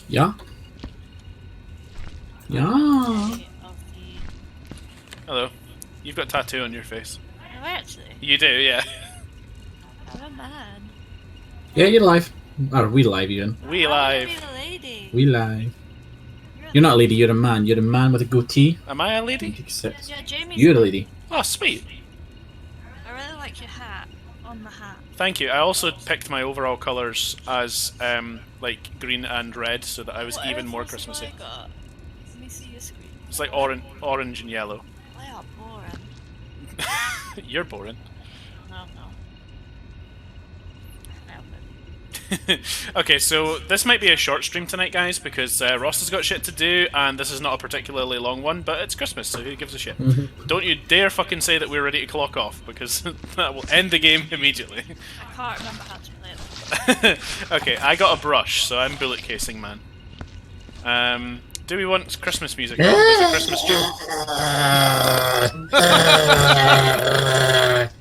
Yeah. Yeah. Hello. You've got a tattoo on your face. Oh, actually? You do, yeah. I'm a man. Yeah, you're live. Or we live even. We I'm live. gonna be the lady. We live. You're not a lady, you're a man. You're a man with a goatee. Am I a lady? 96. Yeah, Jamie's. You're a lady. Oh, sweet. I really like your hat. On the hat. Thank you. I also picked my overall colours as like green and red, so that I was What even more airforce have Christmassy. I got? Let me see your screen. It's like orange and yellow. They are boring. You're boring. No, no. Okay, so this might be a short stream tonight, guys, because Ross has got shit to do, and this is not a particularly long one, but it's Christmas, so who gives a shit? Don't you dare fucking say that we're ready to clock off, because that will end the game immediately. I can't remember how to play it. Okay, I got a brush, so I'm bullet casing man. Do we want Christmas music? Oh, there's a Christmas tune.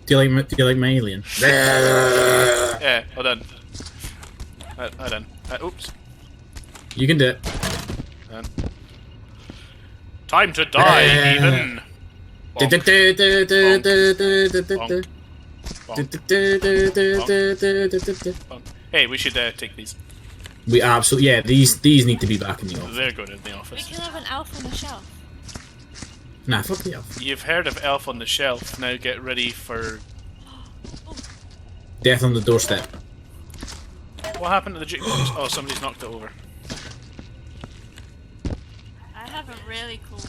Do you like my alien? Yeah, hold on. Hold on. Oops. You can do it. Time to die, even. Bonk. Bonk. Hey, we should take these. We absolutely, yeah, these need to be back in the office. They're good in the We office. can have an elf on the shelf. Nah, fuck the elf. You've heard of Elf on the Shelf. Now get ready for... Death on the doorstep. What happened to the jukebox? Oh, somebody's knocked it over. I have a really cool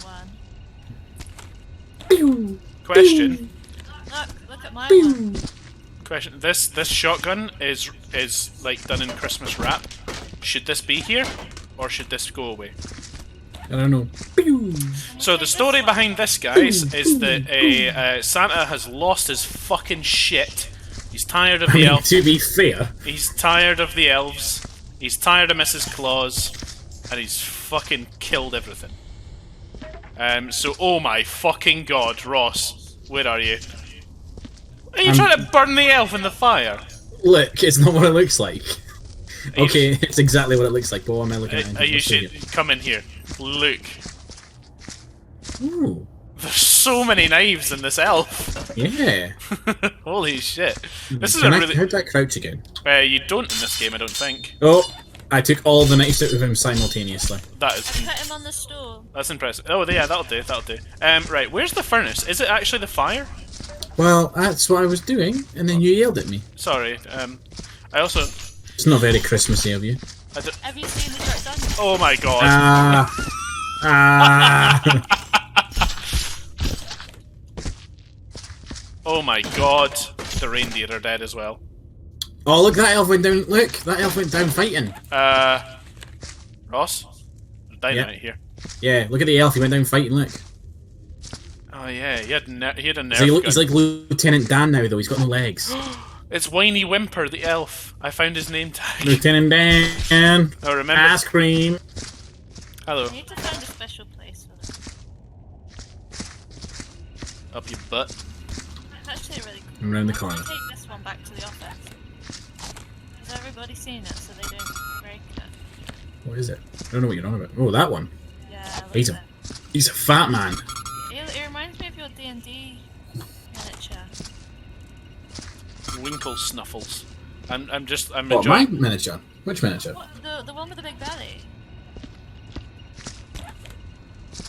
one. Question. Look at my one. Question. This shotgun is like done in Christmas wrap. Should this be here, or should this go away? I don't know. So the story behind this, guys, is that Santa has lost his fucking shit. He's tired of the elves. To be fair, He's tired of the elves. He's tired of Mrs. Claus, and he's fucking killed everything. So oh my fucking god, Ross, where are you? Are you trying to burn the elf in the fire? look, it's not what it looks like. Okay, it's exactly what it looks like, but what am I looking at? You should come in here. Look. Ooh. There's so many knives in this elf. Yeah. Holy shit. This is a really... How'd that crouch again? You don't in this game, I don't think. Oh, I took all the knives out of him simultaneously. That is... Put him on the stool. That's impressive. Oh, yeah, that'll do, that'll do. Right, where's the furnace? Is it actually the fire? Well, that's what I was doing, and then you yelled at me. Sorry, I also... It's not very Christmassy of you. Have you seen the Dirt Dungeon? Oh my god. Oh my god. The reindeer are dead as well. Oh, look, that elf went down. Look, that elf went down fighting. Ross? There's dynamite here. Yeah, look at the elf. He went down fighting. Look. Oh yeah, he had a nerf He's like Lieutenant Dan now, though. He's got no legs. It's Whiny Whimper, the elf. I found his name tag. Lieutenant Dan. Oh, remember? Ice cream. Hello. I need to find a special place for them. Up your butt. It's actually really cool. I'm round the I'm corner. gonna take this one back to the office. Has everybody seen it so they don't break it? What is it? I don't know what you're on about. Oh, that one. Yeah, I love He's it. He's a fat man. It reminds me of your D&D miniature. Winkle Snuffles. I'm What, enjoying... my miniature? Which miniature? What, the one with the big belly?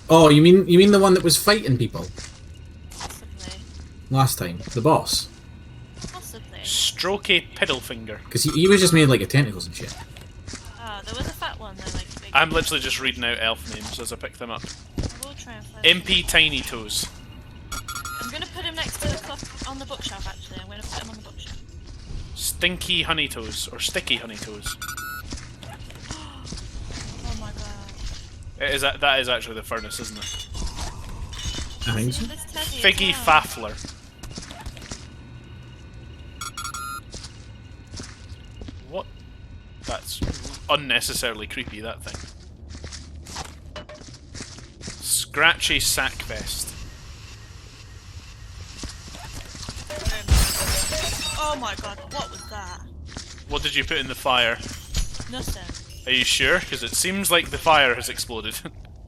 Oh, you mean the one that was fighting people Possibly. last time? The boss? Possibly. Strokey Piddlefinger. Because he was just made like of tentacles and shit. Oh, there was a fat one though, like big. I'm literally just reading out elf names as I pick them up. We'll try and find MP Tiny Toes. I'm gonna put him next to the clock on the bookshelf actually. I'm gonna put him on the bookshelf. Stinky Honey Toes, or Sticky Honey Toes. Oh my god. That is actually the furnace, isn't it? I think so. This teddy Figgy as well. Faffler. What? That's unnecessarily creepy, that thing. Scratchy Sack Vest. Oh Oh my god, what was that? What did you put in the fire? Nothing. Are you sure? Because it seems like the fire has exploded.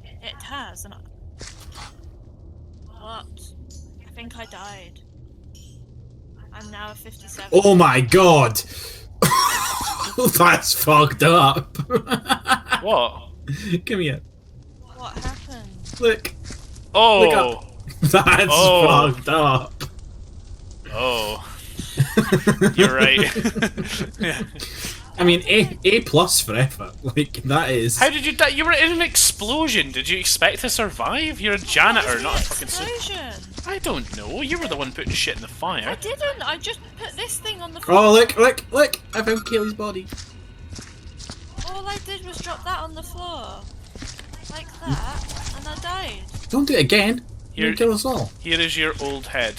It has, and What? I think I died. I'm now a 57. Oh my god! That's fucked up. What? Come here. What happened? Look. Oh! Look up. That's fucked up. Oh. You're right. Yeah. I mean, A plus for effort. Like, that is... How did you die? You were in an explosion. Did you expect to survive? You're a janitor, not a fucking... explosion. I don't know. You were the one putting shit in the fire. I didn't. I just put this thing on the floor. Oh, look! I found Kayleigh's body. All I did was drop that on the floor. Like that, and I died. Don't do it again. Here, You'll kill us all. Here is your old head.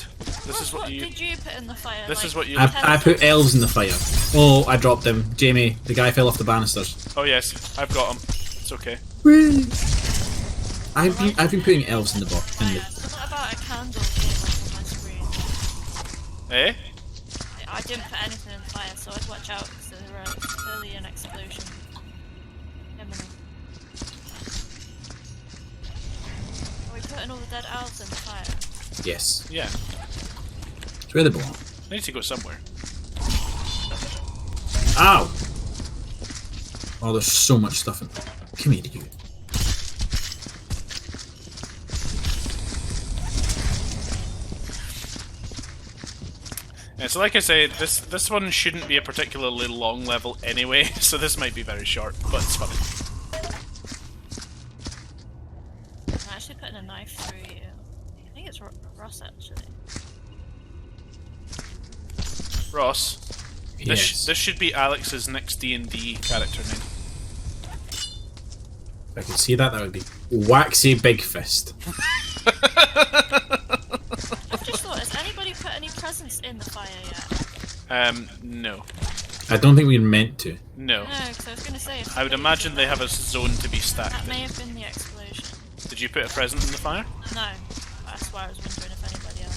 This is what you... did you put in the fire? This like, is what you... I put elves in the fire. Oh, I dropped him. Jamie, the guy fell off the banisters. Oh yes, I've got him. It's okay. Whee! I've been putting elves in the box. Something about a candle came up on my screen. Eh? I didn't put anything in the fire, so I'd watch out because there's clearly an explosion imminent. Are we putting all the dead elves in the fire? Yes. Yeah. It's where they belong. I need to go somewhere. Ow! Oh, there's so much stuff in there. Come here, you. Yeah, so like I say, this one shouldn't be a particularly long level anyway, so this might be very short, but it's funny. I'm actually putting a knife through you. I think it's Ross actually. Ross, Yes. this should be Alex's next D&D character name. If I could see that, that would be Waxy Big Fist. I've just thought, has anybody put any presents in the fire yet? No. I don't think we're meant to. No. No, because I was going to say... if I would somebody imagine did they that, have a zone to be stacked that may in. have been the explosion. Did you put a present in the fire? No, that's why I was wondering if anybody else.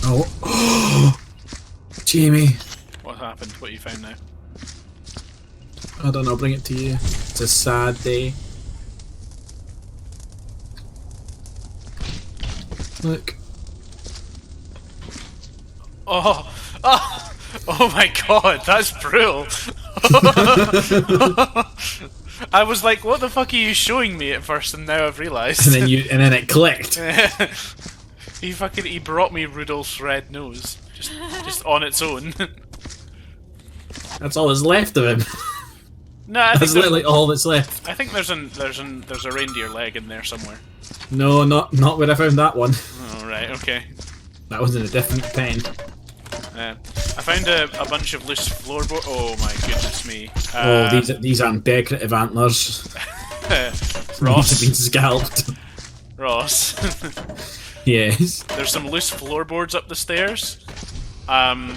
Oh. Jamie. What happened? What you found now? I don't know, bring it to you. It's a sad day. Look. Oh! Oh! Oh my god, that's brutal! I was like, what the fuck are you showing me at first, and now I've realised. And then it clicked. He brought me Rudolph's red nose. Just on its own. That's all that's left of him. No, I think That's literally all that's left. I think there's a reindeer leg in there somewhere. No, not where I found that one. Oh right, okay. That was in a different pen. I found a bunch of loose floorboard. Oh my goodness me. Oh, these aren't decorative antlers. Ross. These have been scalped. Ross. Yes. There's some loose floorboards up the stairs. I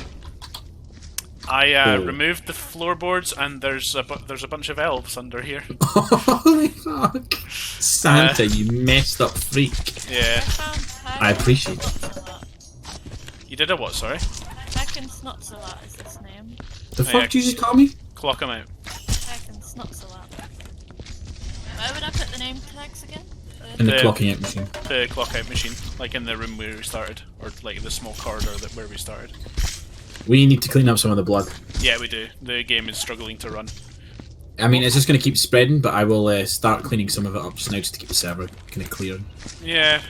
removed the floorboards, and there's a bunch of elves under here. Holy fuck! Santa, you messed up freak. Yeah. I appreciate it. You did a what? Sorry. Heckin' Snotzalat is his name. The Oh, fuck yeah. did you just call me? Clock him out. Heckin' Snotzalat. Where would I put the name tags again? In the The- clocking out machine. The clock out machine, like in the room where we started, or like the small corridor where we started. We need to clean up some of the blood. Yeah, we do. The game is struggling to run. I mean, it's just going to keep spreading, but I will start cleaning some of it up just now just to keep the server kind of clear. Yeah,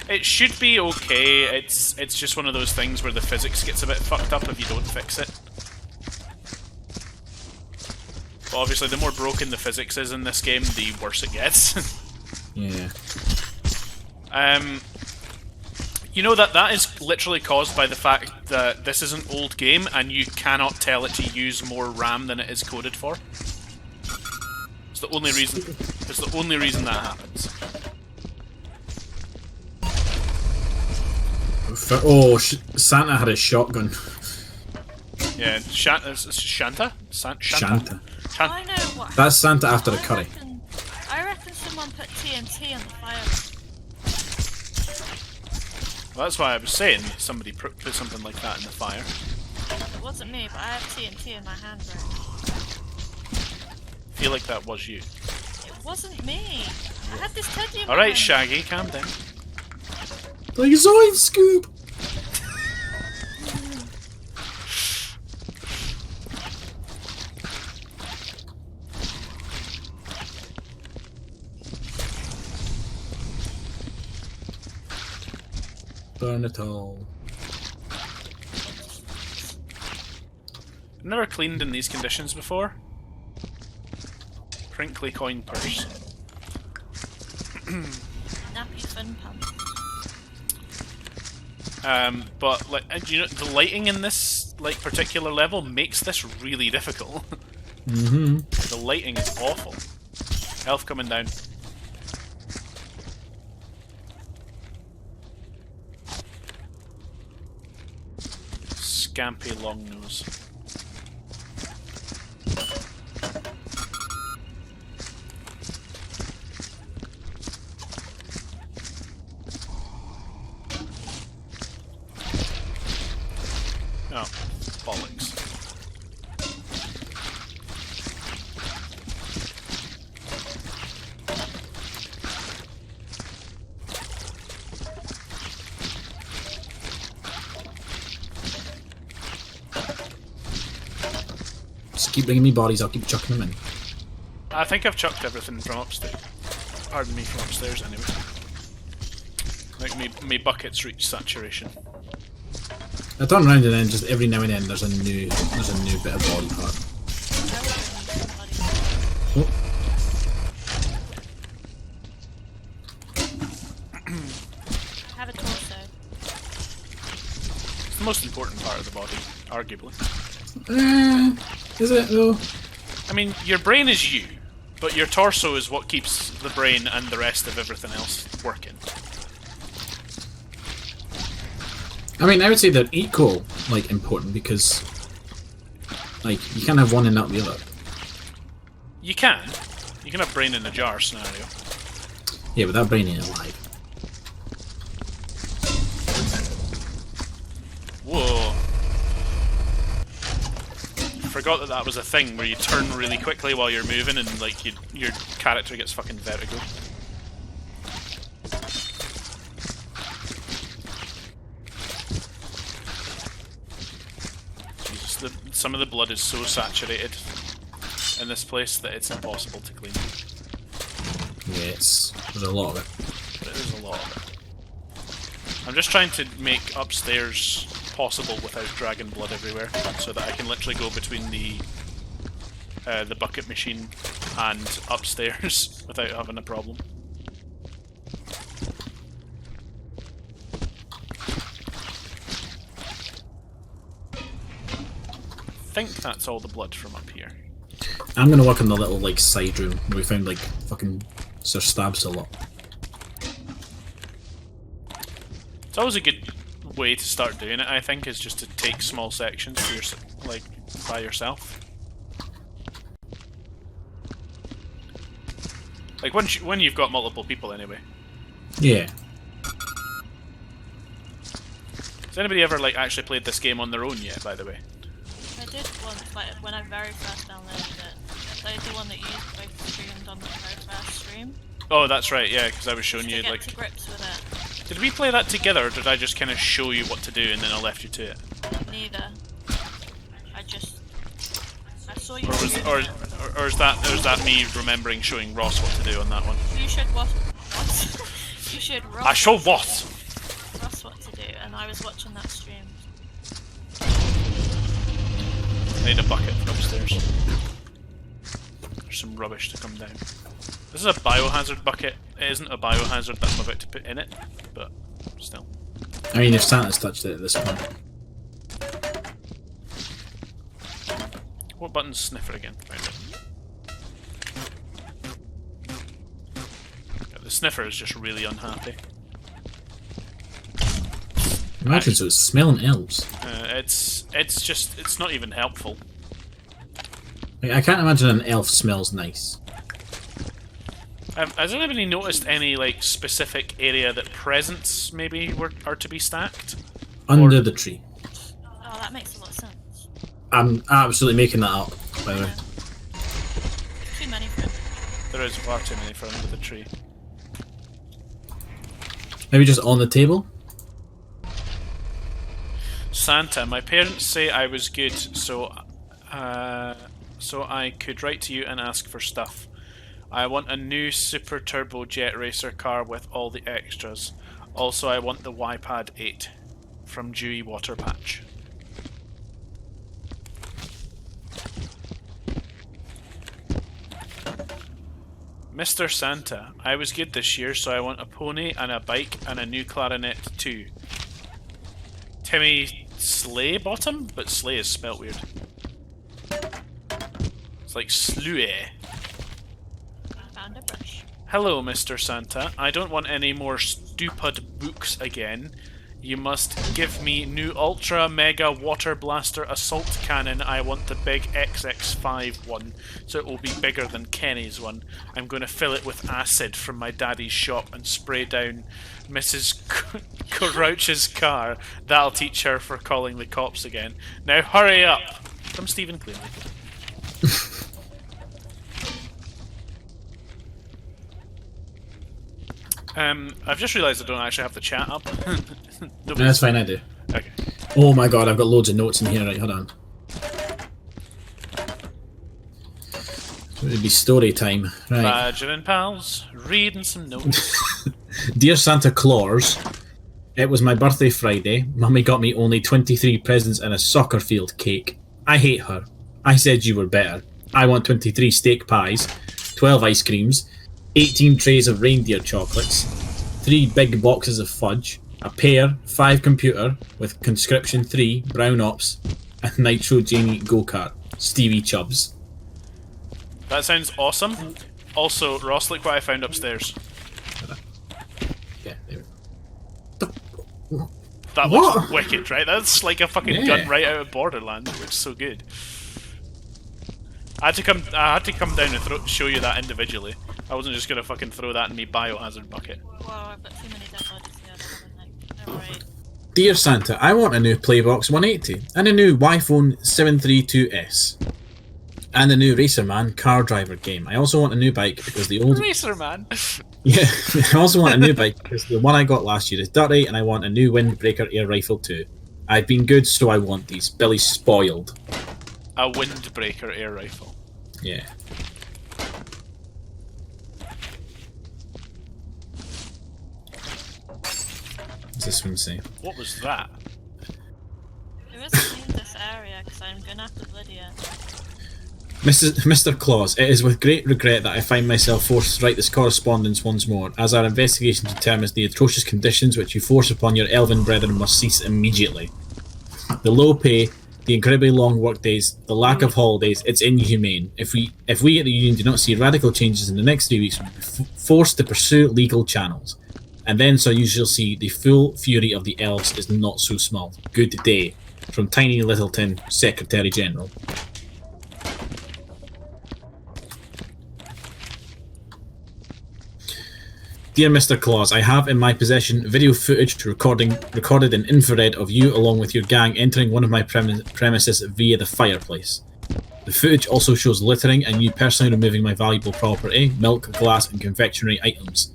it should be okay. It's just one of those things where the physics gets a bit fucked up if you don't fix it. But obviously, the more broken the physics is in this game, the worse it gets. Yeah. You know that is literally caused by the fact that this is an old game and you cannot tell it to use more RAM than it is coded for. It's the only reason. It's the only reason that happens. Oh, Santa had a shotgun. Yeah, Shanta? Shanta? Shanta. I know what. That's Santa after a curry. I reckon someone put TNT on the fire. Well, that's why I was saying that somebody put something like that in the fire. It wasn't me, but I have TNT in my hand right now. I feel like that was you. It wasn't me. I had this teddy in my Alright, hand. Shaggy, calm down. Like a Zoid scoop! Burn it all. I've never cleaned in these conditions before. Crinkly coin purse. Nappy fun pump. But like, you know, the lighting in this like particular level makes this really difficult. Mm-hmm. The lighting is awful. Health coming down. Scampy long nose. Oh, bollocks. Just keep bringing me bodies, I'll keep chucking them in. I think I've chucked everything from upstairs. Pardon me, from upstairs anyway. Like me buckets reach saturation. I turn around and then just every now and then there's a new bit of body part. Oh. I have a torso. It's the most important part of the body, arguably. Is it though? I mean, your brain is you, but your torso is what keeps the brain and the rest of everything else working. I mean, I would say they're equal, like, important because, like, you can't have one and not the other. You can. You can have brain in a jar scenario. Yeah, but that brain ain't alive. Whoa. I forgot that was a thing where you turn really quickly while you're moving and, like, your character gets fucking vertigo. Some of the blood is so saturated in this place that it's impossible to clean. Yes, there's a lot of it. There is a lot of it. I'm just trying to make upstairs possible without dragon blood everywhere, so that I can literally go between the bucket machine and upstairs without having a problem. I think that's all the blood from up here. I'm gonna work on the little, like, side room where we found, like, fucking Sir Stabs a lot. It's always a good way to start doing it, I think, is just to take small sections for like by yourself. Like when you've got multiple people anyway. Yeah. Has anybody ever like actually played this game on their own yet, by the way? I did once, like, when I very first downloaded it. I played the one that you both streamed on the very first stream. Oh, that's right, yeah, because I was showing To you get like. to grips with it. Did we play that together, or did I just kind of show you what to do and then I left you to it? Neither. I saw you. Or is that me remembering showing Ross what to do on that one? You should what? You should Ross. I show what? Ross what to do, and I was watching that stream. I need a bucket upstairs. There's some rubbish to come down. This is a biohazard bucket. It isn't a biohazard that I'm about to put in it, but still. I mean, if Santa's touched it at this point. What button's sniffer again? Found it. Yeah, the sniffer is just really unhappy. Imagine so it's smelling elves. It's not even helpful. Like, I can't imagine an elf smells nice. Has anybody noticed any like specific area that presents maybe are to be stacked? Under the tree. Oh, that makes a lot of sense. I'm absolutely making that up, by the way. Too many for him. There is far too many for under the tree. Maybe just on the table? Santa, my parents say I was good, so I could write to you and ask for stuff. I want a new super turbo jet racer car with all the extras. Also, I want the YPad 8 from Dewey Water Patch. Mr. Santa, I was good this year, so I want a pony and a bike and a new clarinet too. Timmy Sleigh Bottom? But Sleigh is spelt weird. It's like Sleigh. Found a brush. Hello, Mr. Santa. I don't want any more stupid books again. You must give me new Ultra Mega Water Blaster Assault Cannon. I want the big XX5 one, so it will be bigger than Kenny's one. I'm going to fill it with acid from my daddy's shop and spray down Mrs. Crouch's car. That'll teach her for calling the cops again. Now hurry up! From Stephen Kayleigh. I've just realised I don't actually have the chat up. No, that's fine, I do. Okay. Oh my god, I've got loads of notes in here. Right, hold on. It would be story time. Right. Badger and pals, reading some notes. Dear Santa Claus, it was my birthday Friday. Mummy got me only 23 presents and a soccer field cake. I hate her. I said you were better. I want 23 steak pies, 12 ice creams, 18 trays of reindeer chocolates, 3 big boxes of fudge, a pear, 5 computer with conscription 3, brown ops, and nitro Janie go-kart. Stevie Chubbs. That sounds awesome. Also, Ross, look what I found upstairs. Yeah, there That What? looks wicked, right? That's like a fucking gun right out of Borderlands. It looks so good. I had to come down and show you that individually. I wasn't just gonna fucking throw that in me biohazard bucket. Whoa, I've got too many dead bodies here. Alright. Dear Santa, I want a new Playbox 180 and a new iPhone 732S and a new Racerman car driver game. I also want a new bike because the old Racerman. Yeah, I also want a new bike because the one I got last year is dirty, and I want a new windbreaker air rifle too. I've been good, so I want these. Billy's spoiled. A windbreaker air rifle. Yeah. What's this one say? What was that? Who isn't in this area? Because I'm gonna have to Lydia. Mr. Claus, it is with great regret that I find myself forced to write this correspondence once more, as our investigation determines the atrocious conditions which you force upon your elven brethren must cease immediately. The low pay, the incredibly long work days, the lack of holidays, it's inhumane. If we at the Union do not see radical changes in the next 3 weeks, we'll be forced to pursue legal channels. And then so you shall see the full fury of the elves is not so small. Good day. From Tiny Littleton, Secretary General. Dear Mr. Claus, I have in my possession video footage recorded in infrared of you along with your gang entering one of my premises via the fireplace. The footage also shows littering and you personally removing my valuable property, milk, glass and confectionery items.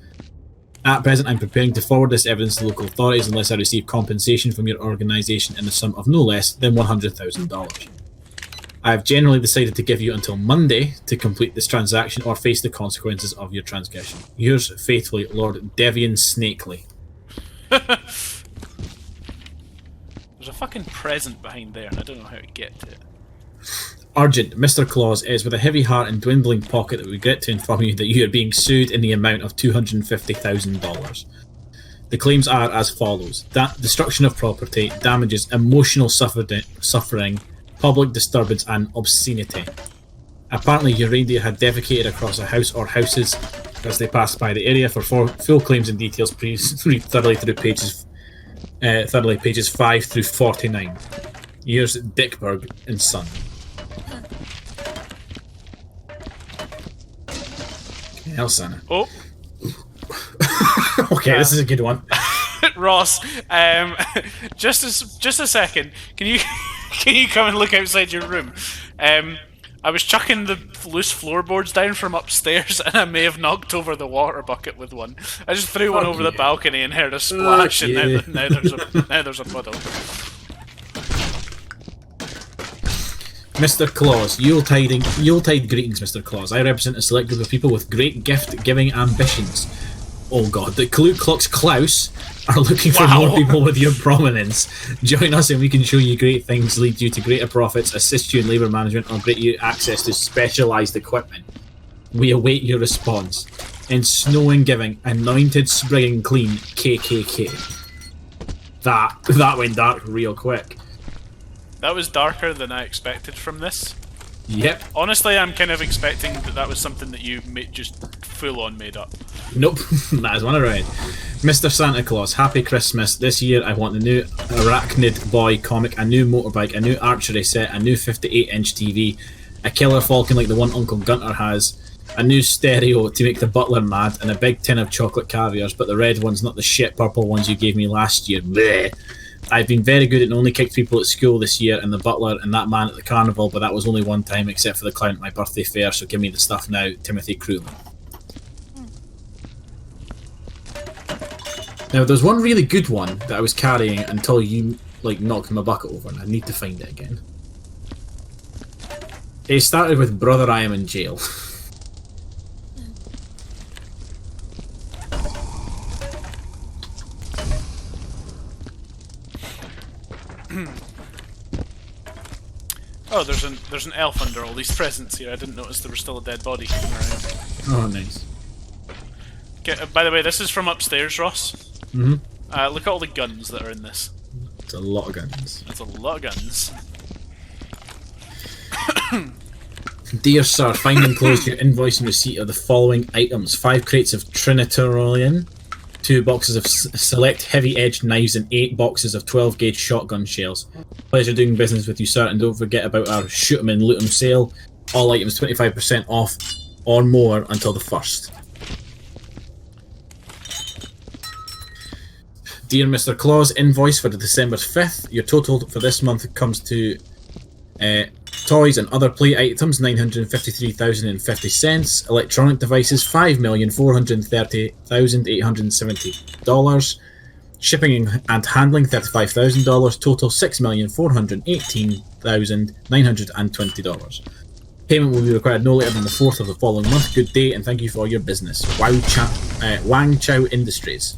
At present, I'm preparing to forward this evidence to local authorities unless I receive compensation from your organisation in the sum of no less than $100,000. I have generally decided to give you until Monday to complete this transaction or face the consequences of your transgression. Yours faithfully, Lord Devian Snakely. There's a fucking present behind there and I don't know how to get to it. Urgent, Mr. Claus, it is with a heavy heart and dwindling pocket that we regret to inform you that you are being sued in the amount of $250,000. The claims are as follows. Destruction of property, damages, emotional suffering, public disturbance and obscenity. Apparently your reindeer had defecated across a house or houses as they passed by the area. For full claims and details, please read thoroughly through pages 5 through 49. Yours, Dickberg and Son. Okay. Fucking hell, Santa. Oh. Okay, this is a good one. Ross, just a second. Can you can you come and look outside your room? I was chucking the loose floorboards down from upstairs, and I may have knocked over the water bucket with one. I just threw one over the balcony and heard a splash, and now there's a puddle. Mr. Claus, Yuletide greetings, Mr. Claus. I represent a select group of people with great gift-giving ambitions. Oh god, the Ku Klux Klaus are looking for more people with your prominence. Join us and we can show you great things, lead you to greater profits, assist you in labour management, or grant you access to specialised equipment. We await your response. In Snow and Giving, Anointed, Spring Clean, KKK. That went dark real quick. That was darker than I expected from this. Yep. Honestly, I'm kind of expecting that was something that you just full-on made up. Nope, that is one I read. Mr. Santa Claus, Happy Christmas. This year I want the new Arachnid Boy comic, a new motorbike, a new archery set, a new 58-inch TV, a killer falcon like the one Uncle Gunter has, a new stereo to make the butler mad, and a big tin of chocolate caviars, but the red ones, not the shit purple ones you gave me last year. Bleh. I've been very good and only kicked people at school this year, and the butler and that man at the carnival, but that was only one time, except for the clown at my birthday fair, so give me the stuff now. Timothy Crewley. Now, there's one really good one that I was carrying until you, knocked my bucket over, and I need to find it again. It started with Brother, I am in jail. Oh, there's an elf under all these presents here. I didn't notice there was still a dead body hanging around. Oh, nice. Okay, by the way, this is from upstairs, Ross. Mm-hmm. Look at all the guns that are in this. It's a lot of guns. That's a lot of guns. Dear sir, find and close your invoice and receipt of the following items: 5 crates of Trinitrolian, 2 boxes of select heavy-edged knives, and 8 boxes of 12-gauge shotgun shells. Pleasure doing business with you, sir, and don't forget about our shoot 'em and loot 'em sale. All items 25% off or more until the 1st. Dear Mr. Claus, invoice for the December 5th. Your total for this month comes to toys and other play items, $953,050. Electronic devices, $5,430,870. Shipping and handling, $35,000. Total, $6,418,920. Payment will be required no later than the 4th of the following month. Good day and thank you for your business. Wang Chow Industries.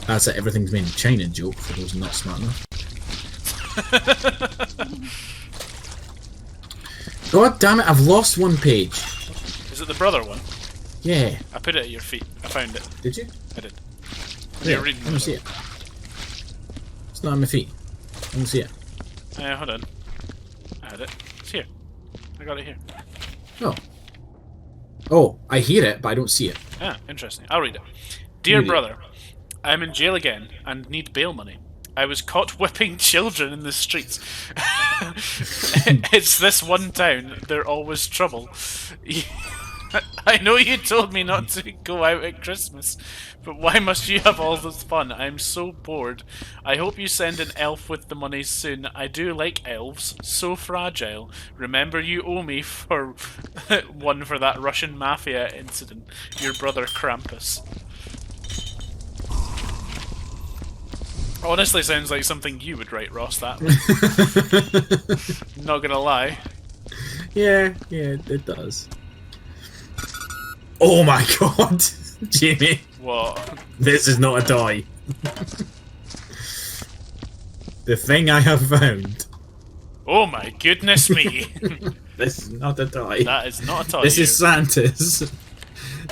That's a everything's made in China joke for those not smart enough. God damn it, I've lost one page. Is it the brother one? Yeah. I put it at your feet. I found it. Did you? I did. Yeah, You're reading let me see it. It's not on my feet. Let me see it. Hold on. I had it. It's here. I got it here. Oh. Oh, I hear it, but I don't see it. Ah, interesting. I'll read it. Dear brother, I'm in jail again and need bail money. I was caught whipping children in the streets. It's this one town. They're always trouble. I know you told me not to go out at Christmas, but why must you have all this fun? I'm so bored. I hope you send an elf with the money soon. I do like elves. So fragile. Remember you owe me for one for that Russian mafia incident. Your brother Krampus. Honestly, sounds like something you would write, Ross, that one. Not gonna lie. Yeah, it does. Oh my god! Jamie! What? This is not a toy. The thing I have found. Oh my goodness me! This is not a toy. That is not a toy. This is Santa's.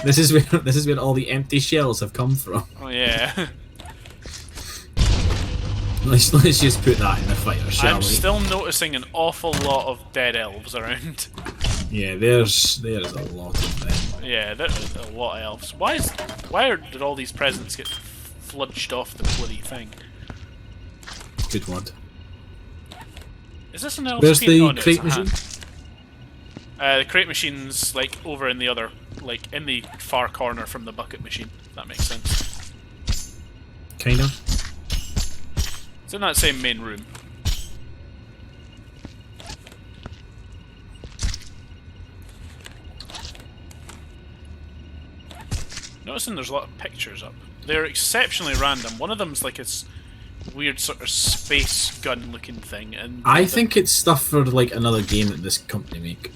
This is where all the empty shells have come from. Oh yeah. Let's just put that in the fire, shall I'm we? still noticing an awful lot of dead elves around. Yeah, there's a lot of them. Yeah, there's a lot of elves. Why did all these presents get fludged off the bloody thing? Good one. Is this an elf? Where's feet? Oh, the no, crate it's a machine? hand. The crate machine's like over in the other like in the far corner from the bucket machine. If that makes sense. Kind of. It's in that same main room. Noticing there's a lot of pictures up. They're exceptionally random. One of them's like a weird sort of space gun looking thing, and I think it's stuff for like another game that this company make.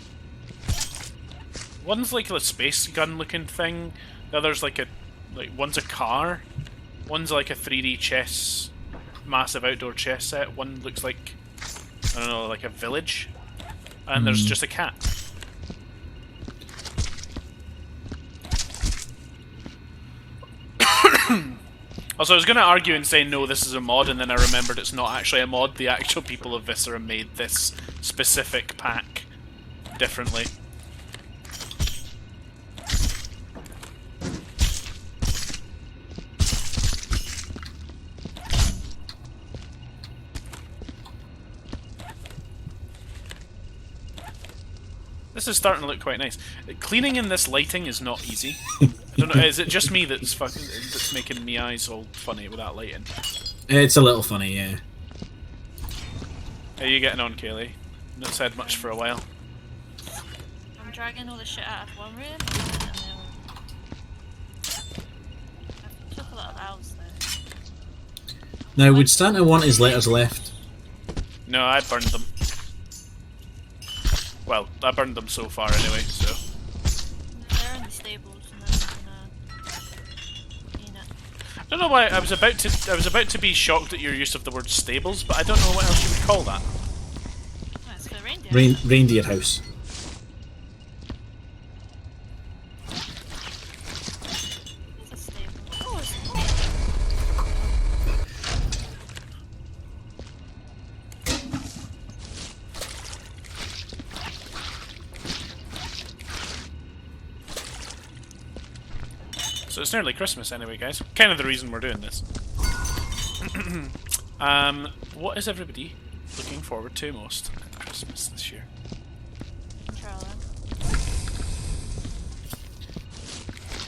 one's like a space gun looking thing. The other's like one's a car. One's like a 3D chess, massive outdoor chess set. One looks like, I don't know, like a village. And there's just a cat. Also, I was going to argue and say no, this is a mod, and then I remembered it's not actually a mod. The actual people of Viscera made this specific pack differently. This is starting to look quite nice. Cleaning in this lighting is not easy. I don't know, is it just me that's making me eyes all funny with that lighting? It's a little funny, yeah. How are you getting on, Kayleigh? Not said much for a while. I'm dragging all the shit out of one room, and then I took a lot of owls there. Now, would Santa want his letters left? No, I burned them. Well, I burned them so far anyway, so... They're in the stables, and then I'm gonna clean it. I don't know why, I was about to be shocked at your use of the word stables, but I don't know what else you would call that. Oh, it's for reindeer. Reindeer house. It's a stable. Oh, it's a So it's nearly Christmas anyway, guys. Kind of the reason we're doing this. What is everybody looking forward to most at Christmas this year? controller.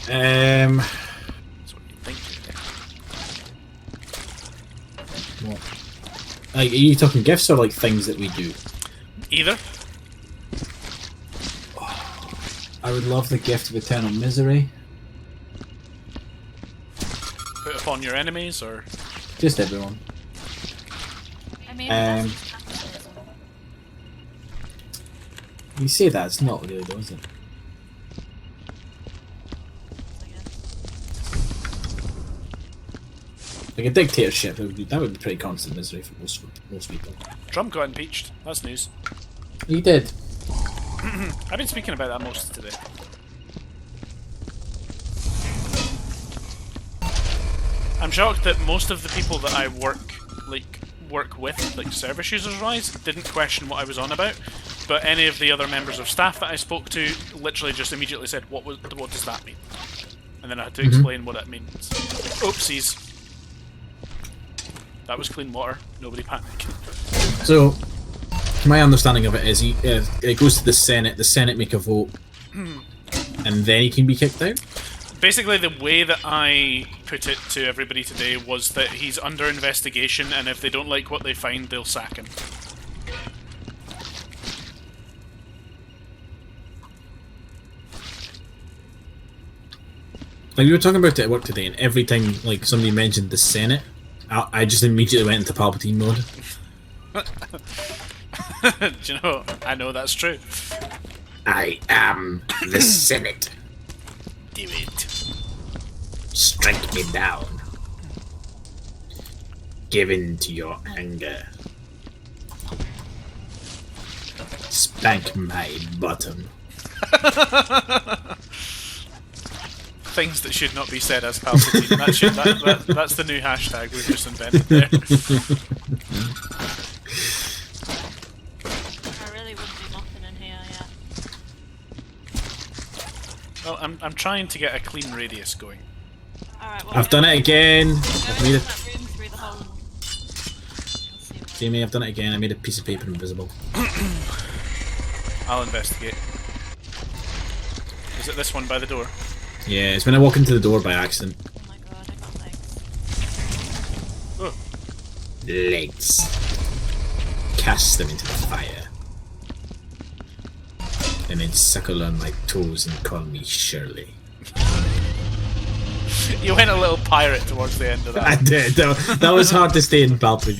That's what you think. What? Like, are you talking gifts or like things that we do? Either. I would love the gift of eternal misery. Put upon your enemies, or... Just everyone. I mean, You say that, it's not really though, is it? Like a dictatorship, that would be pretty constant misery for most people. Trump got impeached. That's news. He did. I've been speaking about that most today. I'm shocked that most of the people that I work with, like service users wise, didn't question what I was on about. But any of the other members of staff that I spoke to literally just immediately said, what does that mean? And then I had to explain what it means. Oopsies. That was clean water. Nobody panic. So, my understanding of it is it goes to the Senate make a vote, and then he can be kicked out? Basically, the way that I put it to everybody today was that he's under investigation, and if they don't like what they find, they'll sack him. Like, we were talking about it at work today, and every time like somebody mentioned the Senate, I just immediately went into Palpatine mode. Do you know? I know that's true. I am the Senate. Do it. Strike me down. Give in to your anger. Spank my bottom. Things that should not be said as Palpatine. That's the new hashtag we've just invented there. I really wouldn't be mopping in here yet. Well, I'm trying to get a clean radius going. Alright, well, I've done it again. Go I've made into it. that room through the hole. We'll see what- Jamie, I've done it again. I made a piece of paper invisible. I'll investigate. Is it this one by the door? Yeah, it's when I walk into the door by accident. Oh my god, I got legs. Oh. Legs. Cast them into the fire. And then suckle on my toes and call me Shirley. You went a little pirate towards the end of that. I did. That was hard to stay in Baltic.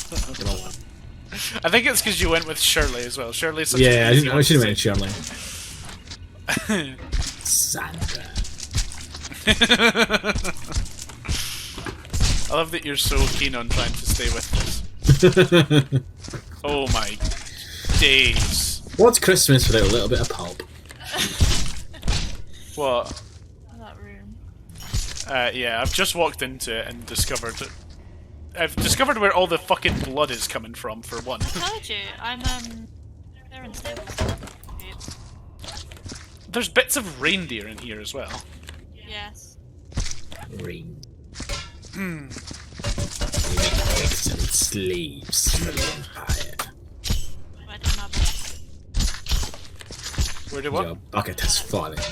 I think it's because you went with Shirley as well. Shirley's such Yeah, an easy I should have one went Shirley. Sandra. I love that you're so keen on trying to stay with this. Oh my days. What's Christmas without a little bit of pulp? What? That room. Yeah, I've just walked into it and discovered... I've discovered where all the fucking blood is coming from, for one. I told you, I'm they're in stables. There's bits of reindeer in here as well. Yes. Ring. We make excellent slaves for the Empire. Where did my bucket? Where do what? Your bucket has fallen.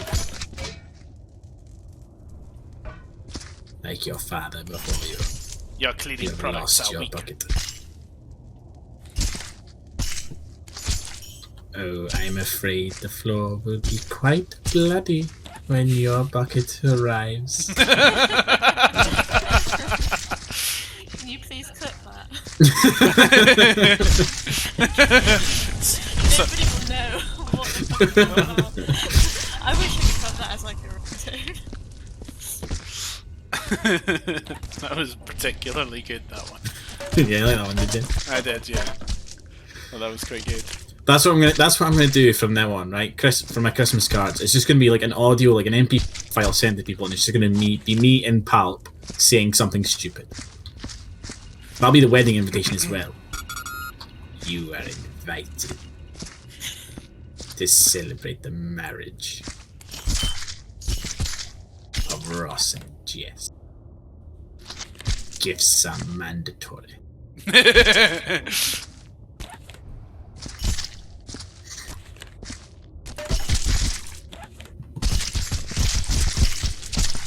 Like your father before you. Your cleaning You've products lost are your weak. bucket. Oh, I'm afraid the floor will be quite bloody when your bucket arrives. Can you please cut that? Nobody will know what the fuck is going on. I wish I could cut that as like a ringtone. That was particularly good, that one. Yeah, I like that one, did you? I did, yeah. Well, that was quite good. That's what I'm gonna do from now on, right? For my Christmas cards, it's just gonna be like an audio, like an MP file sent to people, and it's just gonna be me in pulp saying something stupid. That'll be the wedding invitation as well. You are invited to celebrate the marriage of Ross and Jess. Gifts are mandatory.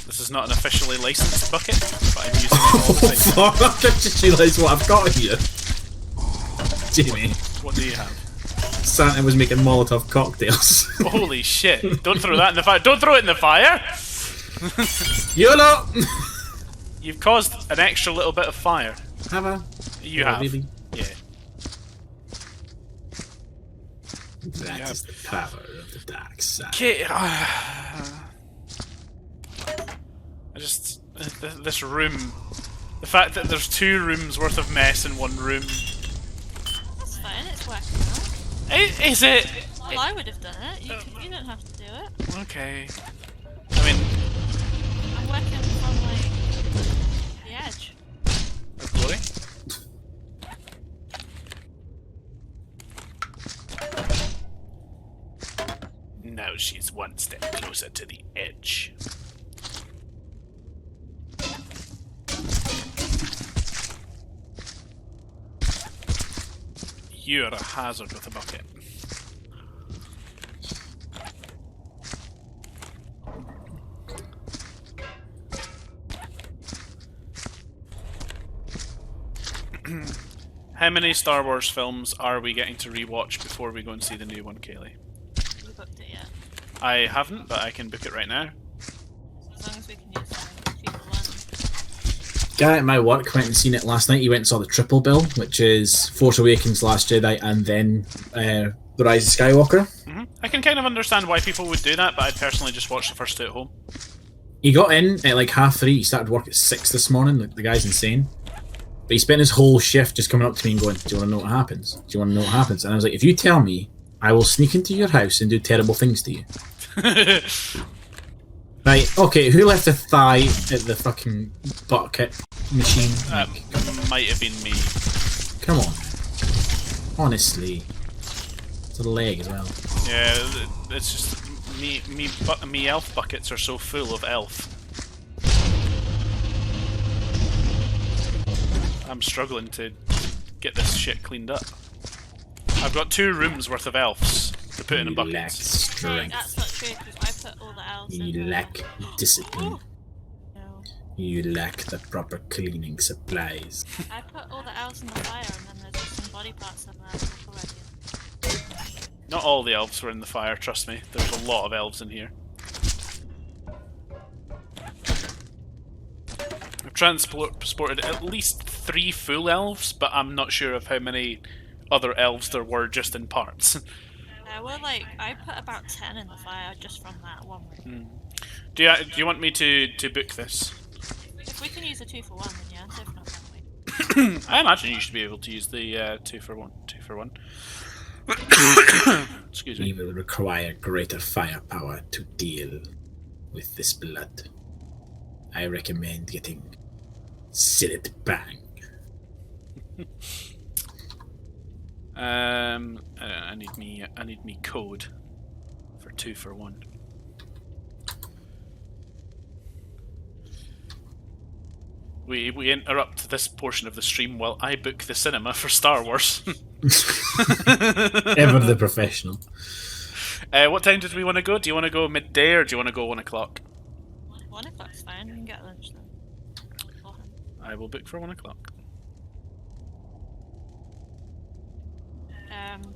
This is not an officially licensed bucket, but I'm using it all the time. Fuck, I've just realised what I've got here. Jamie, What do you have? Santa was making Molotov cocktails. Holy shit! Don't throw that in the fire! Don't throw it in the fire! YOLO! You've caused an extra little bit of fire. Have I? You Oh, have. really? Yeah. That is the power of the dark side. Okay. This room. The fact that there's 2 rooms worth of mess in one room. That's fine, it's working out. Is it? Well, I would have done it. You don't have to do it. Okay. I mean, I'm working from like the edge. glory. Now she's one step closer to the edge. You're a hazard with a bucket. How many Star Wars films are we getting to rewatch before we go and see the new one, Kayleigh? Have you booked it yet? I haven't, but I can book it right now. As long as we can use the cheaper one. Guy at my work went and seen it last night. He went and saw the triple bill, which is Force Awakens, Last Jedi, and then The Rise of Skywalker. I can kind of understand why people would do that, but I'd personally just watch the first 2 at home. He got in at like 3:30. He started work at 6 this morning. Like, the guy's insane. But he spent his whole shift just coming up to me and going, "Do you want to know what happens? Do you want to know what happens?" And I was like, "If you tell me, I will sneak into your house and do terrible things to you." Right, okay, who left a thigh at the fucking bucket machine? That might have been me. Come on. Honestly. It's a leg as well. Yeah, it's just me elf buckets are so full of elf. I'm struggling to get this shit cleaned up. I've got 2 rooms worth of elves to put in a You lack bucket. No, strength. that's not true because I put all the elves in You there. lack discipline. No. You lack the proper cleaning supplies. I put all the elves in the fire and then there's just some body parts in there already. Not all the elves were in the fire, trust me. There's a lot of elves in here. I've transported at least 3 full elves, but I'm not sure of how many other elves there were just in parts. I put about 10 in the fire just from that one room. Do you want me to book this? If we can use a 2-for-1, then yeah, if not, then wait. I imagine you should be able to use the 2-for-1. Excuse me. You will require greater firepower to deal with this blood. I recommend getting Sillet Bang. I need me code for 2-for-1. We interrupt this portion of the stream while I book the cinema for Star Wars. Ever the professional. What time did we want to go? Do you want to go midday or do you want to go 1 o'clock? 1 o'clock's fine, we can get lunch then. I will book for 1 o'clock.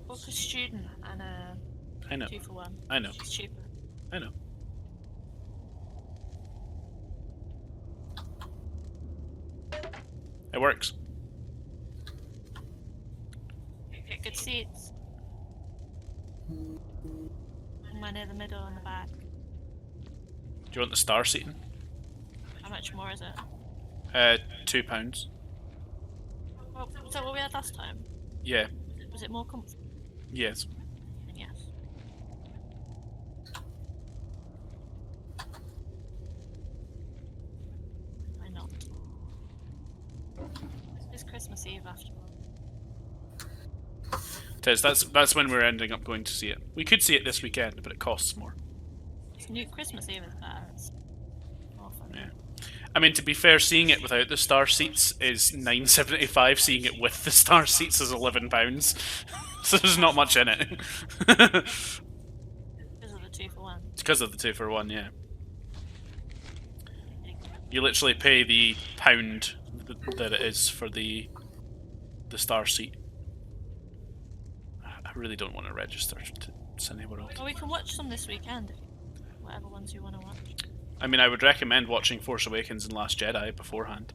Book a student and a I know. 2-for-1. I know. It's cheaper. I know. It works. Get good seats. Somewhere near the middle and the back. Do you want the star seating? How much more is it? £2. Well, was that what we had last time? Yeah. Was it more comfortable? Yes. Yes. Why not? It's Christmas Eve after all. Tez, that's when we're ending up going to see it. We could see it this weekend, but it costs more. It's new Christmas Eve is better. It's more fun. Yeah. I mean, to be fair, seeing it without the star seats is $9.75. Seeing it with the star seats is £11. So there's not much in it. Because of the 2-for-1. It's because of the 2-for-1, yeah. You literally pay the pound that it is for the star seat. I really don't want to register to Cinema World. Well, we can watch some this weekend. Whatever ones you want to watch. I mean, I would recommend watching Force Awakens and Last Jedi beforehand.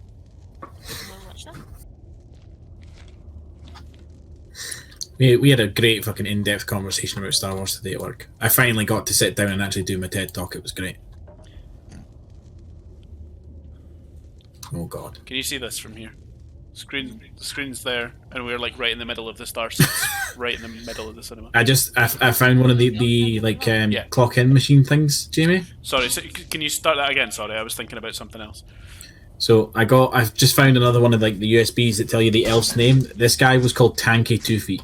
We'll watch them. We had a great fucking in-depth conversation about Star Wars today at work. I finally got to sit down and actually do my TED Talk. It was great. Oh god. Can you see this from here? The screen's there, and we're like right in the middle of the star seats, right in the middle of the cinema. I found one of the like clock in machine things, Jamie. Sorry, so can you start that again? Sorry, I was thinking about something else. So I've just found another one of like the USBs that tell you the elf's name. This guy was called Tanky 2 Feet.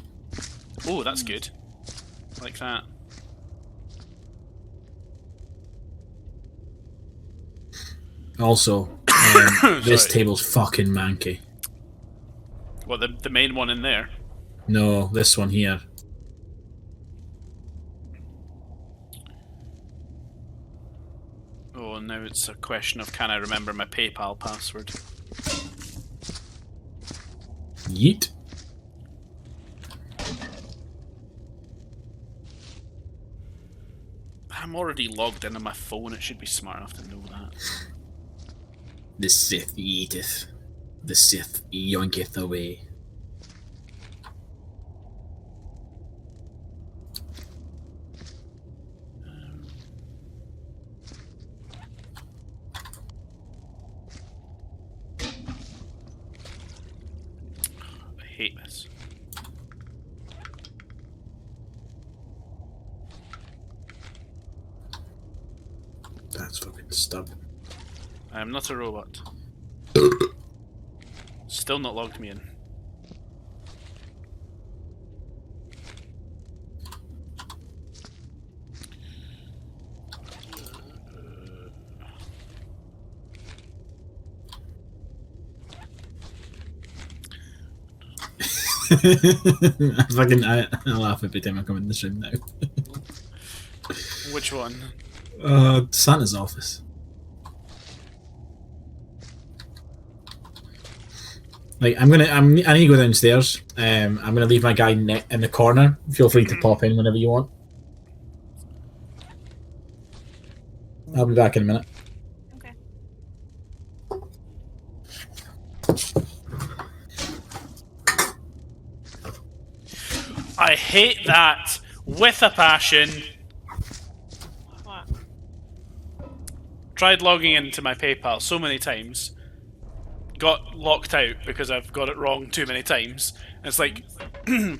Oh, that's good. Like that. Also, this table's fucking manky. What, the main one in there? No, this one here. Oh, now it's a question of can I remember my PayPal password? Yeet. I'm already logged in on my phone, it should be smart enough to know that. The Sith eateth, the Sith yoinketh away. I hate this. That's fucking stubborn. I am not a robot. Still not logged me in. I laugh every time I come in this room now. Which one? Santa's office. Like, I need to go downstairs. I'm gonna leave my guy in the corner. Feel free to pop in whenever you want. I'll be back in a minute. Okay. I hate that with a passion. What? Tried logging into my PayPal so many times. Got locked out because I've got it wrong too many times. And it's like,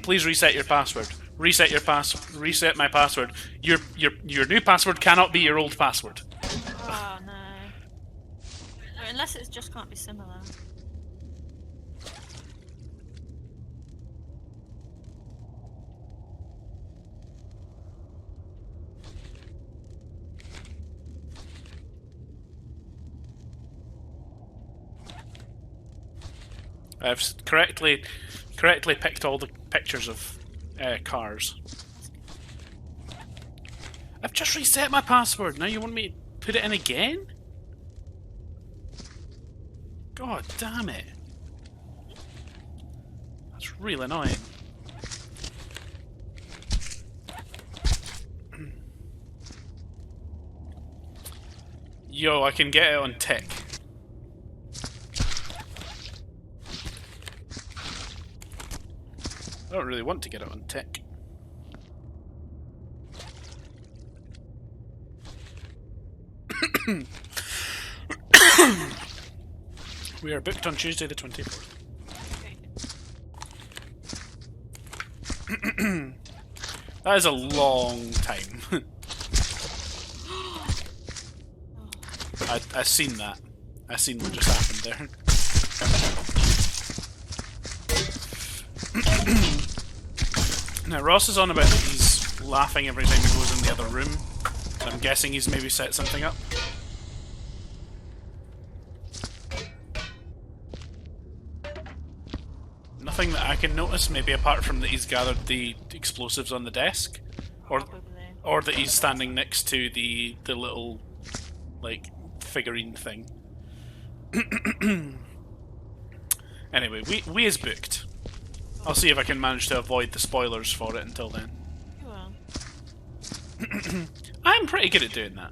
please reset your password. Reset my password. Your new password cannot be your old password. Oh no. Or unless it just can't be similar. I've correctly picked all the pictures of cars. I've just reset my password. Now you want me to put it in again? God damn it. That's real annoying. Yo, I can get it on tick. I don't really want to get it on tick. We are booked on Tuesday the 24th. Okay. That is a long time. I seen that. I seen what just happened there. Now Ross is on about that he's laughing every time he goes in the other room. So I'm guessing he's maybe set something up. Nothing that I can notice, maybe apart from that he's gathered the explosives on the desk. Probably. Or that he's standing next to the little, like, figurine thing. Anyway, we is booked. I'll see if I can manage to avoid the spoilers for it until then. You will. I'm pretty good at doing that.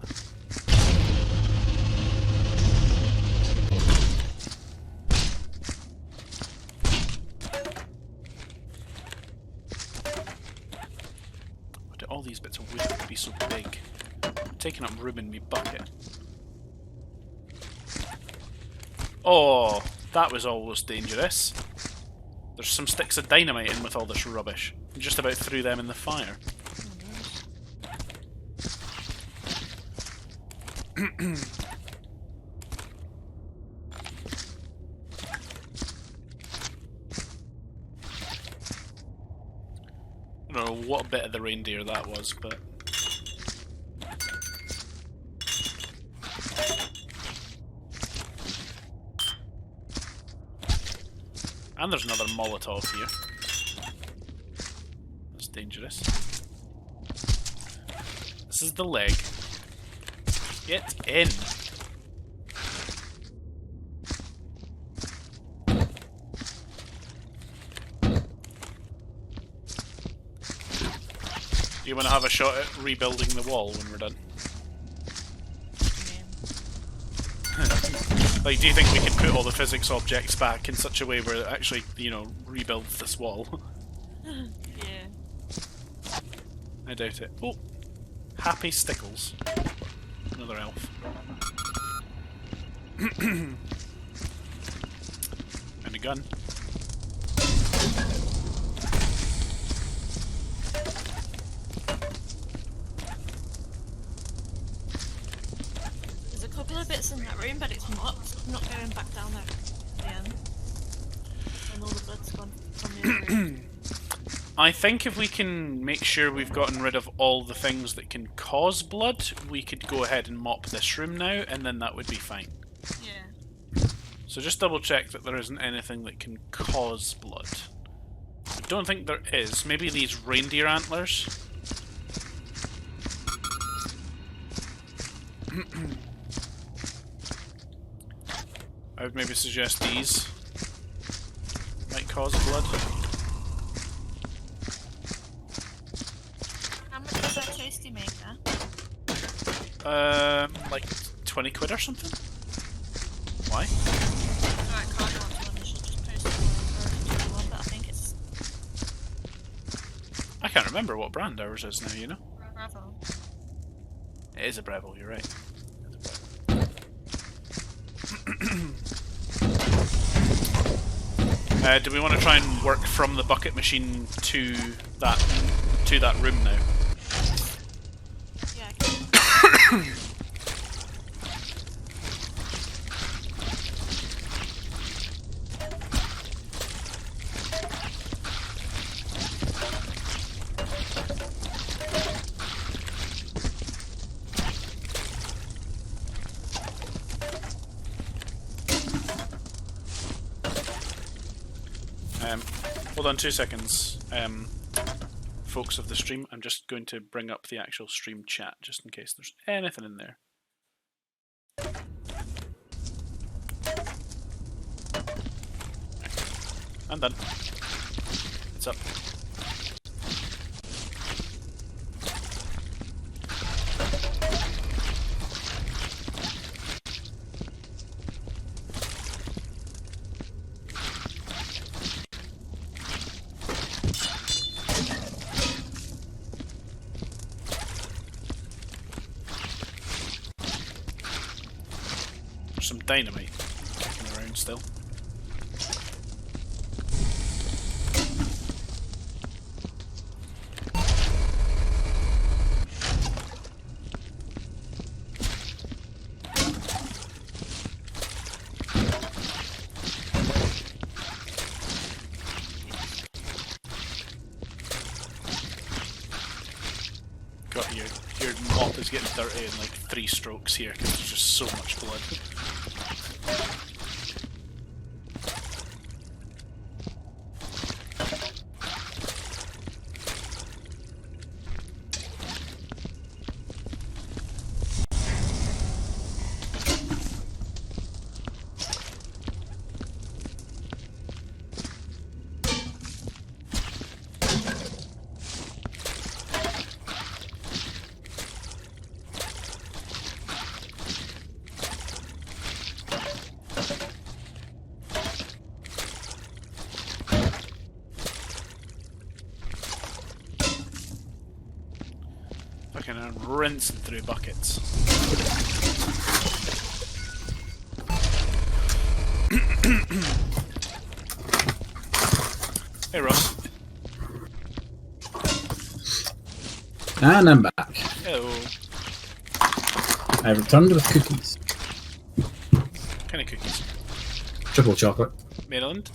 Why do all these bits of wood have to be so big? I'm taking up room in me bucket. Oh, that was almost dangerous. There's some sticks of dynamite in with all this rubbish. I just about threw them in the fire. I don't know what bit of the reindeer that was, but... And there's another Molotov here. That's dangerous. This is the leg. Get in! Do you want to have a shot at rebuilding the wall when we're done? Like, do you think we can put all the physics objects back in such a way where it actually, you know, rebuilds this wall? Yeah. I doubt it. Oh! Happy Stickles. Another elf. And a gun. There's a couple of bits in that room, but it's mocked. I'm not going back down there again. And all the blood's gone from the other room. I think if we can make sure we've gotten rid of all the things that can cause blood, we could go ahead and mop this room now, and then that would be fine. Yeah. So just double check that there isn't anything that can cause blood. I don't think there is. Maybe these reindeer antlers? I would maybe suggest these might cause blood. How much does that tasty maker? Like 20 quid or something? Why? Alright, Carl wants one, you should just post it on one, but I think it's I can't remember what brand ours is now, you know? Bravo. It is a Breville, you're right. Do we want to try and work from the bucket machine to that room now? Yeah, I can. Hold on 2 seconds. Folks of the stream, I'm just going to bring up the actual stream chat just in case there's anything in there. I'm done. It's up. Some dynamite kicking around still. God, your mop is getting dirty in like 3 strokes here because there's just so much blood. Fucking rinsing through buckets. Hey Ross. And I'm back. Hello. I've returned with cookies. What kind of cookies? Triple chocolate. Maryland?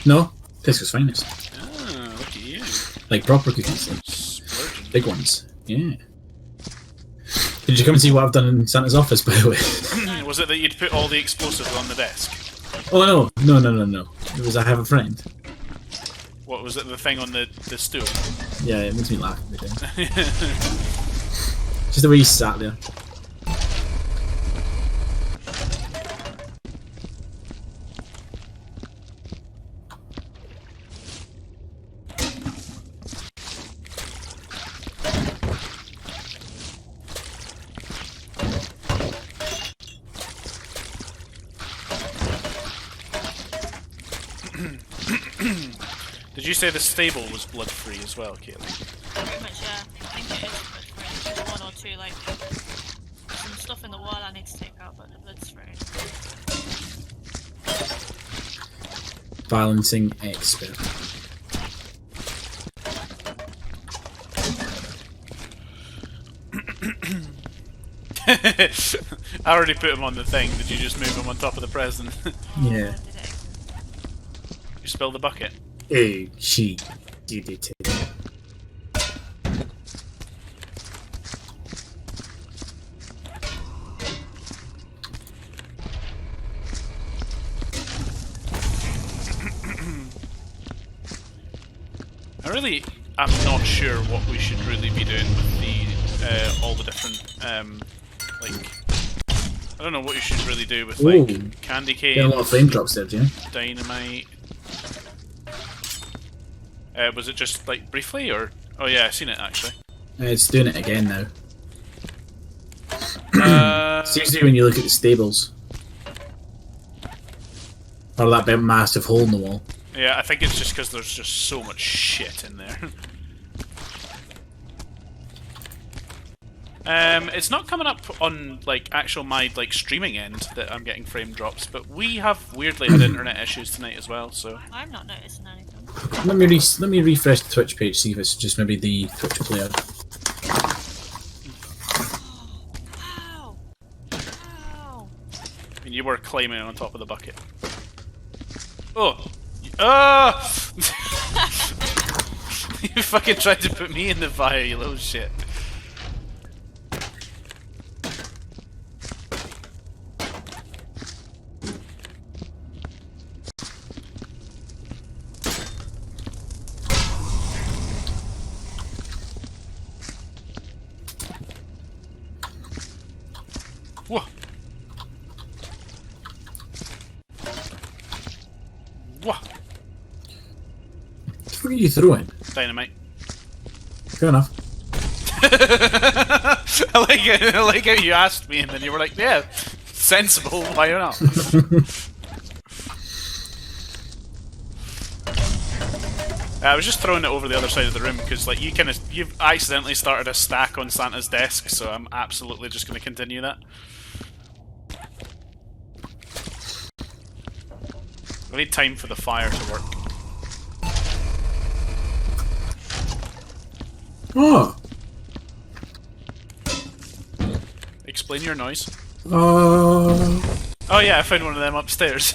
No, Tesco's finest. Ah, look at you. Like proper cookies, like Splurging. big ones. Yeah. Did you come and see what I've done in Santa's office, by the way? Was it that you'd put all the explosives on the desk? Oh no. It was I have a friend. What was it, the thing on the stool? Yeah, it makes me laugh every day. Just the way he sat there. Did you say the stable was blood-free as well, Kayleigh? Pretty much, yeah. I think it is blood free. There's 1 or 2, like, some stuff in the wall I need to take out, but the blood's free. Balancing expert. I already put him on the thing. Did you just move him on top of the present? Yeah. You spilled the bucket. Hey, she did it. I'm not sure what we should really be doing with the all the different like, I don't know what you should really do with Ooh. like candy cane. Get a lot of flame drops there, Jim. Dynamite. Was it just like briefly, or? Oh yeah, I've seen it actually. It's doing it again now. It's usually when you look at the stables. Or that big massive hole in the wall. Yeah, I think it's just because there's just so much shit in there. It's not coming up on like actual my like streaming end that I'm getting frame drops, but we have weirdly had internet issues tonight as well. So I'm not noticing anything. Let me refresh the Twitch page, see if it's just maybe the Twitch player. Ow! Ow! I mean, you were climbing on top of the bucket. Oh! Ah! You fucking tried to put me in the fire, you little shit. Whoa! Whoa! What the fuck are you throwing? Dynamite. Fair enough. I like how you asked me and then you were like, yeah, sensible, why not? I was just throwing it over the other side of the room because like you've accidentally started a stack on Santa's desk, so I'm absolutely just going to continue that. I need time for the fire to work. Oh! Explain your noise. Oh yeah, I found one of them upstairs.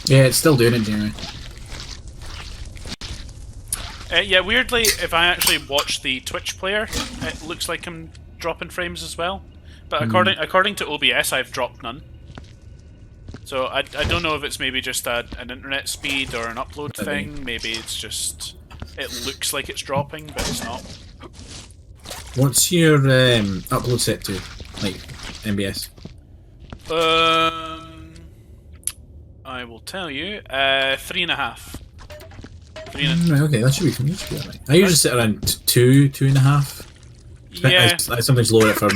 yeah, it's still doing it, Jeremy. Yeah, weirdly, if I actually watch the Twitch player, it looks like I'm dropping frames as well. But according to OBS, I've dropped none. So I don't know if it's maybe just an internet speed or an upload thing. Maybe it's just it looks like it's dropping, but it's not. What's your upload set to? Like, MBS? I will tell you. 3.5. Right, okay, that should be alright. I usually sit around 2.5. Yeah. I sometimes lower it for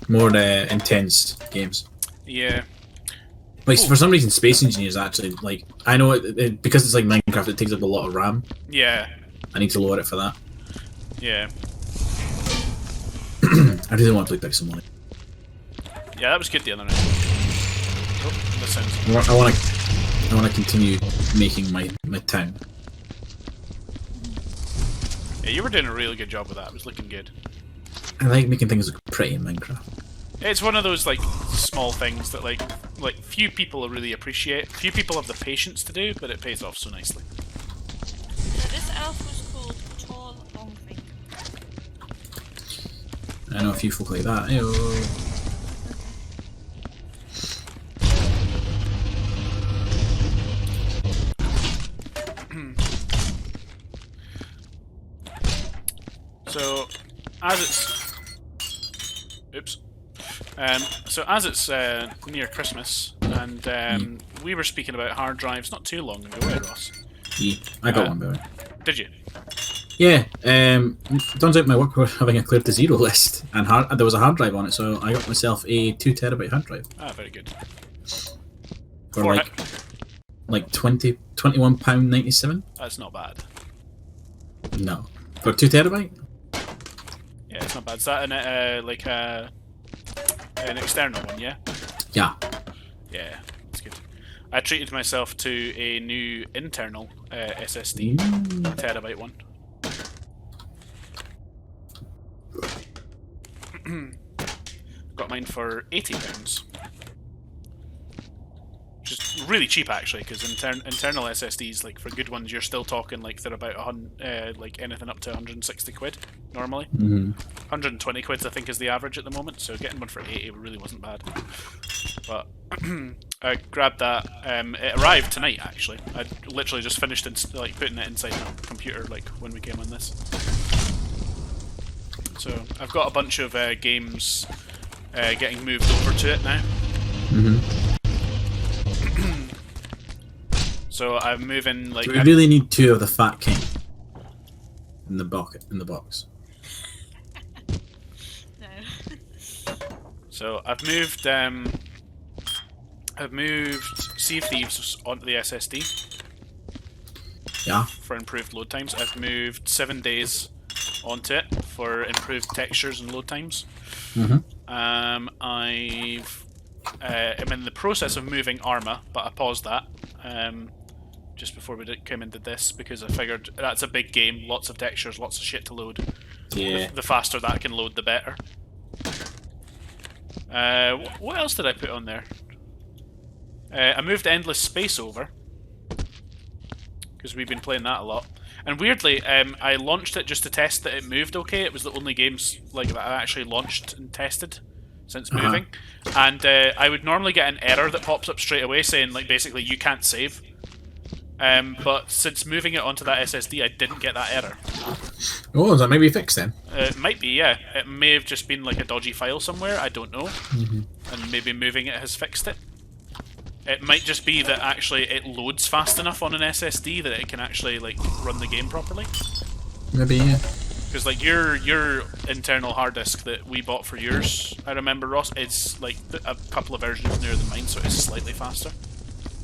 more intense games. Yeah. Like, for some reason, Space Engineers actually, like, I know because it's like Minecraft, it takes up a lot of RAM. Yeah. I need to lower it for that. Yeah. I really want to play Pixel Money. Yeah, that was good the other night. Oh, that sounds... I want to continue making my town. Yeah, you were doing a really good job with that. It was looking good. I like making things look pretty in Minecraft. It's one of those like small things that like few people really appreciate. Few people have the patience to do, but it pays off so nicely. So this elf was called Tall Longfinger. I know a few folk like that. Ayo. So, as it's... Oops. So as it's near Christmas, and we were speaking about hard drives not too long ago, right, Ross? Yeah, I got one, by the way. Did you? Yeah, turns out my work were having a clear to zero list, and there was a hard drive on it, so I got myself a 2 terabyte hard drive. Ah, very good. For like £21.97? That's not bad. No. For 2 terabyte? Yeah, it's not bad. Is that an external one, yeah? Yeah. Yeah, that's good. I treated myself to a new internal SSD, terabyte one. Got mine for £80. Which is really cheap actually, because internal SSDs, like for good ones, you're still talking like they're about like anything up to 160 quid normally. 120 quid I think is the average at the moment. So getting one for 80 really wasn't bad. But I grabbed that. It arrived tonight actually. I literally just finished like putting it inside my computer like when we came on this. So I've got a bunch of games getting moved over to it now. So I'm moving like. We really need 2 of the Fat King in the box. No. So I've moved Sea of Thieves onto the SSD. Yeah. For improved load times. I've moved 7 days onto it for improved textures and load times. I'm in the process of moving Arma, but I paused that just before we came and did this because I figured that's a big game, lots of textures, lots of shit to load. Yeah. The faster that can load, the better. What else did I put on there? I moved Endless Space over because we've been playing that a lot. And weirdly, I launched it just to test that it moved okay. It was the only games like that I actually launched and tested since moving. And I would normally get an error that pops up straight away saying like basically you can't save. But since moving it onto that SSD, I didn't get that error. Oh, is that maybe fixed then? It might be, yeah. It may have just been like a dodgy file somewhere. I don't know. And maybe moving it has fixed it. It might just be that actually it loads fast enough on an SSD that it can actually like run the game properly. Maybe, yeah. Because like your internal hard disk that we bought for yours, I remember, Ross, it's like a couple of versions newer than mine, so it's slightly faster.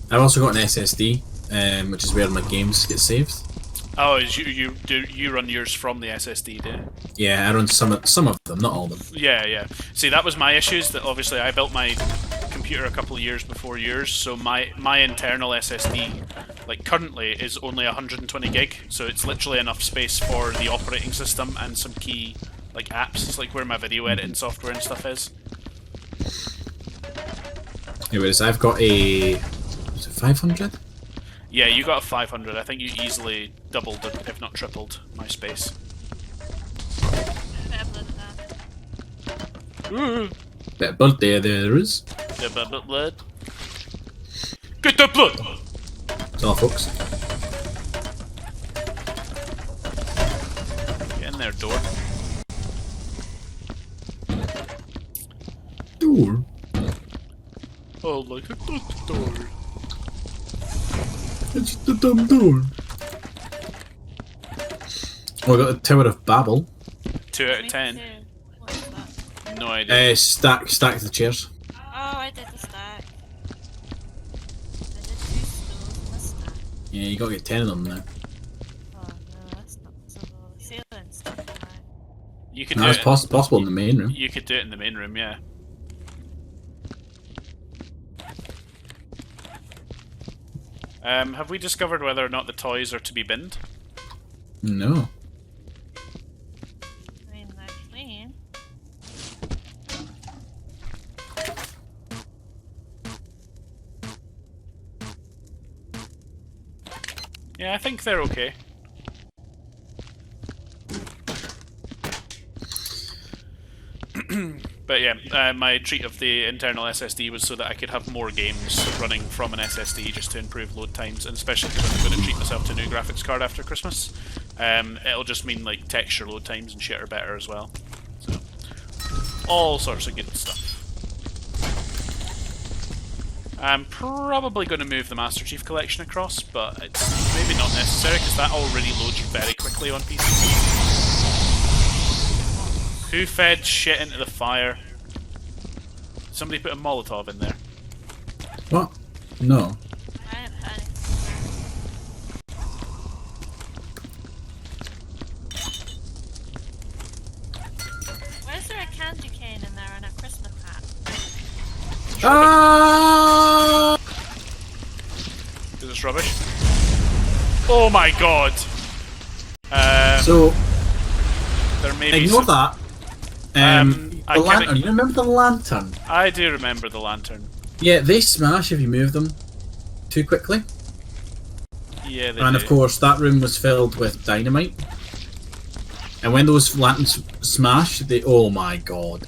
I've also got an SSD, which is where my games get saved. Oh, you run yours from the SSD, do you? Yeah, I run some of them, not all of them. Yeah. See, that was my issue, is that obviously I built my computer a couple of years before yours, so my internal SSD, like currently, is only 120 gig, so it's literally enough space for the operating system and some key like apps. It's like where my video editing software and stuff is. Anyways, I've got a... is it 500? Yeah, you got a 500. I think you easily doubled, if not tripled, my space. Bit of blood there is. Blood. Get the blood! That's all, folks. Get in there, door. Door? Oh, like a good door. It's the dumb door. Oh, I got the Tower of Babel. 2 out of 10. What is that? No idea. Stack the chairs. Oh, I did the stack. I did 2 stools in the stack. Yeah, you gotta get 10 of them now. Oh no, that's not possible. The ceiling's too high. You could No, do it's it. possible in the main room. You could do it in the main room, yeah. Have we discovered whether or not the toys are to be binned? No. I mean, they're clean. Yeah, I think they're okay. But yeah, my treat of the internal SSD was so that I could have more games running from an SSD just to improve load times, and especially because I'm going to treat myself to a new graphics card after Christmas. It'll just mean like texture load times and shit are better as well. So, all sorts of good stuff. I'm probably going to move the Master Chief Collection across, but it's maybe not necessary because that already loads very quickly on PC. Who fed shit into the fire? Somebody put a Molotov in there. What? No. I haven't had it. Why is there a candy cane in there and a Christmas hat? Ah! Is this rubbish? Oh my god! So, there may be ignore some... that. I the lantern. kinda- You remember the lantern? I do remember the lantern. Yeah, they smash if you move them. too quickly. Yeah, they And do. of course, that room was filled with dynamite. And when those lanterns smash, they... Oh my god.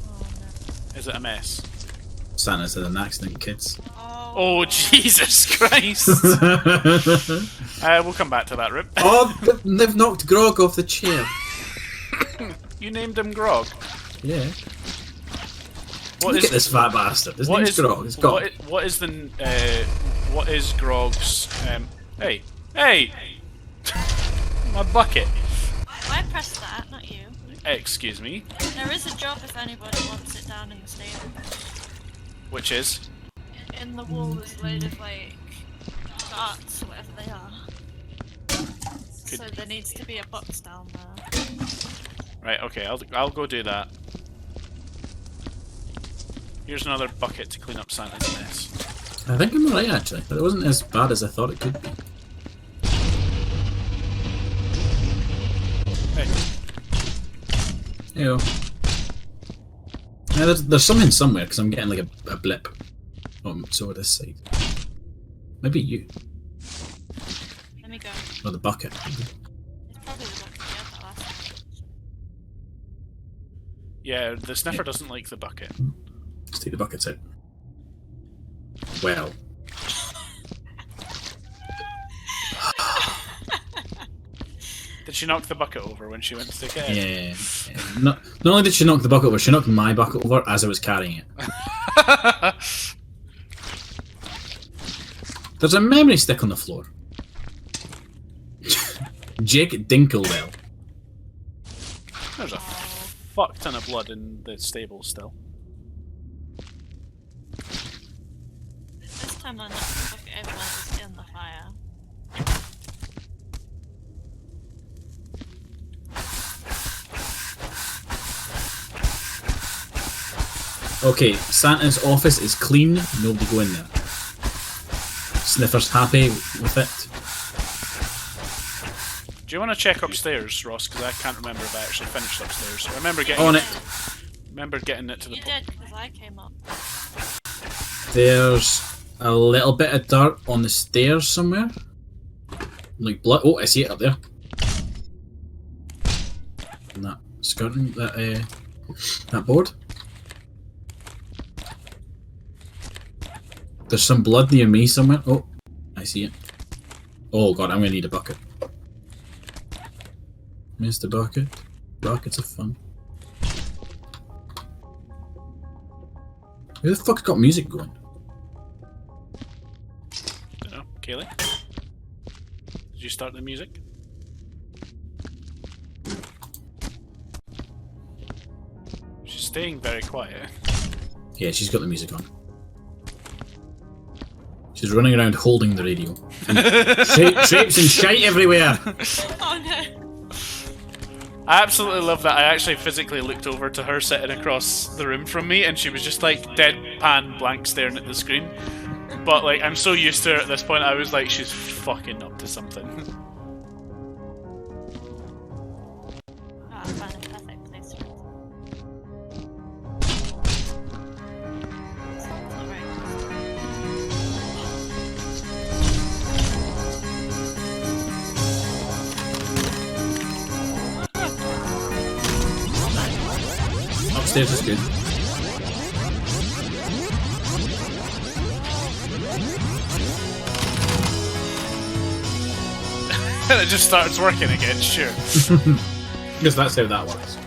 Oh no. Is it a mess? Santa's had an accident, kids. Oh, Jesus Christ! We'll come back to that, Rip. Oh, they've knocked Grog off the chair. You named him Grog. Yeah. What Look is at this fat bastard. His what name's is Grog. It's God. what is the what is Grog's? Hey, my bucket. I pressed that, not you. Excuse me. There is a job if anybody wants it down in the stable. Which is? In the wall there's a load of like darts or whatever they are. So there needs to be a box down there. Right. Okay. I'll go do that. Here's another bucket to clean up Santa's mess. I think I'm right, actually. But it wasn't as bad as I thought it could be. Hey. Ew. Yeah, there's something somewhere, because I'm getting like a blip. Oh, so this side. Maybe you. Let me go. Or the bucket. It's probably the bucket, yeah, that last one. Yeah, the sniffer doesn't like the bucket. Let's take the buckets out. Well. Did she knock the bucket over when she went to take it? Yeah. Not only did she knock the bucket over, she knocked my bucket over as I was carrying it. There's a memory stick on the floor. Jake Dinklewell. There's a fuck ton of blood in the stable still. This time I knocked the bucket over when it was in the fire. Okay, Santa's office is clean, nobody go in there. Sniffer's happy with it. Do you want to check upstairs, Ross? Because I can't remember if I actually finished upstairs. I remember getting On it. Remember getting it to the You did, because I came up. There's a little bit of dirt on the stairs somewhere. Like blood. Oh, I see it up there. And that skirting, that board. There's some blood near me somewhere. Oh, I see it. Oh god, I'm gonna need a bucket. Missed a bucket. Buckets of fun. Who the fuck's got music going? Dunno. Kayleigh? Did you start the music? She's staying very quiet. Yeah, she's got the music on. She's running around holding the radio. And shapes and shite everywhere! Oh no! I absolutely love that. I actually physically looked over to her sitting across the room from me, and she was just like deadpan blank staring at the screen. But like, I'm so used to her at this point, I was like, she's fucking up to something. Oh, I found a perfect place for it. It's not very Upstairs is good. And it just starts working again, sure. Because that's how that works.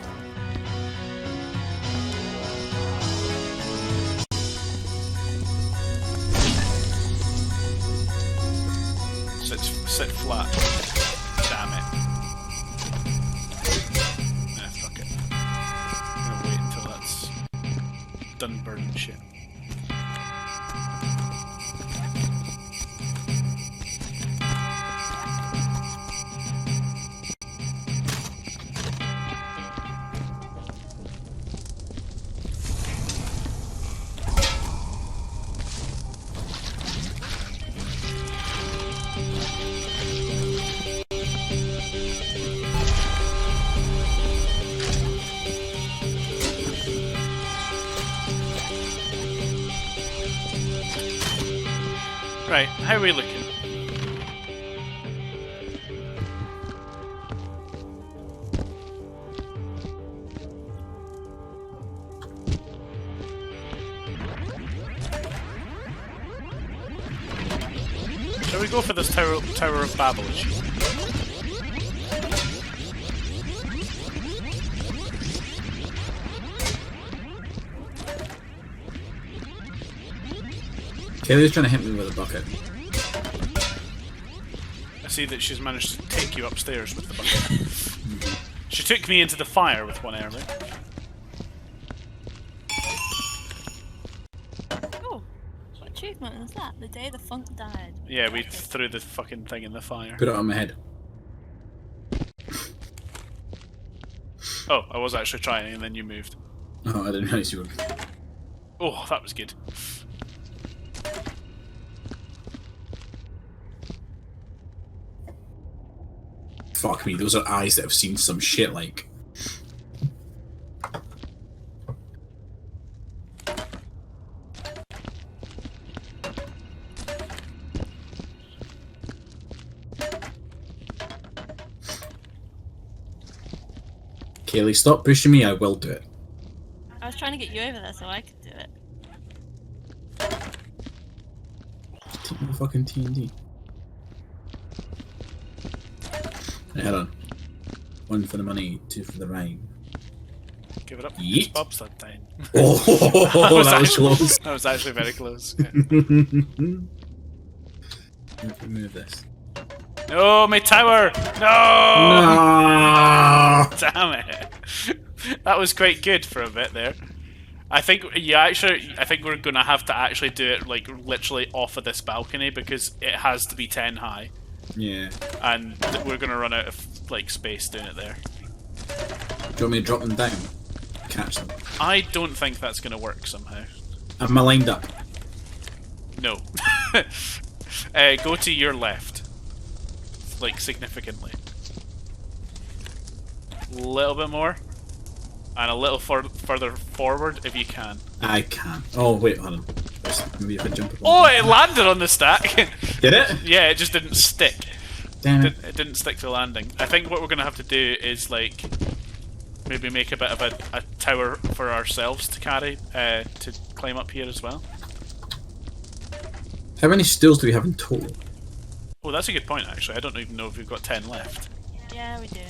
Sit flat. Damn it. Nah, fuck it. I'm gonna wait until that's done burning shit. Right, how are we looking? Shall we go for this Tower of Babel issue? Kayleigh's trying to hit me with a bucket. I see that she's managed to take you upstairs with the bucket. She took me into the fire with one earlier. Oh, what achievement was that? The day the funk died. Yeah, we threw the fucking thing in the fire. Put it on my head. Oh, I was actually trying and then you moved. Oh, I didn't realise you were. Oh, that was good. Fuck me, those are eyes that have seen some shit like. Kayleigh, stop pushing me, I will do it. I was trying to get you over there so I could do it. Take my fucking TNT. Right, hold on. 1 for the money, 2 for the rhyme. Give it up. Yeet. Bob's that time. Oh, that was close. That was actually very close. Yeah. Let me move this. No, my tower! No! No! Damn it! That was quite good for a bit there. I think I think we're gonna have to actually do it like literally off of this balcony because it has to be 10 high. Yeah. And we're gonna run out of like space doing it there. Do you want me to drop them down? Catch them. I don't think that's gonna work somehow. Am I lined up? No. Go to your left. Like significantly. A little bit more. And a little further forward if you can. I can. Oh, wait, hold on. Maybe if I jump up. Oh, it landed on the stack! Did it? Yeah, it just didn't stick. Damn it. It didn't stick to landing. I think what we're going to have to do is, like, maybe make a bit of a tower for ourselves to carry, to climb up here as well. How many stools do we have in total? Oh, that's a good point, actually. I don't even know if we've got 10 left. Yeah, we do.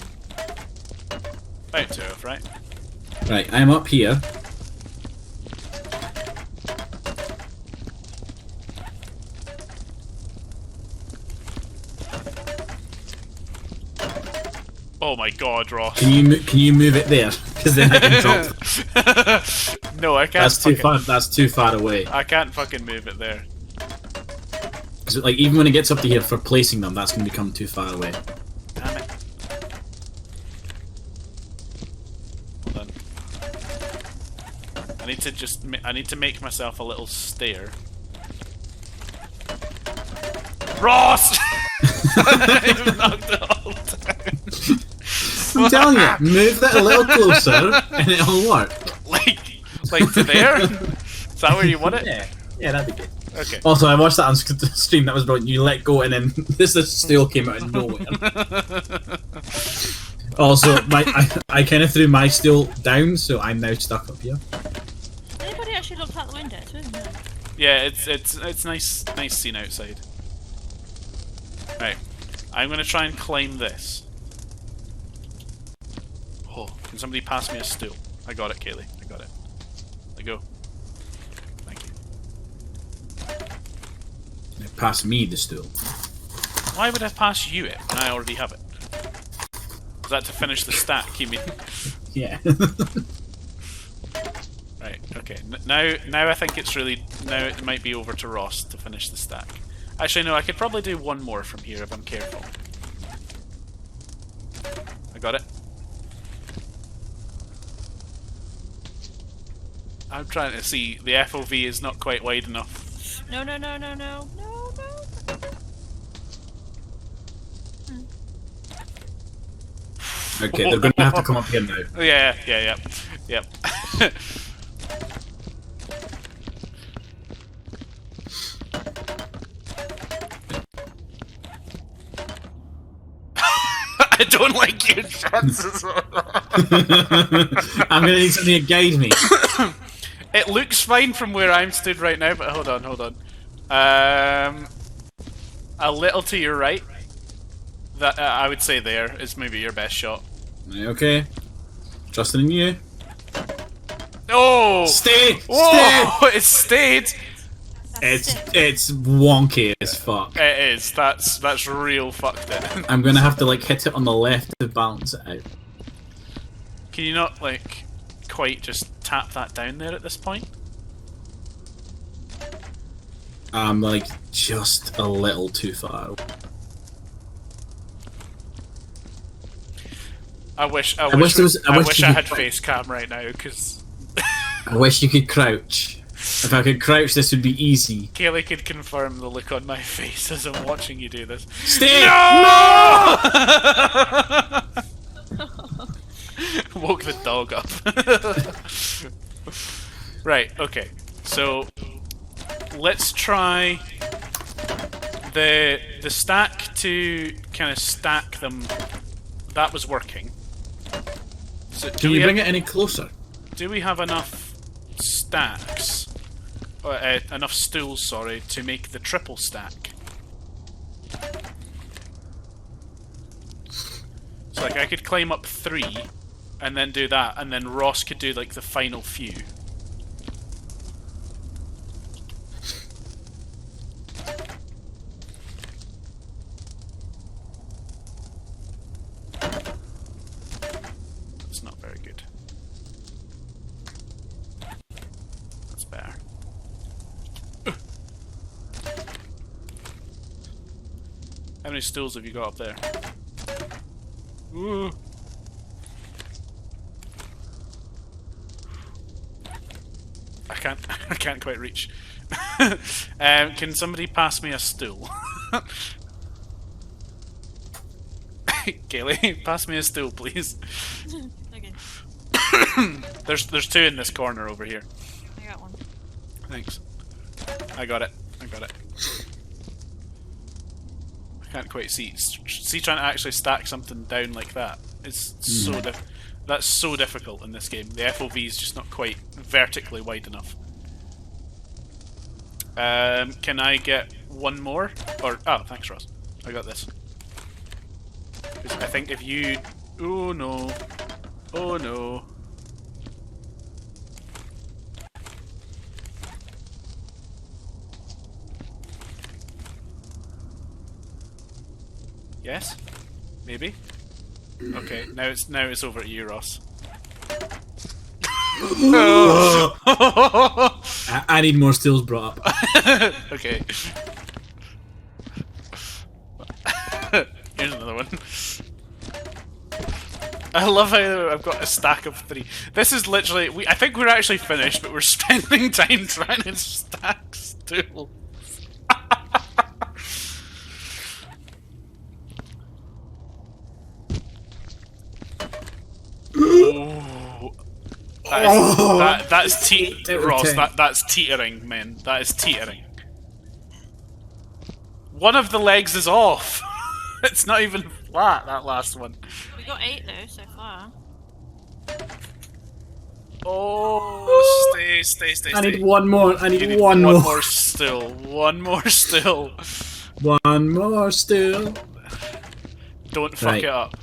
About 12, right? Right, I'm up here. Oh my god, Ross. Can you move it there? Because then I can drop them. No, I can't. That's too far. That's too far away. I can't fucking move it there. Because like even when it gets up to here for placing them, that's going to become too far away. Damn it. Hold on. I need to just. I need to make myself a little stair. Ross! You've knocked it all down. I'm telling you, move that a little closer and it'll work. Like to there? Is that where you want it? Yeah, that'd be good. Okay. Also, I watched that on stream. That was brilliant. You let go and then this still came out of nowhere. Also, I kind of threw my stool down, so I'm now stuck up here. Anybody actually looked out the window too? Yeah, it's nice scene outside. Right, I'm gonna try and climb this. Oh, can somebody pass me a stool? I got it, Kayleigh. I got it. There you go. Thank you. Now pass me the stool. Why would I pass you it when I already have it? Is that to finish the stack, you mean? Yeah. Right, okay. Now I think it's really... Now it might be over to Ross to finish the stack. Actually, no, I could probably do one more from here if I'm careful. I got it. I'm trying to see. The FOV is not quite wide enough. No. Okay, they're going to have to come up here now. Yeah. Yep. don't like your chances. I'm gonna need something to guide me. It looks fine from where I'm stood right now, but hold on. A little to your right. That I would say there is maybe your best shot. Okay. Trusting in you. Oh! Stay! Whoa! It stayed! It's wonky as fuck. It is. That's real fucked it. I'm gonna have to like hit it on the left to balance it out. Can you not like quite just tap that down there at this point? I'm like just a little too far. I wish I had face cam right now, because I wish you could crouch. If I could crouch, this would be easy. Kayleigh could confirm the look on my face as I'm watching you do this. Stay! No! Woke the dog up. Right, okay. So let's try the stack to kind of stack them. That was working. So Can you bring it any closer? Do we have enough stacks? Enough stools, sorry, to make the triple stack? So like I could climb up 3 and then do that, and then Ross could do like the final few. That's not very good. That's better. How many stools have you got up there? Ooh. I can't quite reach. Can somebody pass me a stool? Kayleigh, pass me a stool, please. Okay. There's 2 in this corner over here. I got one. Thanks. I got it. I can't quite see. See, trying to actually stack something down like that is that's so difficult in this game. The FOV is just not quite vertically wide enough. Can I get one more? Or oh, thanks, Ross. I got this. 'Cause I think if you, oh no, oh no. Yes? Maybe? Okay, now it's over at you, Ross. I need more stools brought up. Okay. Here's another one. I love how I've got a stack of 3. This is literally, I think we're actually finished, but we're spending time trying to stack stools. That's Ross. That's teetering, man. That is teetering. One of the legs is off. It's not even flat. That last one. We got 8 though so far. Oh, stay. I need one more. I need one more. more still. One more still. One more still. Don't fuck it up.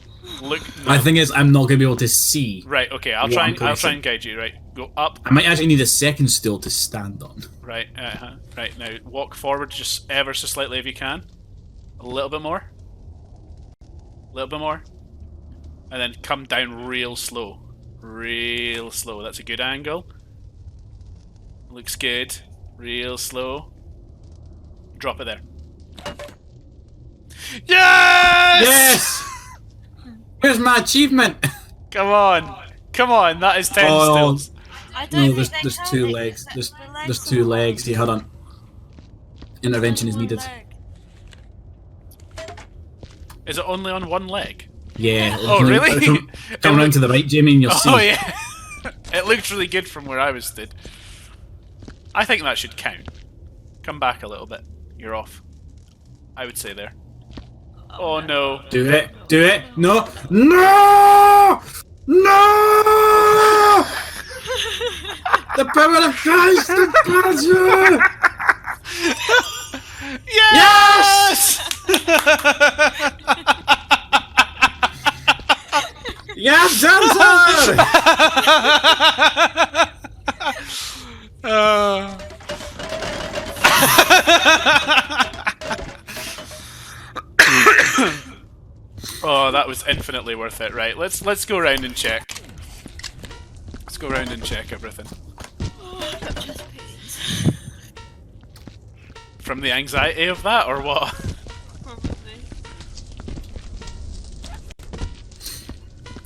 Look. No. My thing is, I'm not gonna be able to see. Right. Okay. I'll try and guide you. Right. Go up. I might actually need a second stool to stand on. Right. Right. Now walk forward just ever so slightly if you can. A little bit more. A little bit more. And then come down real slow. Real slow. That's a good angle. Looks good. Real slow. Drop it there. Yes! Yes! Where's my achievement? Come on. Come on. That is 10 stills. I don't No, think there's they 2 count it, legs. because There's 2 legs. Yeah, hold on. Intervention is needed. Is it only on one leg? Yeah. Oh, really? Come around to the right, Jamie, and you'll see. Oh, yeah. It looked really good from where I was stood. I think that should count. Come back a little bit. You're off. I would say there. Oh no. Do it. Do it. No. No! No! The power of Christ compels you! Yes! Yes, dancer! Oh, that was infinitely worth it. Right, let's go around and check. Let's go around and check everything. Oh, I've got chest pains. From the anxiety of that, or what? Probably.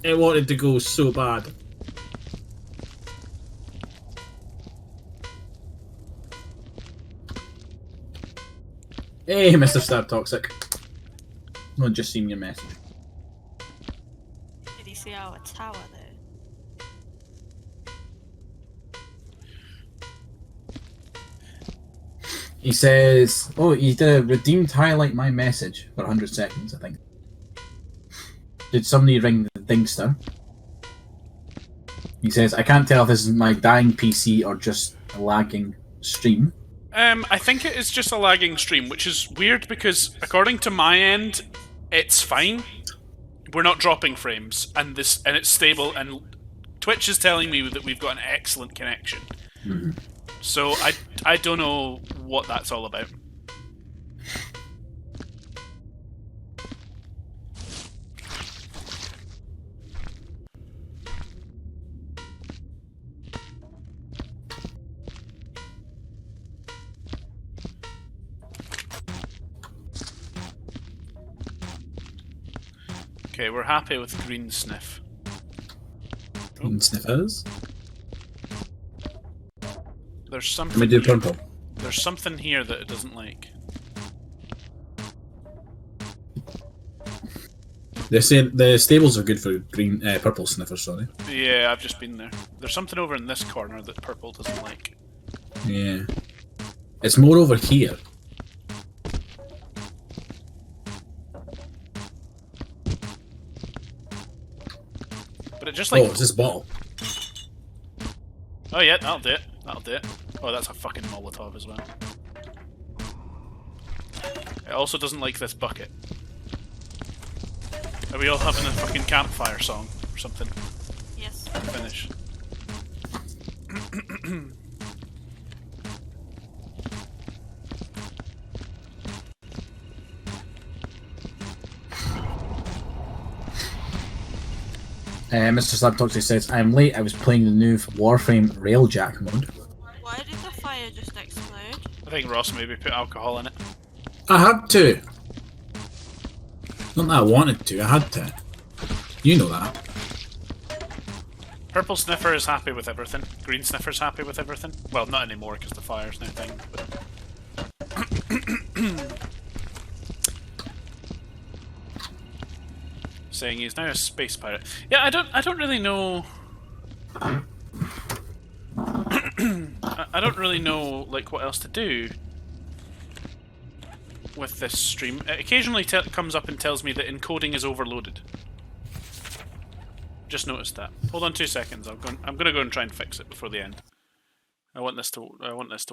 It wanted to go so bad. Hey, Mr. Star Toxic. Not just seen your message. Did he see our tower though? He says, oh, you did a redeemed highlight my message for 100 seconds, I think. Did somebody ring the dingster? He says, I can't tell if this is my dying PC or just a lagging stream. I think it is just a lagging stream, which is weird because according to my end, it's fine. We're not dropping frames, and it's stable, and Twitch is telling me that we've got an excellent connection. Mm-hmm. So I don't know what that's all about. Okay, we're happy with green sniff. Green sniffers. There's something. Let me do purple. There's something here that it doesn't like. They say the stables are good for green, purple sniffers. Sorry. Yeah, I've just been there. There's something over in this corner that purple doesn't like. Yeah. It's more over here. But it just like. Oh, it's this bottle. Oh yeah, that'll do it. That'll do it. Oh, that's a fucking Molotov as well. It also doesn't like this bucket. Are we all having a fucking campfire song or something? Yes. Finish. Mr. Slabtoxic says, I'm late, I was playing the new Warframe Railjack mode. Why did the fire just explode? I think Ross maybe put alcohol in it. I had to! Not that I wanted to, I had to. You know that. Purple Sniffer is happy with everything. Green Sniffer's happy with everything. Well, not anymore because the fire's now thing. But saying he's now a space pirate. Yeah, I don't really know. I don't really know like what else to do with this stream. It occasionally comes up and tells me that encoding is overloaded. Just noticed that. Hold on 2 seconds. I'm gonna go and try and fix it before the end. I want this to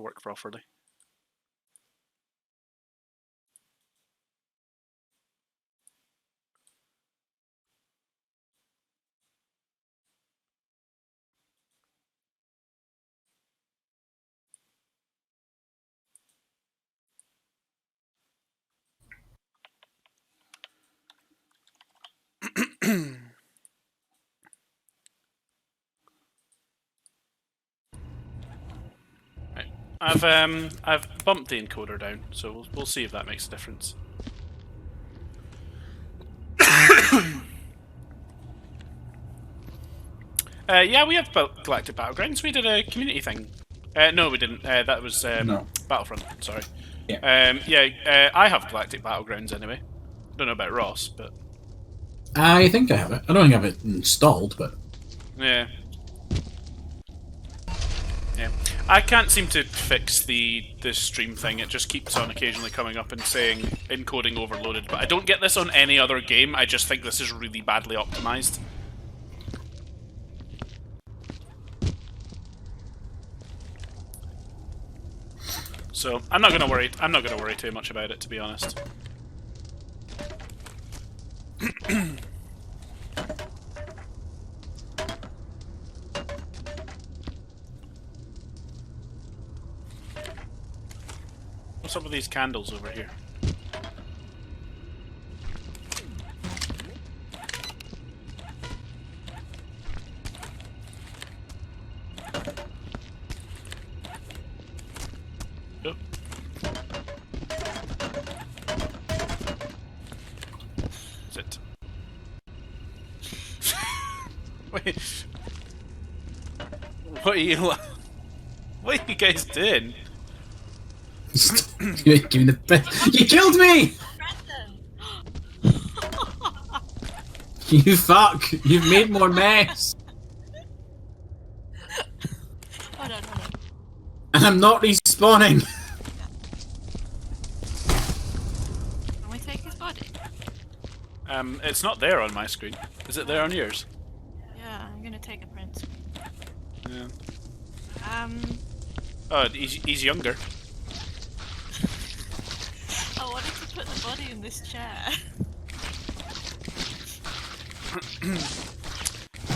work properly. Right. I've bumped the encoder down, so we'll see if that makes a difference. Yeah, we have Galactic Battlegrounds. We did a community thing. No, we didn't. That was No. Battlefront. Sorry. Yeah. I have Galactic Battlegrounds anyway. Don't know about Ross, but I think I have it. I don't think I have it installed, but... yeah. Yeah. I can't seem to fix the stream thing. It just keeps on occasionally coming up and saying encoding overloaded. But I don't get this on any other game. I just think this is really badly optimized. So I'm not gonna worry. I'm not gonna worry too much about it, to be honest. What's up with these candles over here? Oh. Is it? Wait. What are you? What are you guys doing? Give me the best. You killed me! You fuck! You've made more mess! Hold on. And I'm not respawning! Can we take his body? It's not there on my screen. Is it there on yours? Yeah, I'm gonna take a print. Yeah. Oh, Oh, he's younger. I wanted to put the body in this chair.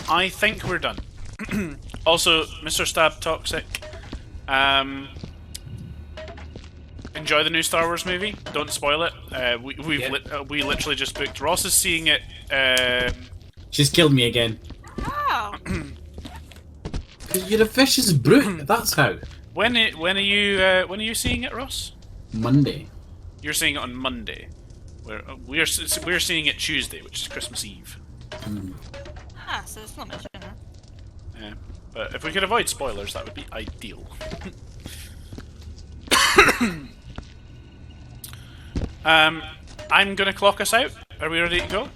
I think we're done. Also, Mr. Stab Toxic, enjoy the new Star Wars movie. Don't spoil it. We literally just booked. Ross is seeing it. She's killed me again. Wow! You're a vicious brute. That's how. When are you seeing it, Ross? Monday. You're seeing it on Monday. We're seeing it Tuesday, which is Christmas Eve. Ah, so it's not much in there. Yeah, but if we could avoid spoilers, that would be ideal. I'm gonna clock us out. Are we ready to go?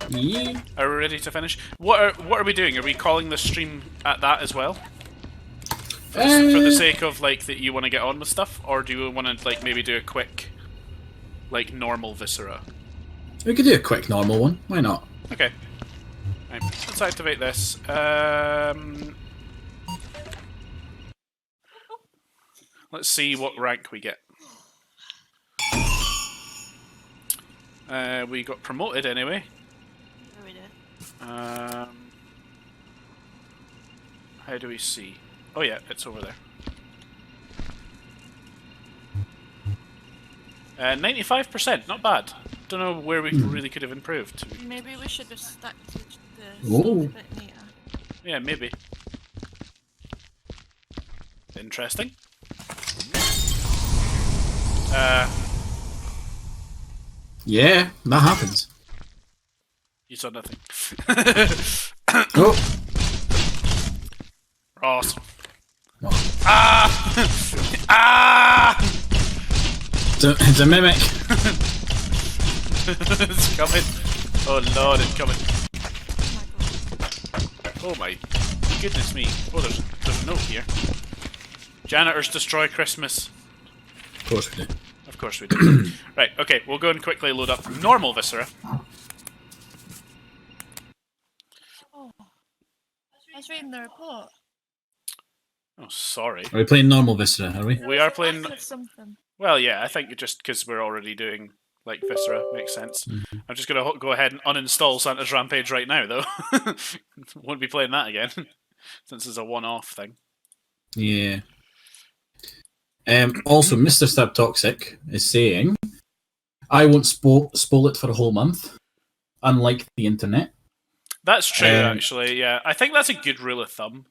Yeah. Are we ready to finish? What are we doing? Are we calling the stream at that as well? For the sake of like that you want to get on with stuff, or do you want to like maybe do a quick, like normal Viscera? We could do a quick normal one. Why not? Okay. Right, let's activate this. Let's see what rank we get. We got promoted anyway. Oh, we did. How do we see? Oh yeah, it's over there. 95%, not bad. Don't know where we really could have improved. Maybe we should have stacked the Whoa. stuff a bit neater. Yeah, maybe. Interesting. Yeah, that happens. You saw nothing. Oh. Ross. What? Ah! Ah! It's a mimic. It's coming. Oh lord, it's coming. Oh my god. Oh my goodness me. Oh, there's a note here. Janitors destroy Christmas. Of course we do. Of course we do. Right, okay, we'll go and quickly load up normal Viscera. Oh. I was reading the report. Oh, sorry. Are we playing normal Viscera, are we? We are playing... Something. Well, yeah, I think just because we're already doing, like, Viscera makes sense. I'm just going to go ahead and uninstall Santa's Rampage right now, though. Won't be playing that again, since it's a one-off thing. Yeah. Also, Mr. Stab Toxic is saying, I won't spoil it for a whole month, unlike the internet. That's true, actually, yeah. I think that's a good rule of thumb,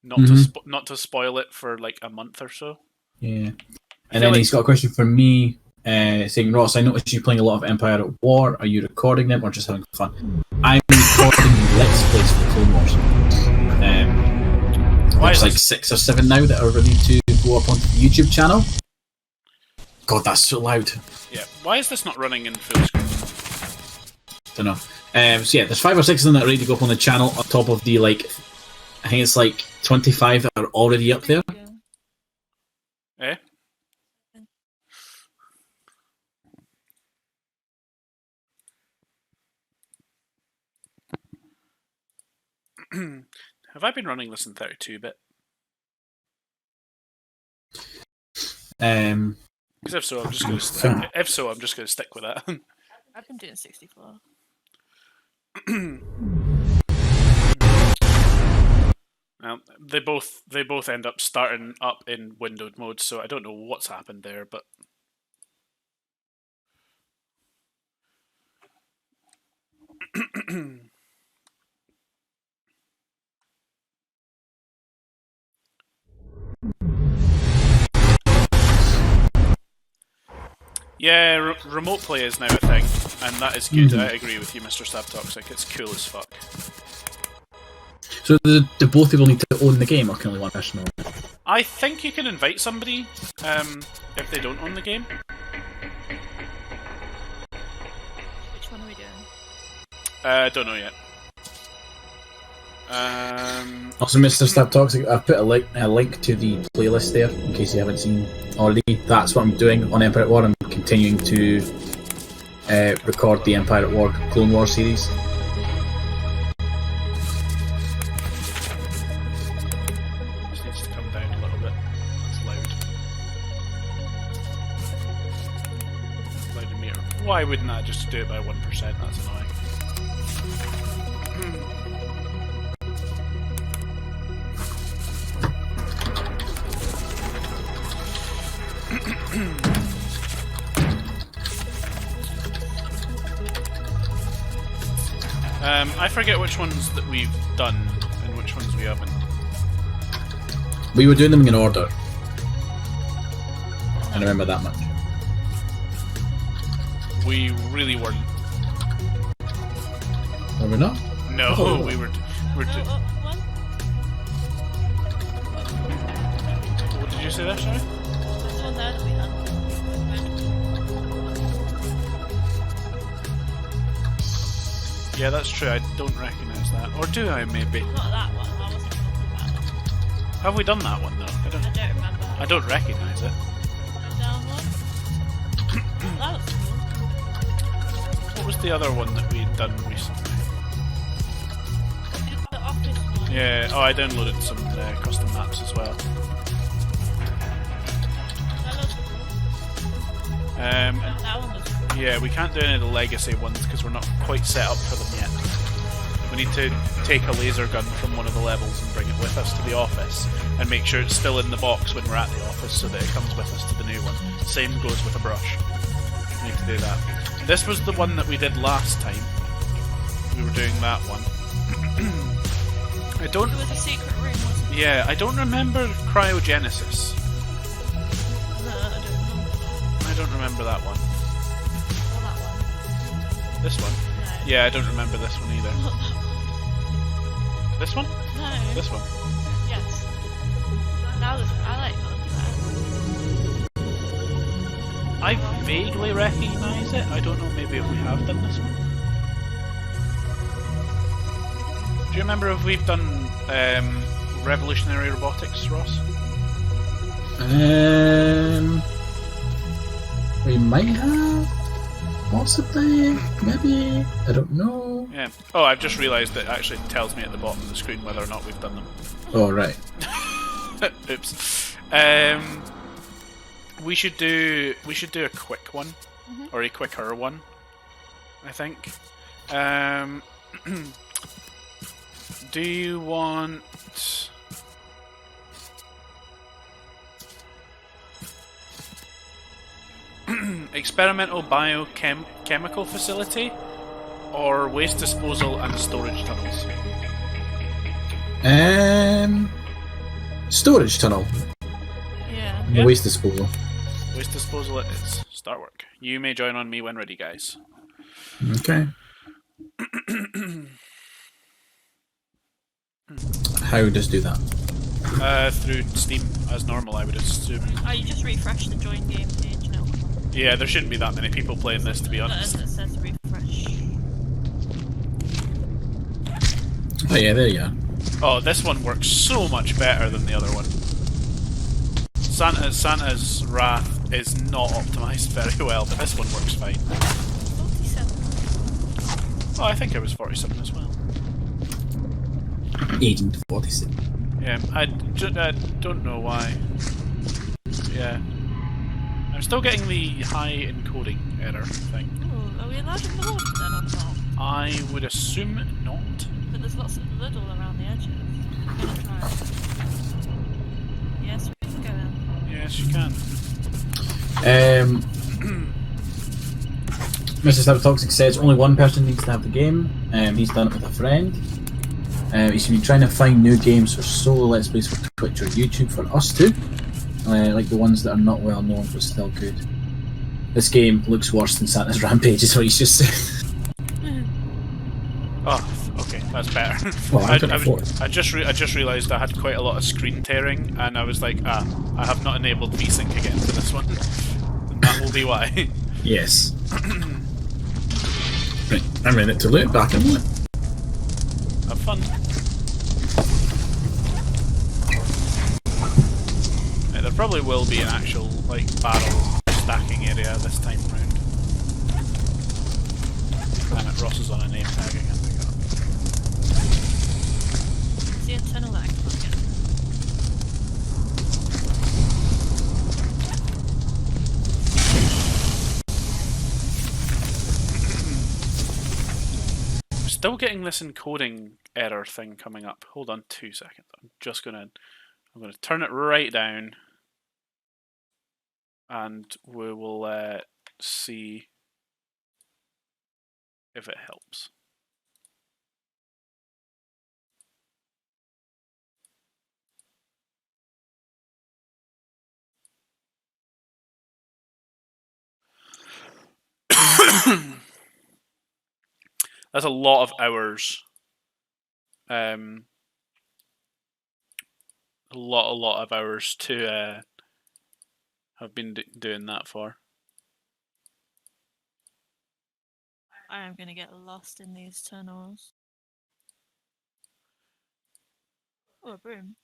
not to spoil it for, like, a month or so. Yeah. And then he's got a question for me, saying, Ross, I noticed you playing a lot of Empire at War. Are you recording them or just having fun? I'm recording Let's Plays for Clone Wars. There's like 6 or 7 now that are ready to go up onto the YouTube channel. God, that's so loud. Yeah. Why is this not running in full screen? Don't know. So yeah, there's 5 or 6 of them that are ready to go up on the channel on top of the, like, I think it's like 25 that are already up there. Have I been running this in 32-bit? Because if so, I'm just going to stick. If so, I'm just going to stick with that. I've been doing 64. Well, they both end up starting up in windowed mode, so I don't know what's happened there, but yeah, remote play is now a thing, and that is good. I agree with you, Mr. Stabtoxic. It's cool as fuck. So do both people need to own the game, or can only one person own it? I think you can invite somebody if they don't own the game. Which one are we doing? Don't know yet. Also, Mr. Stab Toxic, I've put a link to the playlist there in case you haven't seen already. That's what I'm doing on Empire at War. I'm continuing to record the Empire at War Clone Wars series. Just needs to come down a little bit. It's loud. Loud and meter. Why wouldn't that just do it by 1%? That's annoying. I forget which ones that we've done and which ones we haven't. We were doing them in order. I remember that much. We really weren't. Were we not? No, Oh. we were. One? What did you say there, sorry? There's one there that we had. Yeah, that's true. I don't recognise that. Or do I, maybe? Not that one. I wasn't talking about that. Have we done that one, though? I don't remember. I don't recognise it. Down one? That looks cool. What was the other one that we'd done recently? Did the office one? Yeah, oh, I downloaded some custom maps as well. That looks cool. And That one looks cool. yeah, we can't do any of the legacy ones because we're not quite set up for them yet. We need to take a laser gun from one of the levels and bring it with us to the office and make sure it's still in the box when we're at the office so that it comes with us to the new one. Same goes with a brush. We need to do that. This was the one that we did last time. We were doing that one. I don't... It was a secret room, wasn't it? Yeah, I don't remember cryogenesis. No, I don't remember that. I don't remember that one. Or that one. This one? No. Yeah, I don't remember this one either. Not that one. This one? No. This one? Yes. That was, I like that. I vaguely recognise it. I don't know maybe if we have done this one. Do you remember if we've done revolutionary robotics, Ross? We might have. Possibly. Maybe. I don't know. Yeah. Oh, I've just realised that it actually tells me at the bottom of the screen whether or not we've done them. Oh, right. Oops. We should do a quick one, or a quicker one, I think. Do you want? Experimental biochemical facility, or waste disposal and storage tunnels? Storage tunnel. Yeah. Yeah. Waste disposal. Waste disposal it is. Start work. You may join on me when ready, guys. Okay. How does do that? Through Steam, as normal, I would assume. Oh, you just refresh the join game page now. Yeah, there shouldn't be that many people playing this, to be honest. It says refresh. Oh yeah, there you are. Oh, this one works so much better than the other one. Santa's Wrath is not optimised very well, but this one works fine. 47. Oh, I think it was 47 as well. Agent 46. Yeah, I don't know why. Yeah. I'm still getting the high encoding error thing. Ooh, are we allowed in the water then or not? I would assume not. But there's lots of blood all around the edges. I'm gonna try. Yes, we can go in. Yes, you can. Mr. Cybertoxic says only one person needs to have the game. He's done it with a friend. He's been trying to find new games for solo Let's Plays for Twitch or YouTube for us too. Like the ones that are not well known but still good. This game looks worse than Santa's Rampage is what he's just said. Oh, okay, that's better. Well, I just realised I had quite a lot of screen tearing, and I was like, I have not enabled VSync again for this one. And that will be why. Yes. Right, I'm ready to loot back in one. Have fun. Right, there probably will be an actual like barrel stacking area this time round. Damn it, Ross is on a name tag again. See a tunnel that I can look at. I'm still getting this encoding error thing coming up. Hold on 2 seconds. I'm gonna turn it right down, and we will see if it helps. That's a lot of hours. A lot of hours to have been doing that for. I am gonna get lost in these tunnels. Oh, a broom.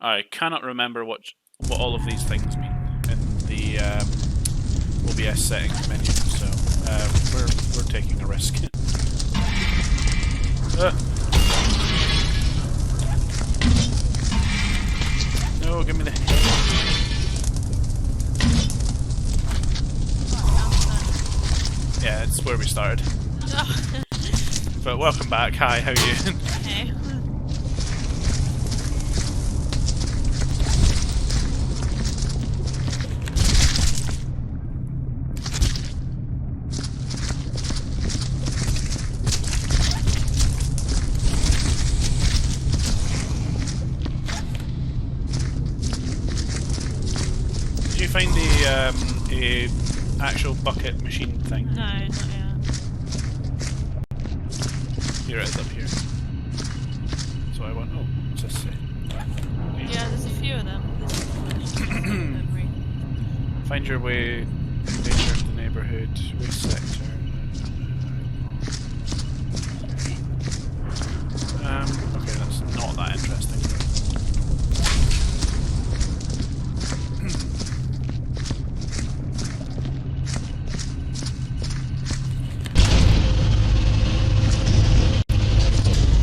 I cannot remember what all of these things mean in the OBS settings menu, so we're taking a risk. No, give me the hit. Yeah, it's where we started. But welcome back. Hi, how are you? Hey. Did you find the actual bucket machine thing? No, not yet. Here it is up here. So I want. Oh, what's this say? Yeah, there's a few of them. Find your way in nature of the neighbourhood, waste sector. Okay, that's not that interesting.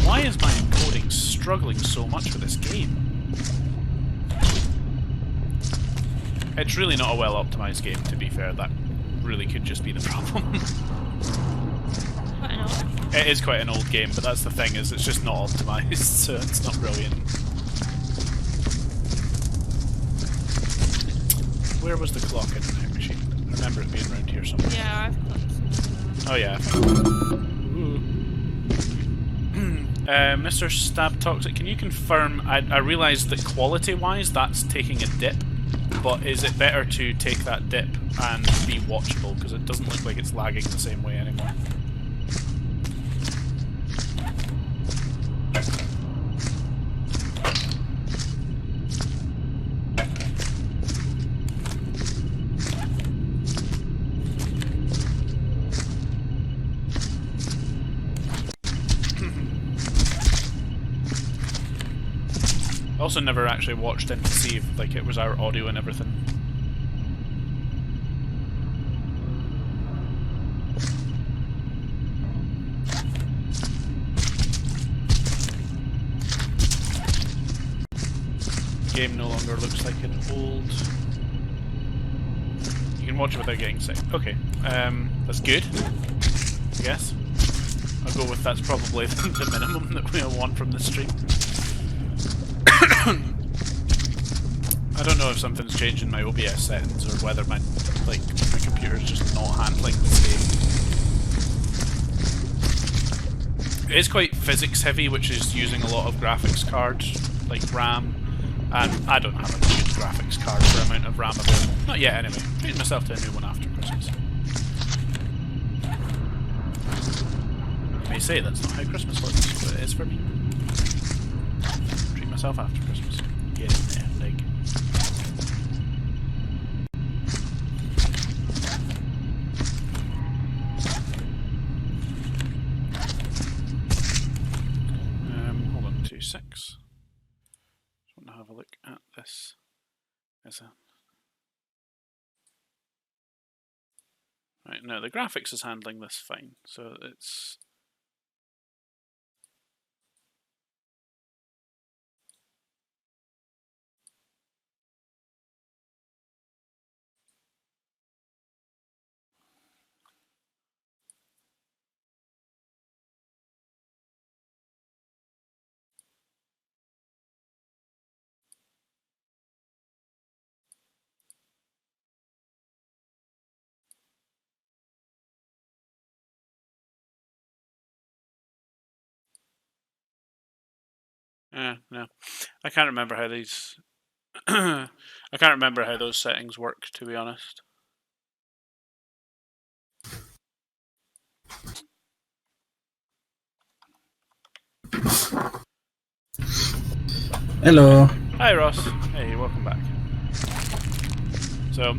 Why is my encoding struggling so much with this game? It's really not a well-optimized game, to be fair. That really could just be the problem. Quite an old. It is quite an old game, but that's the thing, is it's just not optimized, so it's not brilliant. Where was the clock in the night machine? I remember it being around here somewhere. Yeah, I've got some. Oh yeah. Mr. Stab Toxic, can you confirm? I realised that quality-wise, that's taking a dip. But is it better to take that dip and be watchable? Because it doesn't look like it's lagging the same way anymore. Also never actually watched in to see if like it was our audio and everything. Game no longer looks like an old... You can watch it without getting sick. Okay, that's good, I guess. I'll go with that's probably the minimum that we want from the stream. I don't know if something's changed in my OBS settings or whether my computer's just not handling this game. It is quite physics heavy, which is using a lot of graphics cards, like RAM, and I don't have a good graphics card for the amount of RAM available. Not yet anyway. Treating myself to a new one after Christmas. You may say that's not how Christmas works, but it is for me. Treat myself after Christmas. Get in there, like. Hold on, 2 secs. Just want to have a look at this. Right, no, the graphics is handling this fine, so it's... no. I can't remember how these... I can't remember how those settings work, to be honest. Hello. Hi Ross. Hey, welcome back. So,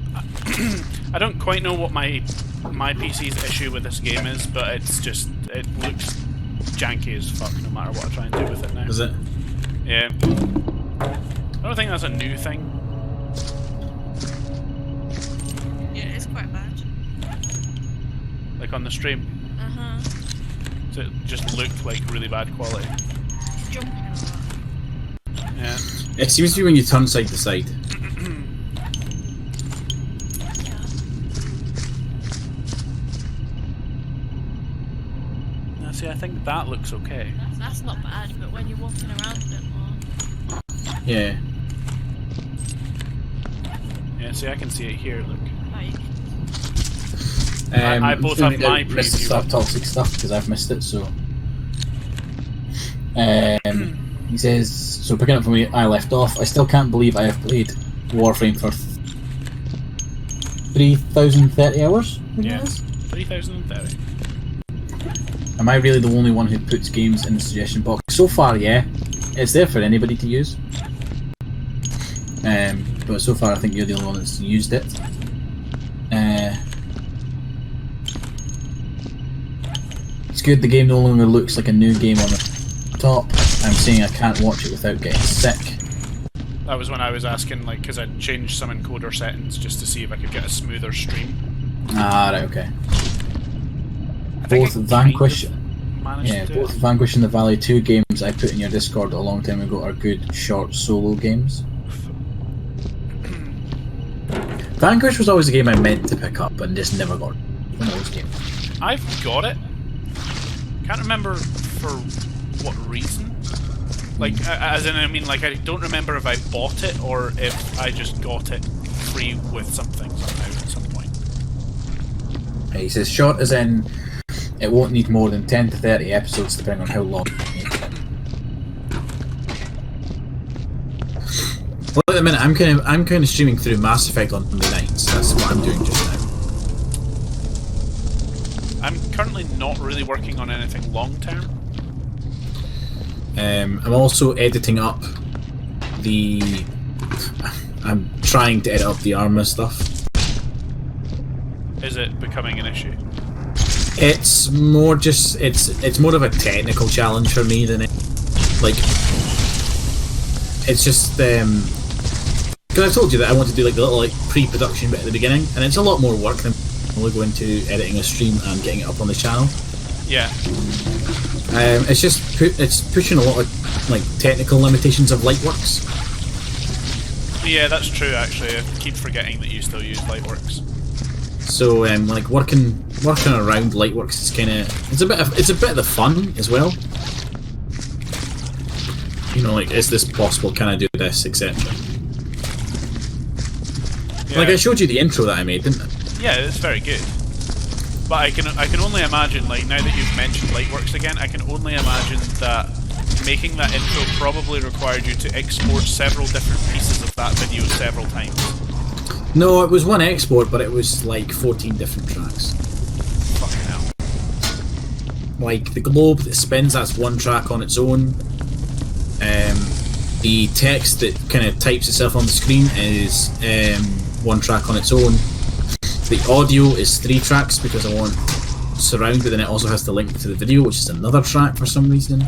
I don't quite know what my PC's issue with this game is, but it's just, it looks janky as fuck no matter what I try and do with it now. Is it? Yeah. I don't think that's a new thing. Yeah, it's quite bad. Like on the stream. Uh-huh. So it just looked like really bad quality. It's jumping a lot. Yeah. It seems to be when you turn side to side. Now see, I think that looks okay. That's not bad, but when you're walking around a bit more... Yeah. Yeah, see, I can see it here, look. Like... I both have my missed preview. stuff, toxic stuff because I've missed it. So, he says, so picking up from where I left off, I still can't believe I have played Warframe for 3,030 hours. Yeah, 3,030. Am I really the only one who puts games in the suggestion box? So far, yeah. It's there for anybody to use. But so far, I think you're the only one that's used it. It's good the game no longer looks like a new game on the top. I'm saying I can't watch it without getting sick. That was when I was asking, like, because I'd changed some encoder settings just to see if I could get a smoother stream. Ah, right, okay. I think Both Vanquish, managed to do both it. Vanquish and the Valley 2 games I put in your Discord a long time ago are good short solo games. Vanquish was always a game I meant to pick up and just never got one of those games. I've got it. Can't remember for what reason. Like, as in, I mean, like, I don't remember if I bought it or if I just got it free with something somehow at some point. He says short as in it won't need more than 10 to 30 episodes depending on how long you make it. Well, at the minute I'm kind of streaming through Mass Effect on Monday nights. That's what I'm doing just now. I'm currently not really working on anything long term. I'm also editing up the... I'm trying to edit up the armor stuff. Is it becoming an issue? It's more just... It's more of a technical challenge for me than it... Like... It's just... Because I told you that I want to do like the little like pre-production bit at the beginning, and it's a lot more work than only going to editing a stream and getting it up on the channel. Yeah. It's just it's pushing a lot of like technical limitations of Lightworks. Yeah, that's true. Actually, I keep forgetting that you still use Lightworks. So like working around Lightworks is kind of it's a bit of the fun as well. You know, like, is this possible? Can I do this, etc. Yeah. Like I showed you the intro that I made, didn't I? Yeah, it's very good. But I can only imagine, like, now that you've mentioned Lightworks again, I can only imagine that making that intro probably required you to export several different pieces of that video several times. No, it was one export, but it was like 14 different tracks. Fucking hell. Like the globe that spins, that's one track on its own. The text that kind of types itself on the screen is one track on its own. The audio is 3 tracks because I want surround, but then it also has to link to the video, which is another track for some reason.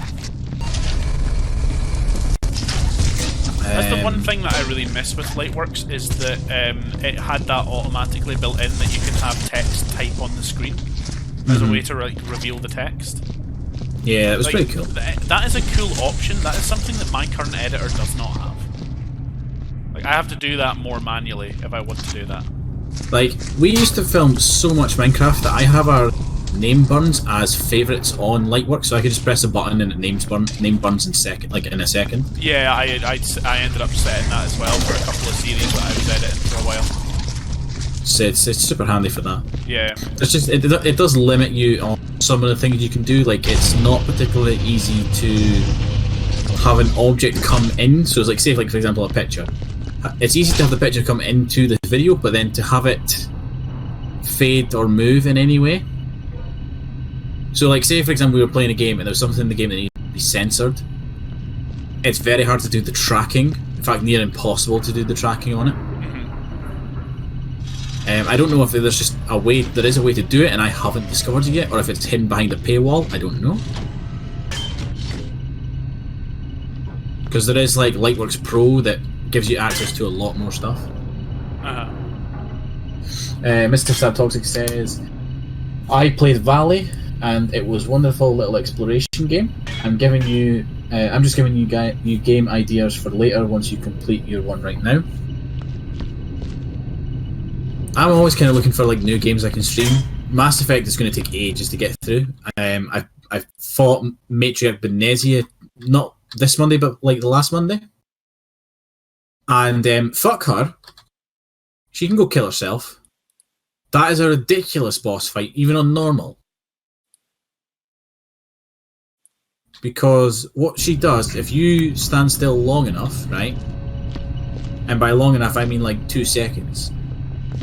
That's the one thing that I really miss with Lightworks, is that it had that automatically built in that you can have text type on the screen as a way to like reveal the text. Yeah, it was like, pretty cool. That is a cool option. That is something that my current editor does not have. Like, I have to do that more manually if I want to do that. Like, we used to film so much Minecraft that I have our name burns as favourites on Lightworks, so I could just press a button and it name burns in a second. Yeah, I ended up setting that as well for a couple of series that I was editing for a while. So it's super handy for that. Yeah. It's just it does limit you on some of the things you can do. Like, it's not particularly easy to have an object come in. So it's like, say, like, for example, a picture. It's easy to have the picture come into the video, but then to have it fade or move in any way. So, like, say, for example, we were playing a game and there was something in the game that needed to be censored. It's very hard to do the tracking. In fact, near impossible to do the tracking on it. I don't know if there's just a way. There is a way to do it, and I haven't discovered it yet, or if it's hidden behind a paywall. I don't know. Because there is like Lightworks Pro that gives you access to a lot more stuff. Mr. Subtoxic says, I played Valley, and it was a wonderful little exploration game. I'm just giving you game ideas for later once you complete your one right now. I'm always kind of looking for like new games I can stream. Mass Effect is going to take ages to get through. I fought Matriarch Benezia not this Monday, but like the last Monday. And fuck her. She can go kill herself. That is a ridiculous boss fight, even on normal. Because what she does, if you stand still long enough, right? And by long enough, I mean like 2 seconds.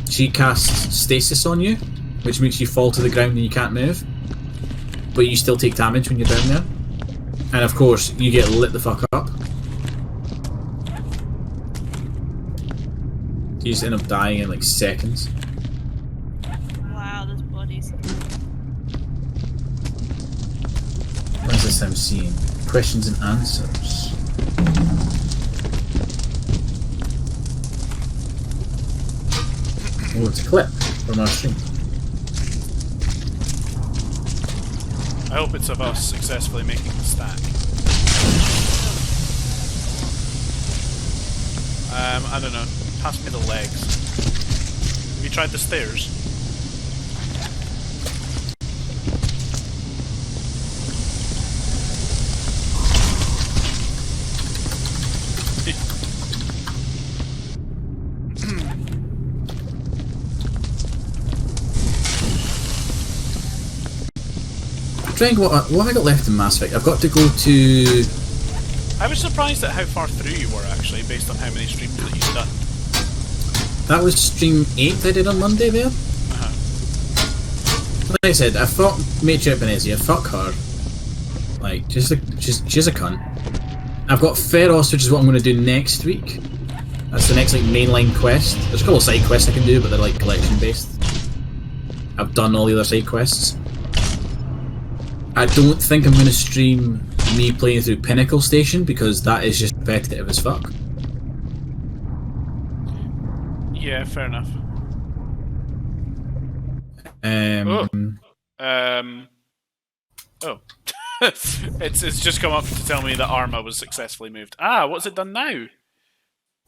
She casts stasis on you, which makes you fall to the ground and you can't move. But you still take damage when you're down there. And of course, you get lit the fuck up. You just end up dying in like seconds. Wow, there's bodies. What is this I'm seeing? Questions and answers. Oh, it's a clip from our stream. I hope it's of us successfully making the stack. I don't know. Pass me the legs. Have you tried the stairs? Trying what have I got left in Mass Effect? I've got to go to. I was surprised at how far through you were, actually, based on how many streams that you've done. That was stream 8 I did on Monday there. Like I said, I fought Matriarch Benezia, fuck her. Like, she's a cunt. I've got Feros, which is what I'm going to do next week. That's the next like mainline quest. There's a couple of side quests I can do, but they're like collection based. I've done all the other side quests. I don't think I'm going to stream me playing through Pinnacle Station because that is just repetitive as fuck. Yeah, fair enough. Oh. It's just come up to tell me that Arma was successfully moved. Ah, what's it done now?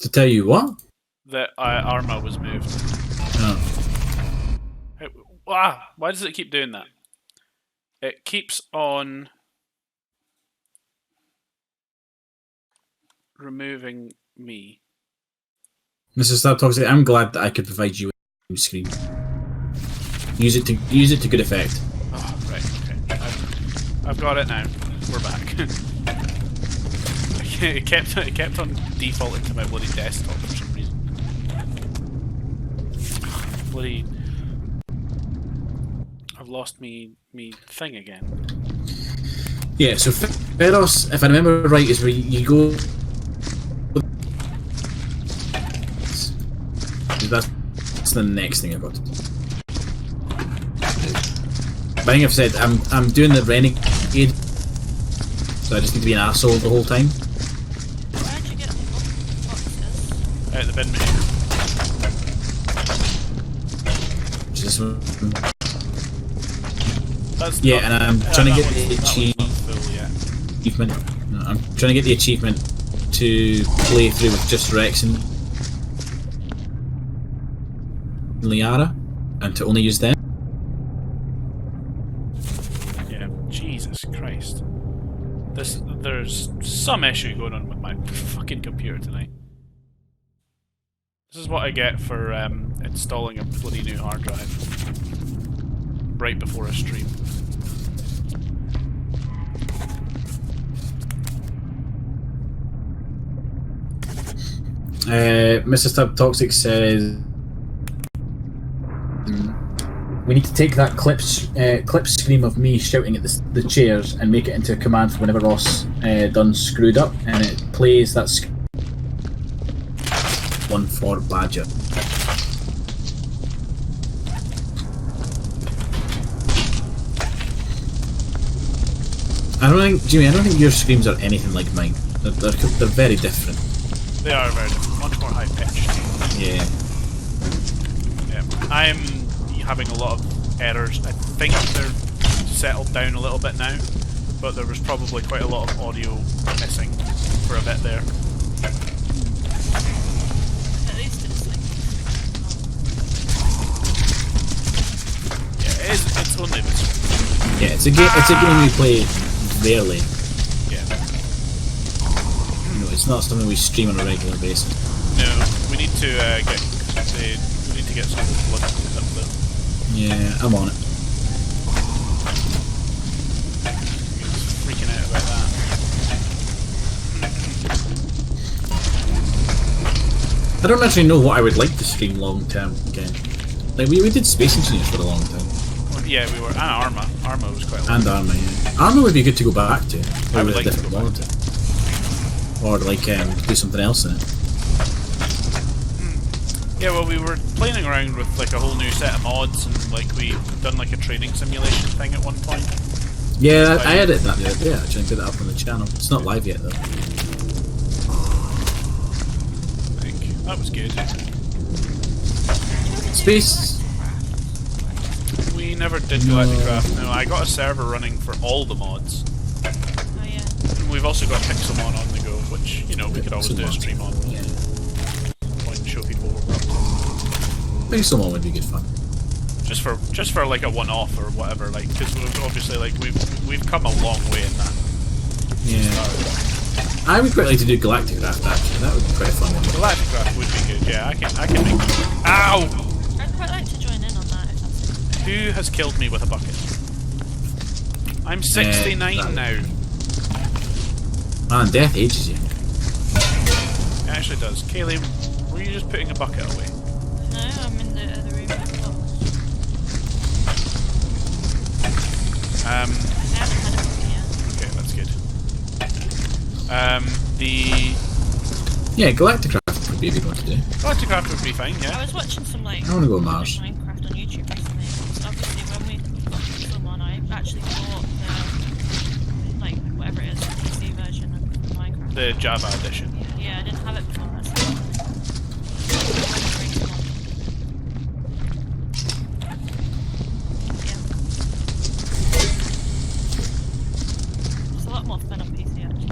To tell you what? That Arma was moved. Oh. Why does it keep doing that? It keeps on removing me. Mr. Stab Toxic, I'm glad that I could provide you with a screen. Use it to good effect. Oh, right, okay. I've got it now. We're back. it kept on defaulting to my bloody desktop for some reason. Bloody... I've lost me thing again. Yeah, so Feros, if I remember right, is where you go... That's the next thing I've got to do. But I think I've said, I'm doing the renegade, so I just need to be an asshole the whole time. Where'd you get the boxes? Out the bin machine. Just, That's yeah, not, and I'm trying to get the that one's not full yet. achievement. No, I'm trying to get the achievement to play through with just Rex and Liara, and to only use them. Yeah, Jesus Christ. There's some issue going on with my fucking computer tonight. This is what I get for installing a bloody new hard drive right before a stream. Mr. Stab Toxic says we need to take that clip scream of me shouting at the chairs and make it into a command for whenever Ross done screwed up, and it plays that one for Badger. I don't think, Jimmy, I don't think your screams are anything like mine. They're very different. They are very different, much more high pitched. Yeah. Yeah. I'm having a lot of errors. I think they're settled down a little bit now, but there was probably quite a lot of audio missing for a bit there. At least it's like... Yeah, it's only this. Yeah, it's a game we play rarely. Yeah. No, it's not something we stream on a regular basis. No, we need to get some blood up though. Yeah, I'm on it. He's freaking out about that. I don't actually know what I would like to stream long term again. Like we did Space Engineers for a long time. Well, yeah, we were, and Arma. Arma was quite a lot. And Arma, yeah. Arma would be good to go back to. I would with a like to different go back monitor. Or like do something else in it. Yeah, well, we were playing around with like a whole new set of mods, and like we done like a training simulation thing at one point. Yeah, I edited that the other day actually and put it up on the channel. It's not live yet though. I think that was good. Space. We never did Galacticraft. No, I got a server running for all the mods. Oh yeah. We've also got Pixelmon on the go, which, you know, we could always do a Pixelmon. stream on. Yeah. Point and show people what we're up to. Maybe someone would be good fun. Just for like a one-off or whatever, like, because obviously like we've come a long way in that. Yeah. I would quite like to do Galacticraft actually. That would be quite fun. Galacticraft would be good. Yeah, I can make. Ow! I'd quite like to join in on that if that's okay. Who has killed me with a bucket? I'm 69 now. Man, death ages you. It actually does. Kayleigh, were you just putting a bucket away? No, I'm in the other room with the box. I haven't had a bucket yet. Okay, that's good. Yeah, Galacticraft would be a good one to do. Galacticraft would be fine, I yeah. was watching some like I wanna go Mars. Minecraft on YouTube recently. So obviously when we got Pixelmon, I actually bought the like whatever it is, the PC version of Minecraft. The Java edition. Yeah, I didn't have it before that. It's a lot more fun on PC actually.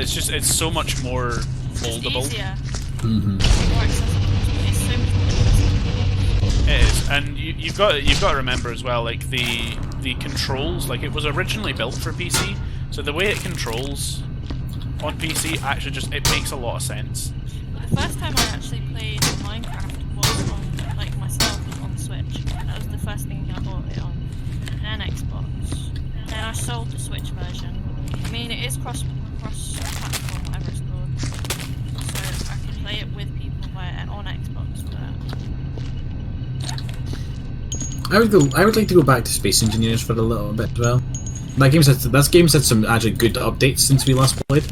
So, It's so much more foldable. Easier. Mm-hmm. More accessible. It's so much more accessible. It is, and you've got to remember as well, like the controls. Like it was originally built for PC, so the way it controls on PC actually it makes a lot of sense. The first time I actually played Minecraft was on, like, myself was on Switch. That was the first thing I bought it on. And then Xbox. Then I sold the Switch version. I mean, it is cross-platform, whatever it's called. So I can play it with people on Xbox, but... I would like to go back to Space Engineers for a little bit as well. That game's had some actually good updates since we last played.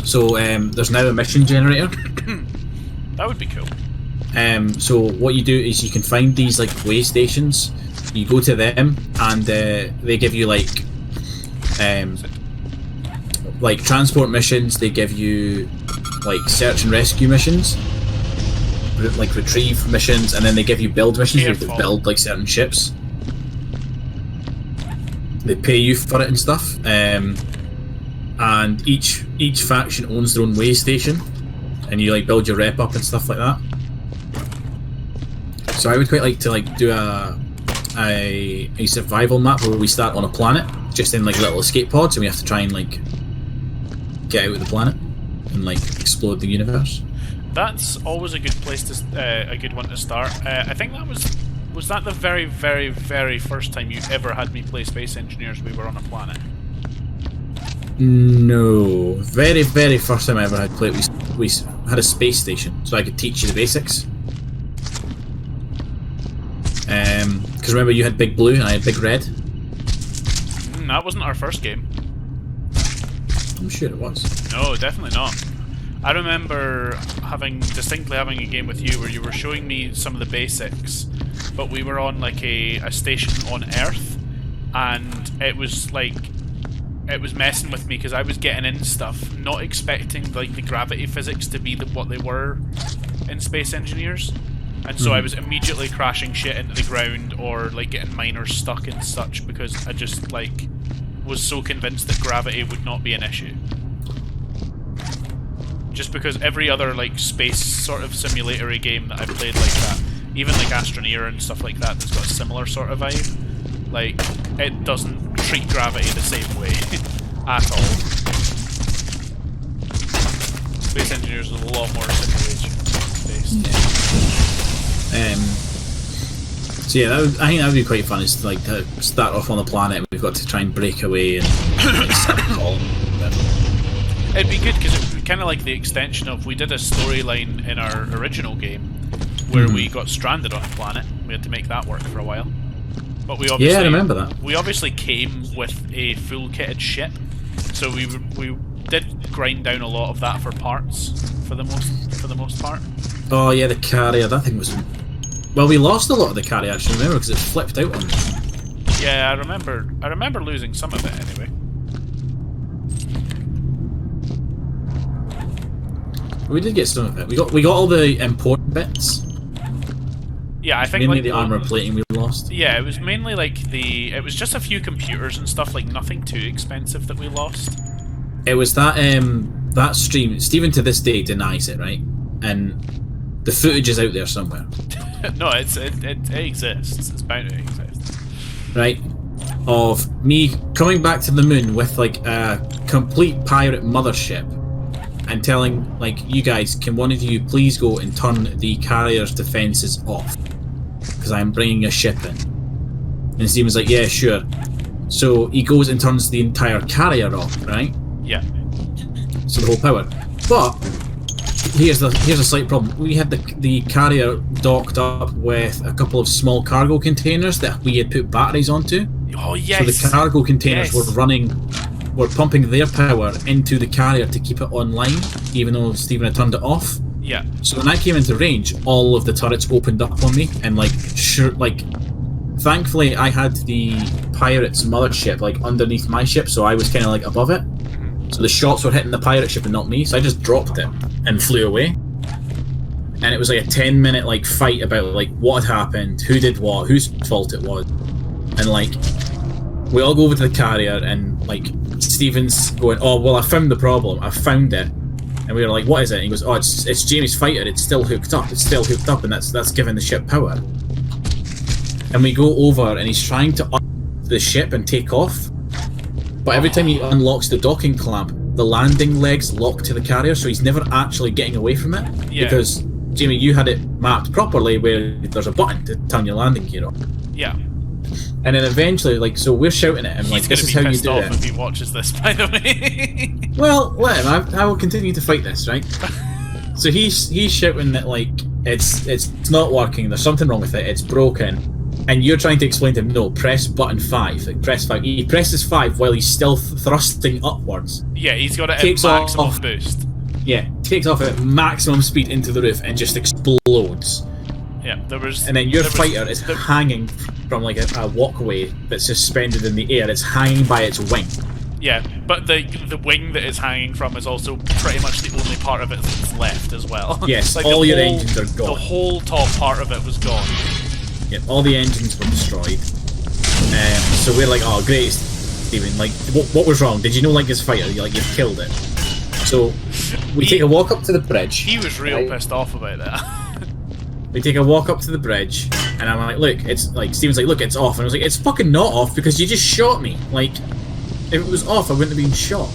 So there's now a mission generator. That would be cool. So what you do is you can find these like way stations. You go to them and they give you like transport missions. They give you like search and rescue missions, like retrieve missions, and then they give you build missions. You have to build like certain ships. They pay you for it and stuff. And each faction owns their own way station, and you like build your rep up and stuff like that. So I would quite like to like do a survival map where we start on a planet, just in like little escape pods, and we have to try and like get out of the planet and like explode the universe. That's always a good place to a good one to start. I think that was that the very, very, very first time you ever had me play Space Engineers. We were on a planet. No, very, very first time I ever had played, we had a space station, so I could teach you the basics. Because remember you had Big Blue and I had Big Red. That wasn't our first game. I'm sure it was. No, definitely not. I remember distinctly having a game with you where you were showing me some of the basics, but we were on like a station on Earth, and it was messing with me because I was getting in stuff, not expecting like the gravity physics to be what they were in Space Engineers, and so I was immediately crashing shit into the ground or like getting miners stuck and such because I just like was so convinced that gravity would not be an issue. Just because every other like space sort of simulatory game that I've played like that, even like Astroneer and stuff like that, that's got a similar sort of vibe, like it doesn't treat gravity the same way at all. Space Engineers is a lot more simulation based. So yeah, I think that would be quite fun. Is to like to start off on the planet and we've got to try and break away and like, start a call. It'd be good because it would be kind of like the extension of we did a storyline in our original game where we got stranded on a planet. We had to make that work for a while. But we obviously, yeah, I remember that. We obviously came with a full kitted ship, so we did grind down a lot of that for parts for the most part. Oh yeah, the carrier. That thing was. Well, we lost a lot of the carrier. I actually remember because it flipped out on me. Yeah, I remember losing some of it anyway. We did get some of it. We got all the important bits. Yeah, I think mainly like the armor plating we lost. Yeah, it was mainly like it was just a few computers and stuff, like nothing too expensive that we lost. It was that that stream. Steven to this day denies it, right? And the footage is out there somewhere. No, it exists. It's bound to exist. Right? Of me coming back to the moon with like a complete pirate mothership and telling like, you guys, can one of you please go and turn the carrier's defenses off because I'm bringing a ship in. And Steven's like, yeah, sure. So he goes and turns the entire carrier off, right? Yeah. So the whole power. But here's a slight problem. We had the carrier docked up with a couple of small cargo containers that we had put batteries onto. Oh yes. So the cargo containers were pumping their power into the carrier to keep it online, even though Steven had turned it off. Yeah. So when I came into range, all of the turrets opened up on me, and thankfully I had the pirate's mothership like underneath my ship, so I was kind of like above it. So the shots were hitting the pirate ship and not me, so I just dropped it and flew away. And it was like a 10-minute like fight about like what had happened, who did what, whose fault it was, and like we all go over to the carrier and like Stephen's going, oh well, I found the problem. I found it. And we were like, what is it? And he goes, oh, it's Jamie's fighter. It's still hooked up. It's still hooked up, and that's giving the ship power. And we go over, and he's trying to unlock the ship and take off. But every time he unlocks the docking clamp, the landing legs lock to the carrier, so he's never actually getting away from it. Yeah. Because, Jamie, you had it mapped properly where there's a button to turn your landing gear on. Yeah. And then eventually, like, so we're shouting at him, like, this is how you do He's gonna be pissed off it. if he watches this, by the way. Well, let him. I will continue to fight this, right? So he's shouting that, like, it's not working, there's something wrong with it, it's broken. And you're trying to explain to him, no, press button 5. Like, press 5. He presses 5 while he's still thrusting upwards. Yeah, he's got it at Takes maximum off. boost. Yeah, takes off at maximum speed into the roof and just explodes. Yeah, And then your fighter is hanging from like a walkway that's suspended in the air. It's hanging by its wing. Yeah, but the wing that it's hanging from is also pretty much the only part of it that's left as well. Yes, like all your engines are gone. The whole top part of it was gone. Yeah, all the engines were destroyed. So we're like, oh great, Stephen, like, what was wrong? Did you know, like, his fighter, like, you've killed it? So we take a walk up to the bridge. He was real pissed off about that. We take a walk up to the bridge, and I'm like, look, it's like, Stephen's like, look, it's off. And I was like, it's fucking not off because you just shot me. Like, if it was off, I wouldn't have been shot.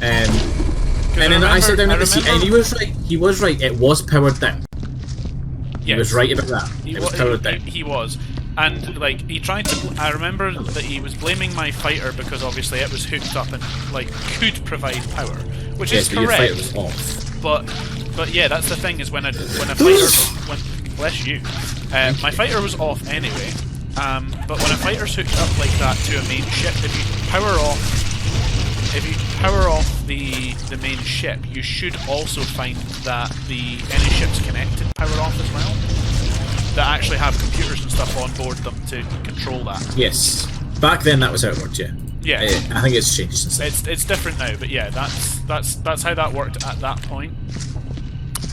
And then I sat down at the seat, and he was right. He was right. It was powered down. He was right about that. It was powered down. He was. And, like, he tried to... I remember that he was blaming my fighter because, obviously, it was hooked up and, like, could provide power. Which is correct. Your fighter was off. But yeah, that's the thing, is when a fighter... bless you. My fighter was off anyway. But when a fighter's hooked up like that to a main ship, if you power off the main ship, you should also find that any ships connected power off as well. That actually have computers and stuff on board them to control that. Yes. Back then that was how it worked, yeah. Yeah. I think it's changed since then. It's different now, but yeah, that's how that worked at that point.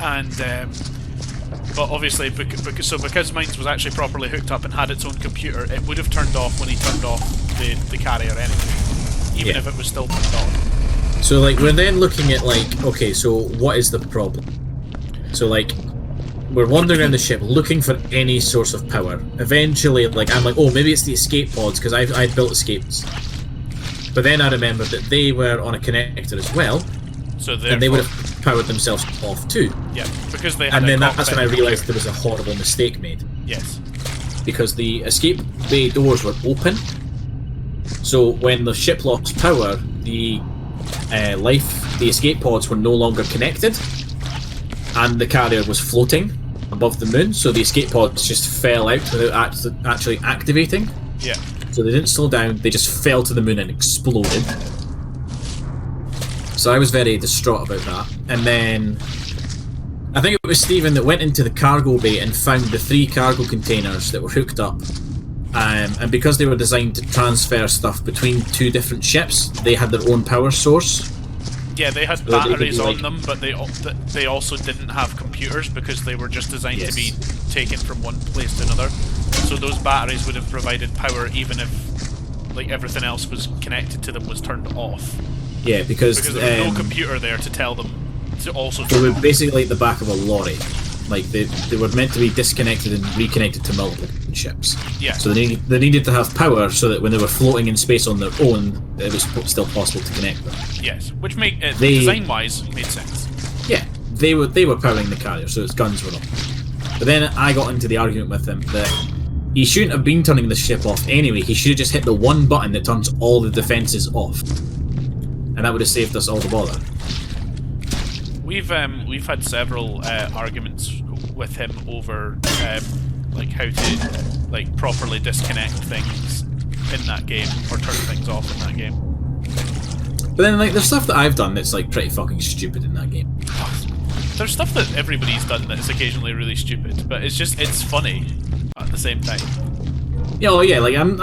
And but obviously, because mine was actually properly hooked up and had its own computer, it would have turned off when he turned off the carrier anyway, even if it was still turned on. So, like, we're then looking at, like, okay, so what is the problem? So, like, we're wandering around the ship looking for any source of power. Eventually, like, I'm like, oh, maybe it's the escape pods, because I'd built escapes. But then I remembered that they were on a connector as well, and they would have powered themselves off too. Yeah, because they had and then that's when I realised there was a horrible mistake made. Yes. Because the escape bay doors were open, so when the ship lost power, the escape pods were no longer connected, and the carrier was floating above the moon, so the escape pods just fell out without actually activating. Yeah. So they didn't slow down, they just fell to the moon and exploded. So I was very distraught about that. And then I think it was Stephen that went into the cargo bay and found the 3 cargo containers that were hooked up. And because they were designed to transfer stuff between 2 different ships, they had their own power source. Yeah, they had batteries on them, but they also didn't have computers because they were just designed to be taken from one place to another. So those batteries would have provided power even if, like, everything else was connected to them was turned off. Yeah, because there was no computer there to tell them to also turn they were off. basically at the back of a lorry. Like, they were meant to be disconnected and reconnected to multiple ships. Yeah. So they needed to have power so that when they were floating in space on their own, it was still possible to connect them. Yes, which design-wise made sense. Yeah, they were powering the carrier, so its guns were up. But then I got into the argument with him that he shouldn't have been turning the ship off anyway. He should have just hit the one button that turns all the defences off, and that would have saved us all the bother. We've had several arguments with him over like how to like properly disconnect things in that game or turn things off in that game. But then, like, there's stuff that I've done that's like pretty fucking stupid in that game. There's stuff that everybody's done that is occasionally really stupid, but it's funny at the same time. Yeah, well, yeah, like I'm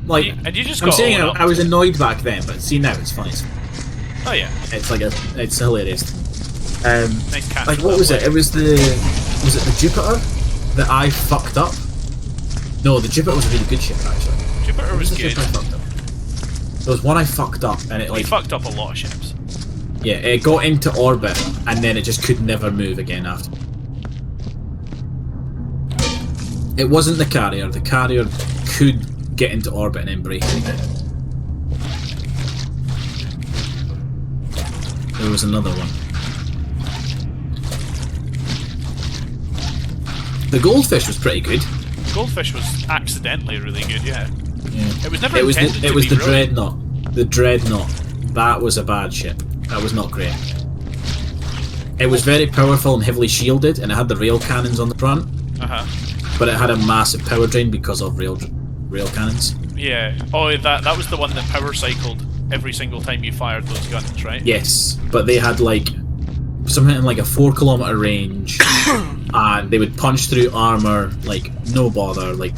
like and you just I'm saying I was annoyed back then, but see now it's funny. Oh yeah, it's hilarious. Nice catch. Like, what was it? Was it the Jupiter that I fucked up? No, the Jupiter was a really good ship actually. Jupiter was good. There was one I fucked up, and it We like fucked up a lot of ships. yeah, it got into orbit, and then it just could never move again after. It wasn't the carrier. The carrier could get into orbit and then break it again. There was another one. The goldfish was pretty good. Goldfish was accidentally really good, yeah. Yeah. It was never It was intended the, it to was be the brilliant. dreadnought. The dreadnought. That was a bad ship. That was not great. It was very powerful and heavily shielded, and it had the rail cannons on the front. But it had a massive power drain because of rail cannons. Yeah. Oh, that was the one that power cycled every single time you fired those guns, right? Yes, but they had like something like a 4 kilometer range, and they would punch through armor like no bother. Like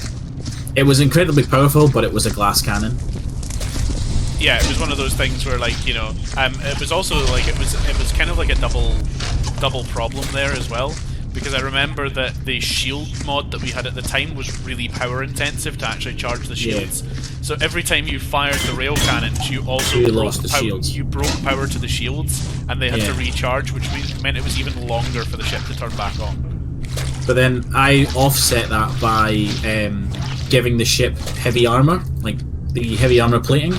it was incredibly powerful, but it was a glass cannon. Yeah, it was one of those things where, like, you know, it was also like it was kind of like a double problem there as well, because I remember that the shield mod that we had at the time was really power intensive to actually charge the shields. Yeah. So every time you fired the rail cannons, you also lost the shields. You broke power to the shields, and they had to recharge, which meant it was even longer for the ship to turn back on. But then I offset that by giving the ship heavy armor, like the heavy armor plating.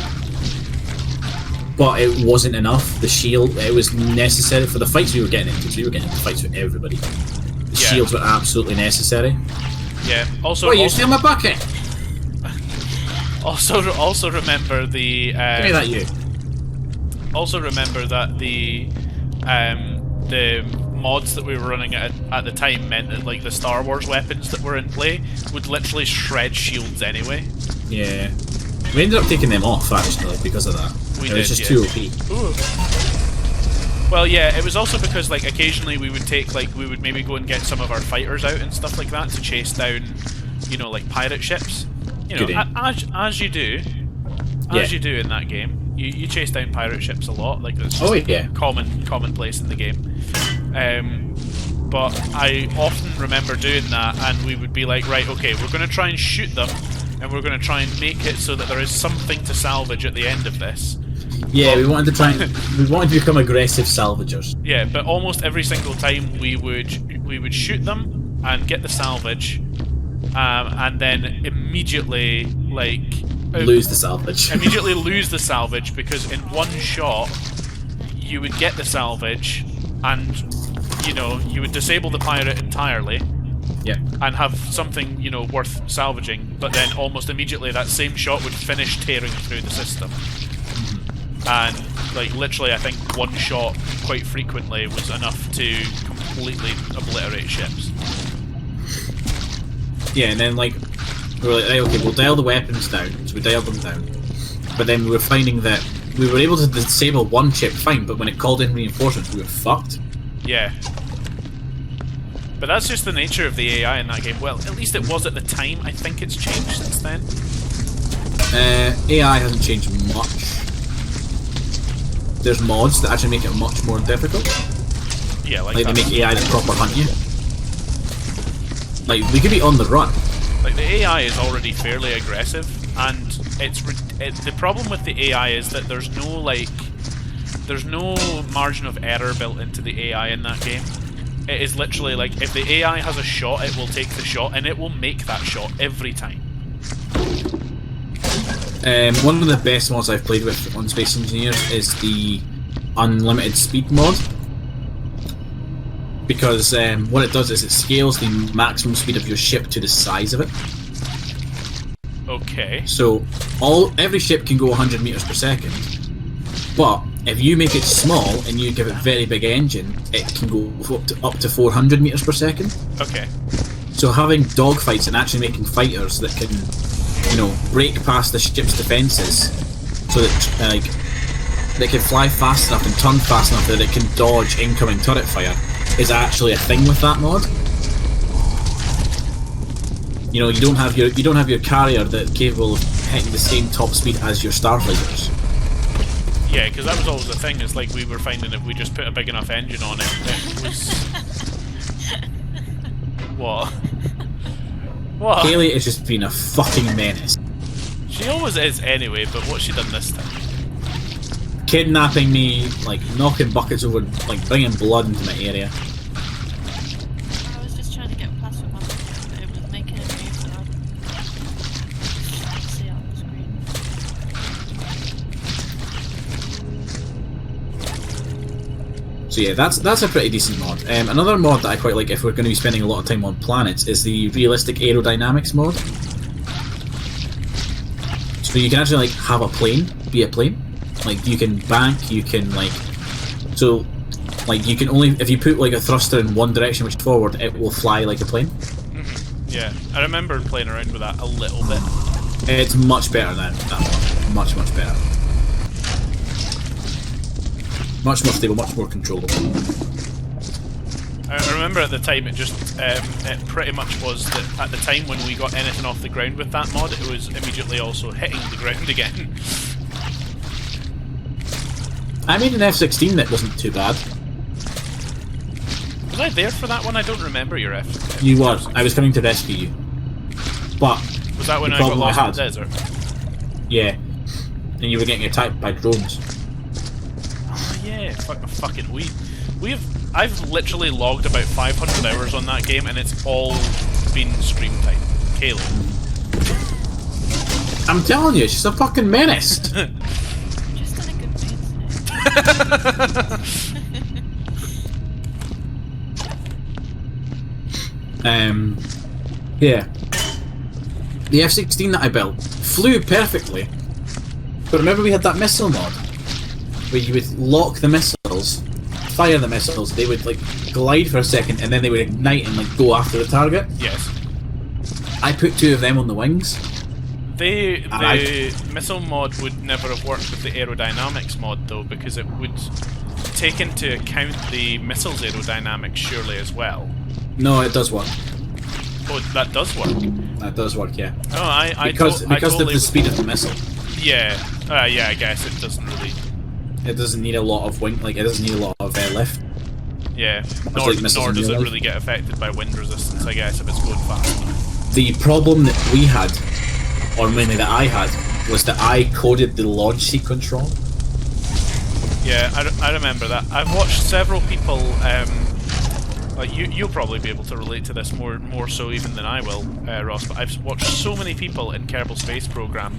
But it wasn't enough. The shield, it was necessary for the fights we were getting into, because we were getting into fights with everybody. The shields were absolutely necessary. Yeah. Also, you steal my bucket! Also remember the. Give me that, you. Also remember that the mods that we were running at the time meant that like the Star Wars weapons that were in play would literally shred shields anyway. Yeah. We ended up taking them off actually because of that. It was just too OP. Ooh. Well, yeah, it was also because like occasionally we would maybe go and get some of our fighters out and stuff like that to chase down, you know, like pirate ships. You know, as you do in that game, you chase down pirate ships a lot. Like that's just commonplace in the game. But I often remember doing that, and we would be like, right, okay, we're going to try and shoot them, and we're going to try and make it so that there is something to salvage at the end of this. Yeah, we wanted to become aggressive salvagers. Yeah, but almost every single time we would shoot them and get the salvage, and then immediately lose the salvage. Immediately lose the salvage, because in one shot you would get the salvage, and you know you would disable the pirate entirely. Yeah. And have something, you know, worth salvaging, but then almost immediately that same shot would finish tearing through the system. And, like, literally, I think one shot, quite frequently, was enough to completely obliterate ships. Yeah, and then, like, we were like, right, okay, we'll dial the weapons down. So we dialed them down. But then we were finding that we were able to disable one ship fine, but when it called in reinforcements, we were fucked. Yeah. But that's just the nature of the AI in that game. Well, at least it was at the time. I think it's changed since then. AI hasn't changed much. There's mods that actually make it much more difficult. Yeah, like they make AI that proper hunt you. Like, we could be on the run. Like, the AI is already fairly aggressive, and the problem with the AI is that there's no margin of error built into the AI in that game. It is literally like, if the AI has a shot, it will take the shot, and it will make that shot every time. One of the best mods I've played with on Space Engineers is the Unlimited Speed mod. Because what it does is it scales the maximum speed of your ship to the size of it. Okay. So every ship can go 100 meters per second, but if you make it small and you give it very big engine, it can go up to 400 meters per second. Okay. So having dogfights and actually making fighters that can, you know, break past the ship's defenses, so that they can fly fast enough and turn fast enough that it can dodge incoming turret fire, is actually a thing with that mod. You know, you don't have your carrier that's capable of hitting the same top speed as your starfighters. Yeah, because that was always the thing, is like we were finding if we just put a big enough engine on it, it was... What? What? Kayleigh has just been a fucking menace. She always is anyway, but what's she done this time? kidnapping me, like knocking buckets over, like bringing blood into my area. I was just trying to get past with my bucket, but it was making it move, so I see it on the screen. So yeah, that's a pretty decent mod. Another mod that I quite like if we're going to be spending a lot of time on planets is the realistic aerodynamics mod. So you can actually like have a plane be a plane. Like you can bank, you can like, so like you can only, if you put like a thruster in one direction which is forward, it will fly like a plane. Yeah, I remember playing around with that a little bit. It's much better now, that mod. Much better. Much more stable, much more controllable. I remember at the time it just, it pretty much was that at the time when we got anything off the ground with that mod, it was immediately also hitting the ground again. I made an F-16 that wasn't too bad. Was I there for that one? I don't remember your F. You were. I was coming to rescue you. But was that when the I got problem lost I in the desert? Yeah. And you were getting attacked by drones. Oh yeah, fucking I've literally logged about 500 hours on that game, and it's all been stream time. Kayleigh. I'm telling you, she's a fucking menace. Just in a good mood Yeah. The F-16 that I built flew perfectly. But remember we had that missile mod? Where you would lock the missiles, fire the missiles, they would like glide for a second and then they would ignite and like go after the target? Yes. I put 2 of them on the wings. The missile mod would never have worked with the aerodynamics mod though, because it would take into account the missile's aerodynamics surely as well. No, it does work. Oh, that does work. That does work, yeah. Oh, because totally of the speed of the missile. Yeah, yeah. I guess it doesn't really. It doesn't need a lot of wing, like it doesn't need a lot of lift. Yeah, Nor nor does it really get affected by wind resistance, I guess, if it's going fast enough. The problem that we had, or mainly that I had, was that I coded the launch sequence wrong. Yeah, I remember that. I've watched several people. Like you'll probably be able to relate to this more so even than I will, Ross. But I've watched so many people in Kerbal Space Program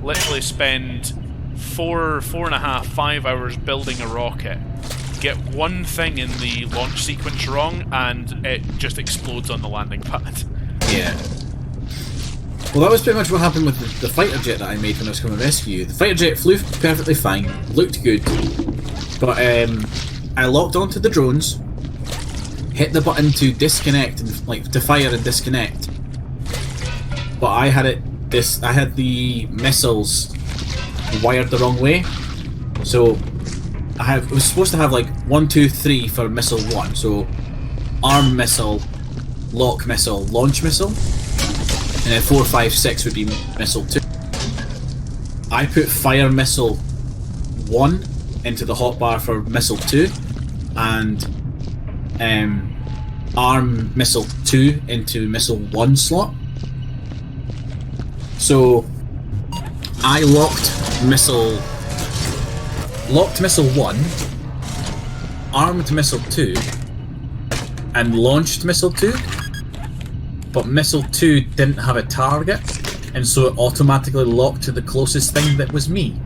literally spend 4.5, 5 hours building a rocket, get one thing in the launch sequence wrong, and it just explodes on the landing pad. Yeah. Well, that was pretty much what happened with the fighter jet that I made when I was coming to rescue you. The fighter jet flew perfectly fine, looked good, but I locked onto the drones, hit the button to disconnect and like to fire and disconnect, but I had the missiles wired the wrong way. So it was supposed to have like 1, 2, 3 for missile 1. So arm missile, lock missile, launch missile, and then 4, 5, 6 would be missile 2. I put fire missile 1 into the hotbar for missile 2, and arm missile 2 into missile 1 slot. So I locked missile 1, armed missile 2, and launched missile 2, but missile 2 didn't have a target, and so it automatically locked to the closest thing that was me,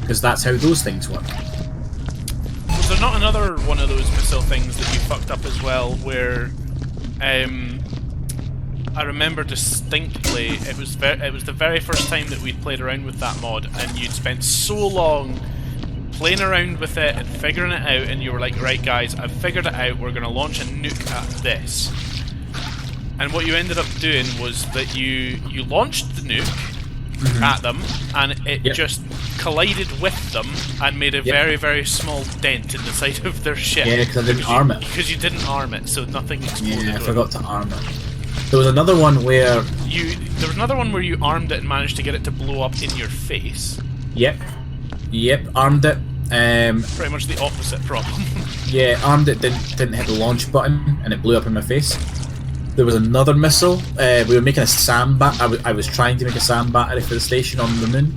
because that's how those things work. Was there not another one of those missile things that you fucked up as well, where I remember distinctly it was the very first time that we'd played around with that mod, and you'd spent so long playing around with it and figuring it out, and you were like, right guys, I've figured it out, we're going to launch a nuke at this. And what you ended up doing was that you launched the nuke at them, and it just collided with them and made a very, very small dent in the side of their ship. Yeah, because I didn't arm it. Because you didn't arm it, so nothing exploded. Yeah, I forgot to arm it. There was another one where... There was another one where you armed it and managed to get it to blow up in your face. Yep, armed it. Pretty much the opposite problem. Yeah, armed it, didn't hit the launch button, and it blew up in my face. There was another missile. We were making a I was trying to make a SAM battery for the station on the moon.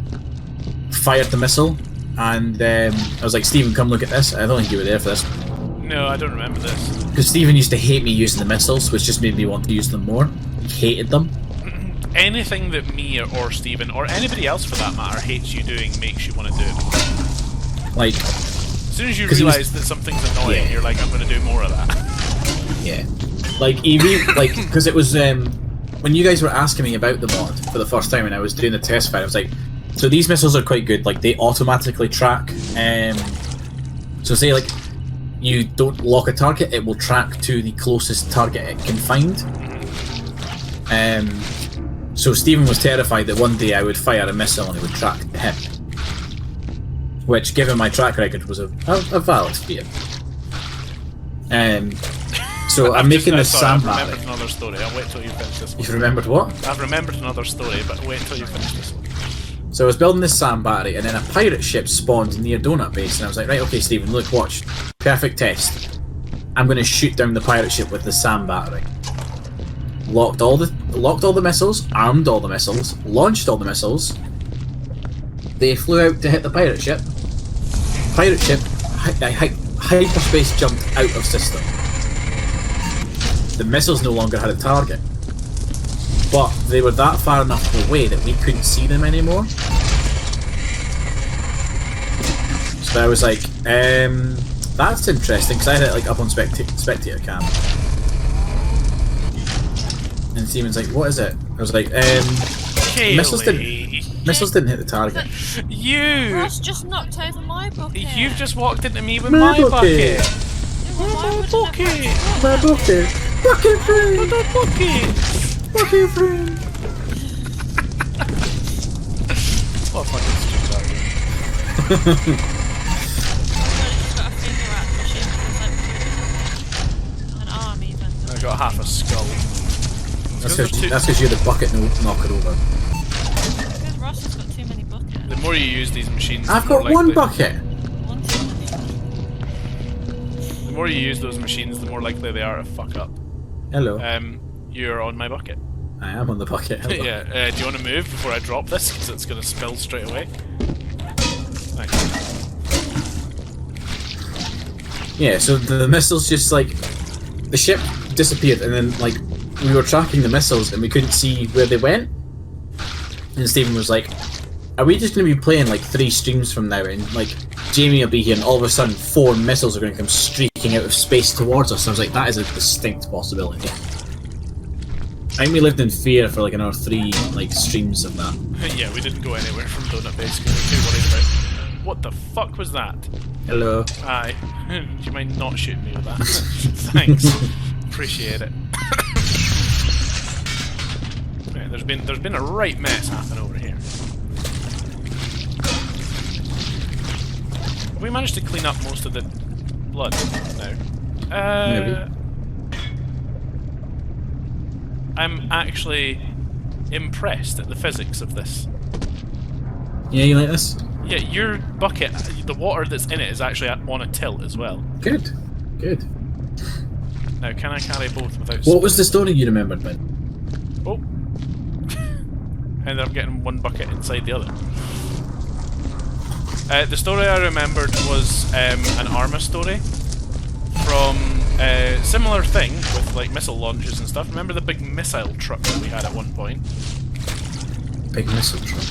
Fired the missile, and I was like, Stephen, come look at this. I don't think you were there for this. No, I don't remember this. Because Stephen used to hate me using the missiles, which just made me want to use them more. He hated them. Anything that me or Stephen, or anybody else for that matter, hates you doing makes you want to do it. Like... As soon as you realise that something's annoying, you're like, I'm going to do more of that. Yeah. Like, because it was, when you guys were asking me about the mod for the first time and I was doing the test fire, I was like, so these missiles are quite good, like, they automatically track, so say, like, you don't lock a target, it will track to the closest target it can find. So Stephen was terrified that one day I would fire a missile and it would track to him. Which, given my track record, was a valid fear. So I'm making this sandbag. I've remembered another story. I'll wait till you finish this one. You've remembered what? I've remembered another story, but wait until you finish this one. So I was building this sand battery, and then a pirate ship spawned near Donut Base, and I was like, right, okay, Stephen, look, watch. Perfect test. I'm going to shoot down the pirate ship with the sand battery. Locked all the missiles, armed all the missiles, launched all the missiles. They flew out to hit the pirate ship. Pirate ship hyperspace jumped out of system. The missiles no longer had a target, but they were that far enough away that we couldn't see them anymore. So I was like, that's interesting, because I had it like up on spectator cam. And Steven's like, what is it? I was like, missiles didn't hit the target. You! Ross just knocked over my bucket. You've just walked into me with my bucket. My bucket. My bucket. Bucket friend. My bucket. Bucket friend. What a fucking stupid argument. Got a finger out the machine. It's like an arm even. I got half a skull. That's because you're the bucket knocker over. Because Ross has got too many buckets. The more you use these machines, I've got one bucket. The more you use those machines, the more likely they are to fuck up. Hello. You're on my bucket. I am on the bucket. Hello. Yeah. Do you want to move before I drop this? Because it's going to spill straight away. Thanks. Yeah. So the missiles just like the ship disappeared, and then like we were tracking the missiles, and we couldn't see where they went. And Stephen was like, "Are we just going to be playing like 3 streams from now?" And like Jamie will be here, and all of a sudden 4 missiles are going to come streaking out of space towards us. And I was like, that is a distinct possibility. I think we lived in fear for like another 3 like streams of that. Yeah, we didn't go anywhere from Donut Base because we were too worried about what the fuck was that? Hello. Aye. Do you mind not shooting me with that? Thanks. Appreciate it. Right, there's been a right mess happen over here. Have we managed to clean up most of the blood now? Maybe. I'm actually impressed at the physics of this. Yeah, you like this? Yeah, your bucket, the water that's in it is actually on a tilt as well. Good. Good. Now, can I carry both without... What was the story you remembered, man? Oh. Ended up getting one bucket inside the other. The story I remembered was an Arma story from a similar thing with like missile launches and stuff. Remember the big missile truck that we had at one point? Big missile truck.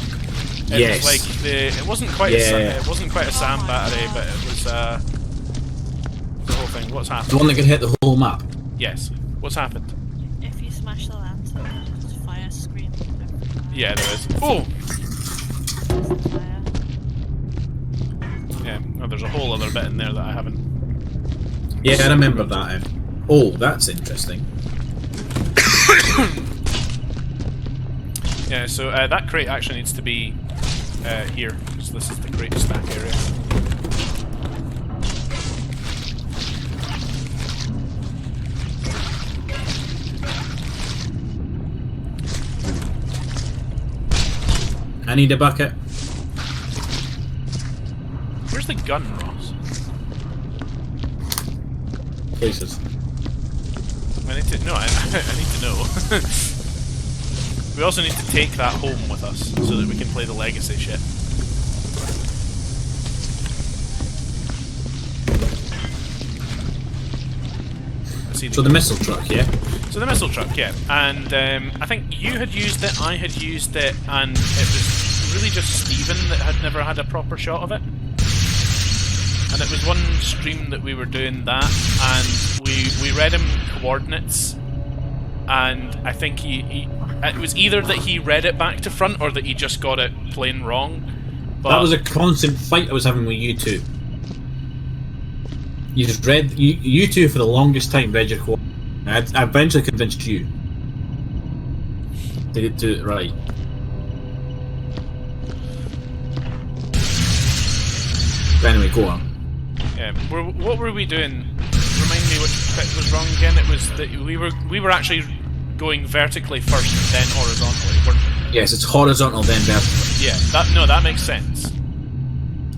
It was like it wasn't quite it wasn't quite a sand my battery, God. but it was the whole thing. What's happened? The one that could hit the whole map. Yes. What's happened? If you smash the lantern, there's a fire screen. Yeah, there is. Oh! Fire. Yeah, oh, there's a whole other bit in there that I haven't... Yeah, I remember that. Oh, that's interesting. Yeah, so that crate actually needs to be here. So this is the crate stack area. I need a bucket. Where's the gun, Ross? Places. I need to... No, I need to know. We also need to take that home with us, so that we can play the legacy shit. to see. So the missile truck, yeah. So the missile truck, yeah. And I think you had used it, I had used it, and it was really just Stephen that had never had a proper shot of it. And it was one stream that we were doing that, and we read him coordinates, and I think he it was either that he read it back to front or that he just got it plain wrong. But that was a constant fight I was having with you two. You just read you two for the longest time read your coordinates. I eventually convinced you to do it right. But anyway, go on. Yeah, what were we doing? Remind me which bit was wrong again. It was that we were actually going vertically first and then horizontally, weren't we? Yes, it's horizontal then vertical. Yeah, that makes sense.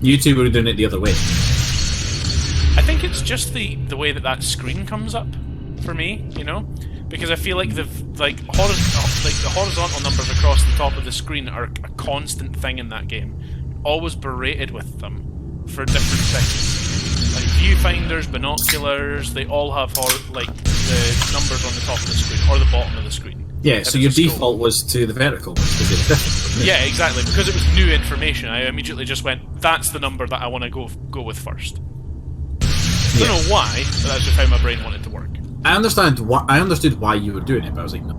You two were doing it the other way. I think it's just the way that screen comes up for me, you know, because I feel like the horizontal numbers across the top of the screen are a constant thing in that game. Always berated with them for different things. Like viewfinders, binoculars, they all have like the numbers on the top of the screen or the bottom of the screen. Yeah, so your default was to the vertical because it's different. Yeah, exactly. Because it was new information, I immediately just went, that's the number that I want to go with first. I don't know why, but that's just how my brain wanted to work. I understood why you were doing it, but I was like, no.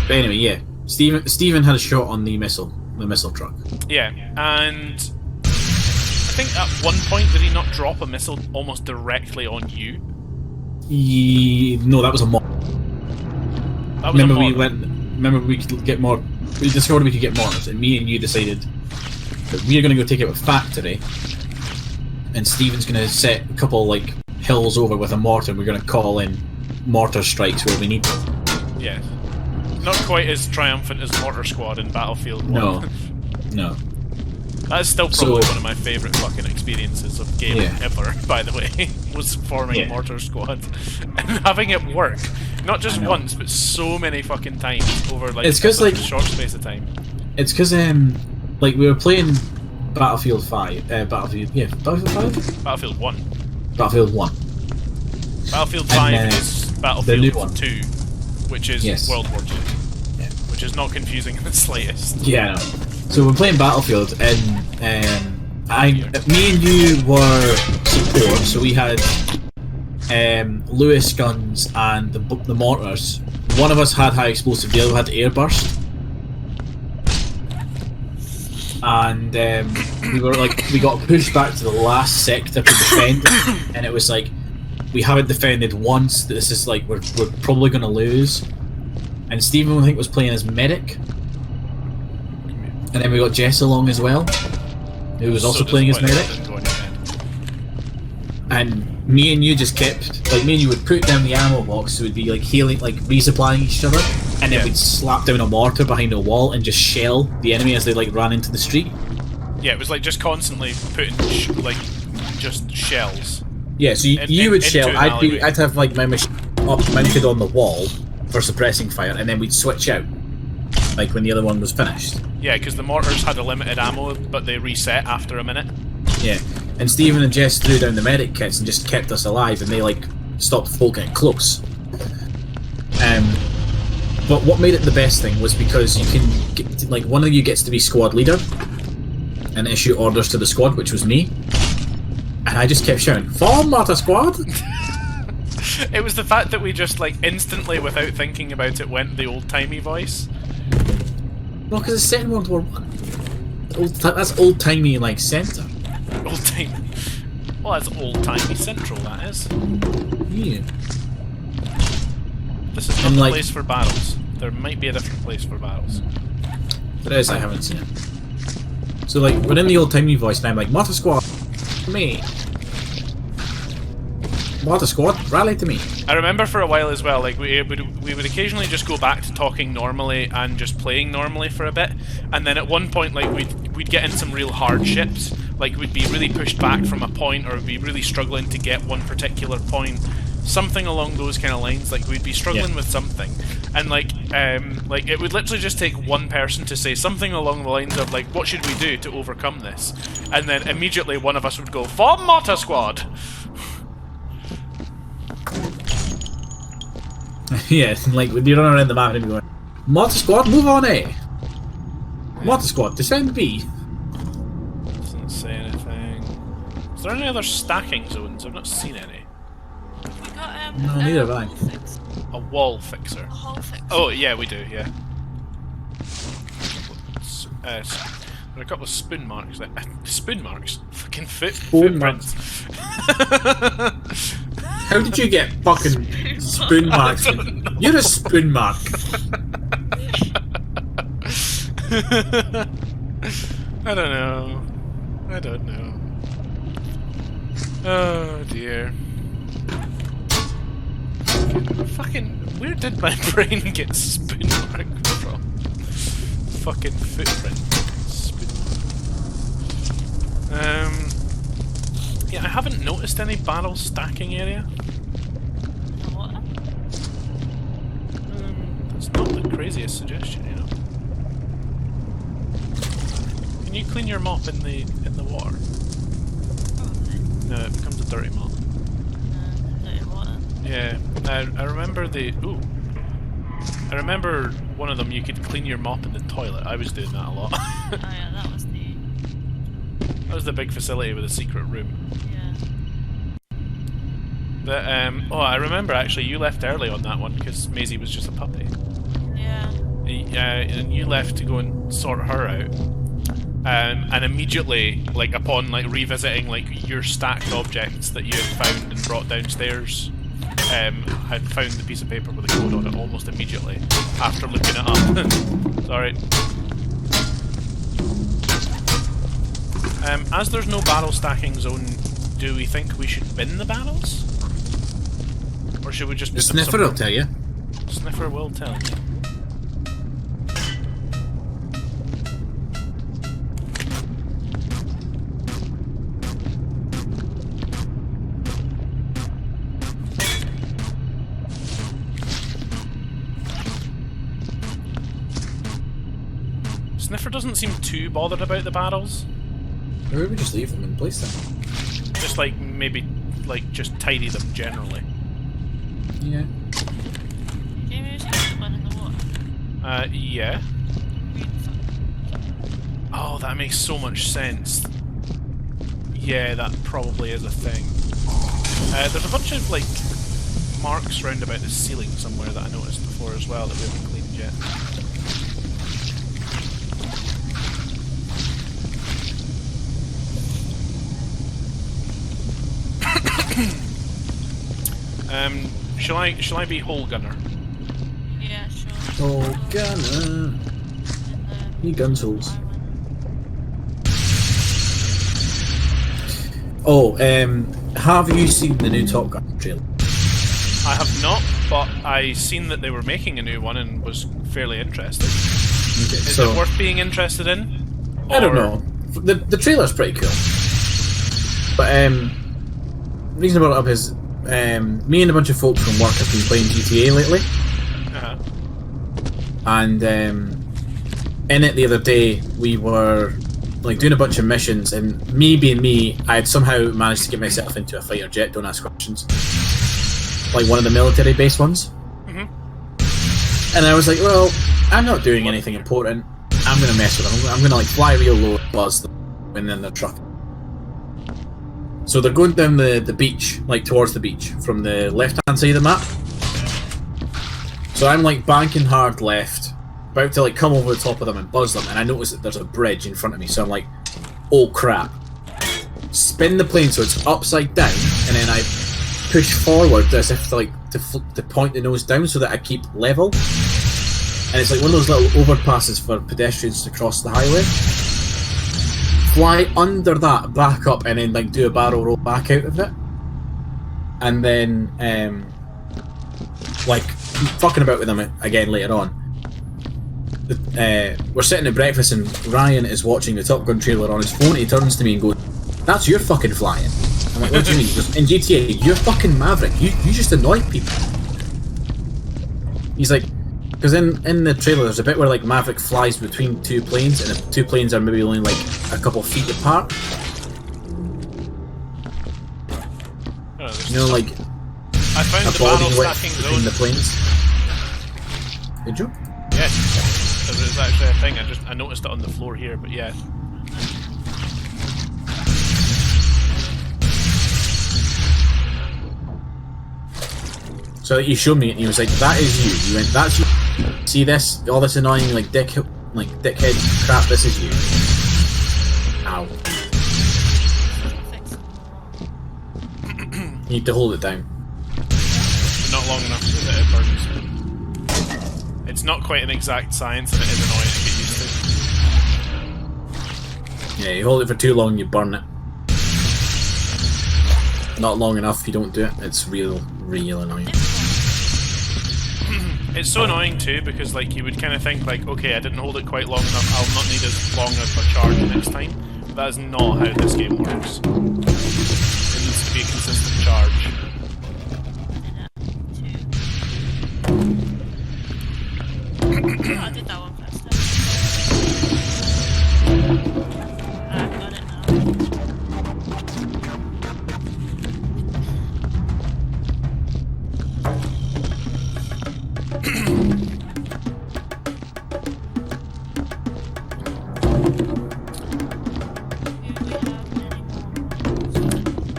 But anyway, yeah, Stephen had a shot on the missile truck. Yeah, and I think at one point did he not drop a missile almost directly on you? No, that was a mod. That was Remember we could get more. We discovered we could get mortars, and me and you decided that we are going to go take out a factory, and Stephen's going to set a couple like hills over with a mortar, and we're going to call in mortar strikes where we need them. Yeah. Not quite as triumphant as Mortar Squad in Battlefield 1. No. That's still probably one of my favourite fucking experiences of gaming ever, by the way, was forming Mortar Squad. And having it work. Not just once, but so many fucking times over like a short space of time. It's because like we were playing Battlefield 5. Battlefield 5? Battlefield 1. Battlefield 1. Battlefield 5 is Battlefield 2, which is World War 2. Yeah. Which is not confusing in the slightest. Yeah, no. So we're playing Battlefield, and me and you were support, so we had Lewis guns and the mortars. One of us had high explosive, the other had airburst. And we got pushed back to the last sector to defend, and it was like, we haven't defended once, this is like, we're probably going to lose. And Stephen, I think, was playing as medic. And then we got Jess along as well, who was also playing as medic. And me and you just kept, like, me and you would put down the ammo box, so we'd be like healing, like resupplying each other, and then we'd slap down a mortar behind a wall and just shell the enemy as they like ran into the street. Yeah, it was like just constantly putting just shells. Yeah, so you would shell. I'd have like my machine up mounted on the wall for suppressing fire, and then we'd switch out, like when the other one was finished. Yeah, because the mortars had a limited ammo, but they reset after a minute. Yeah, and Stephen and Jess threw down the medic kits and just kept us alive, and they like stopped folk getting close. But what made it the best thing was because you can get, like, one of you gets to be squad leader and issue orders to the squad, which was me, and I just kept shouting, "Form, Mortar Squad!" It was the fact that we just like instantly, without thinking about it, went the old-timey voice. Well, because it's set in World War One. That's old-timey, like, centre. Old-timey. Well, that's old-timey central, that is. Yeah. This is not the place for battles. There might be a different place for battles. There is, I haven't seen it. So, like, we're in the old-timey voice, and I'm like, "Mortar Squad, me. Mortar Squad, rally to me." I remember for a while as well, like we would occasionally just go back to talking normally and just playing normally for a bit, and then at one point, like we'd get in some real hardships, like we'd be really pushed back from a point, or we'd be really struggling to get one particular point, something along those kind of lines. Like we'd be struggling with something, and like it would literally just take one person to say something along the lines of like, "What should we do to overcome this?" And then immediately one of us would go, "Form Mortar Squad." Yeah, like when you run around the map and you're going, Mortar Squad, move on A. Mortar Squad, descend B. Doesn't say anything. Is there any other stacking zones? I've not seen any. We got No, neither have I. wall fix- A wall fixer. a hole fixer. Oh yeah, we do. Yeah. There are a couple of spoon marks there. Spoon marks? Fucking footprints. How did you get fucking spoon marks? You're a spoon mark. I don't know. I don't know. Oh dear. Fucking, where did my brain get spoon mark from? Fucking footprint. Yeah, I haven't noticed any barrel stacking area. What? That's not the craziest suggestion, you know. Can you clean your mop in the water? Probably. No, it becomes a dirty mop. Dirty water. Yeah, I remember I remember one of them you could clean your mop in the toilet. I was doing that a lot. Oh yeah, that was the big facility with a secret room. yeah. Oh, I remember actually you left early on that one because Maisie was just a puppy. Yeah. And you left to go and sort her out. And immediately, like upon like revisiting like your stacked objects that you had found and brought downstairs, had found the piece of paper with a code on it almost immediately after looking it up. Sorry. As there's no barrel stacking zone, do we think we should bin the barrels? Or should we just The put them sniffer somewhere? will tell you. Sniffer will tell you. Sniffer doesn't seem too bothered about the barrels. Maybe we just leave them in place then. Just like maybe like just tidy them generally. Yeah. Jamie, was the one in the water? Yeah. Green fuck. Oh, that makes so much sense. Yeah, that probably is a thing. There's a bunch of like marks round about the ceiling somewhere that I noticed before as well that we haven't cleaned yet. Shall I be hole gunner? Yeah, sure. Oh, gunner. He guns holes. Oh, have you seen the new Top Gun trailer? I have not, but I seen that they were making a new one and was fairly interested. Okay, Is so it worth being interested in? I don't Or- know. The trailer's pretty cool. But the reason I brought it up is me and a bunch of folks from work have been playing GTA lately. Uh-huh. And in it the other day we were like doing a bunch of missions, and me being me, I had somehow managed to get myself into a fighter jet. Don't ask questions. Like one of the military based ones. Mm-hmm. And I was like, well, I'm not doing anything important. I'm gonna mess with them. I'm gonna like fly real low, buzz them, and then they're trucking. So they're going down the beach, like towards the beach, from the left-hand side of the map. So I'm like banking hard left, about to like come over the top of them and buzz them, and I notice that there's a bridge in front of me, so I'm like, oh crap. Spin the plane so it's upside down, and then I push forward as if like to point the nose down so that I keep level. And it's like one of those little overpasses for pedestrians to cross the highway. Fly under that, back up, and then like do a barrel roll back out of it. And then like fucking about with them again later on. We're sitting at breakfast and Ryan is watching the Top Gun trailer on his phone. He turns to me and goes, "That's your fucking flying." I'm like, "What do you mean?" He goes, "In GTA, you're fucking Maverick. You just annoy people." He's like, because in the trailer there's a bit where like Maverick flies between two planes, and the two planes are maybe only like a couple feet apart. Oh, You know, like I found a the body barrel width stacking between zone. the planes. Did you? Yes, because it's actually a thing. I noticed it on the floor here, but yeah. So he showed me, and he was like, "That is you." You went, "That's you." See this? All this annoying dickhead crap. This is you. Ow. You need to hold it down. Not long enough that it burns. It's not quite an exact science, and it is annoying to get used to. Yeah, you hold it for too long, you burn it. Not long enough, you don't do it. It's real annoying. It's so annoying too because you would kind of think okay, I didn't hold it quite long enough. I'll not need as long of a charge next time. But that is not how this game works. It needs to be a consistent charge. I did that one first. I've got it now.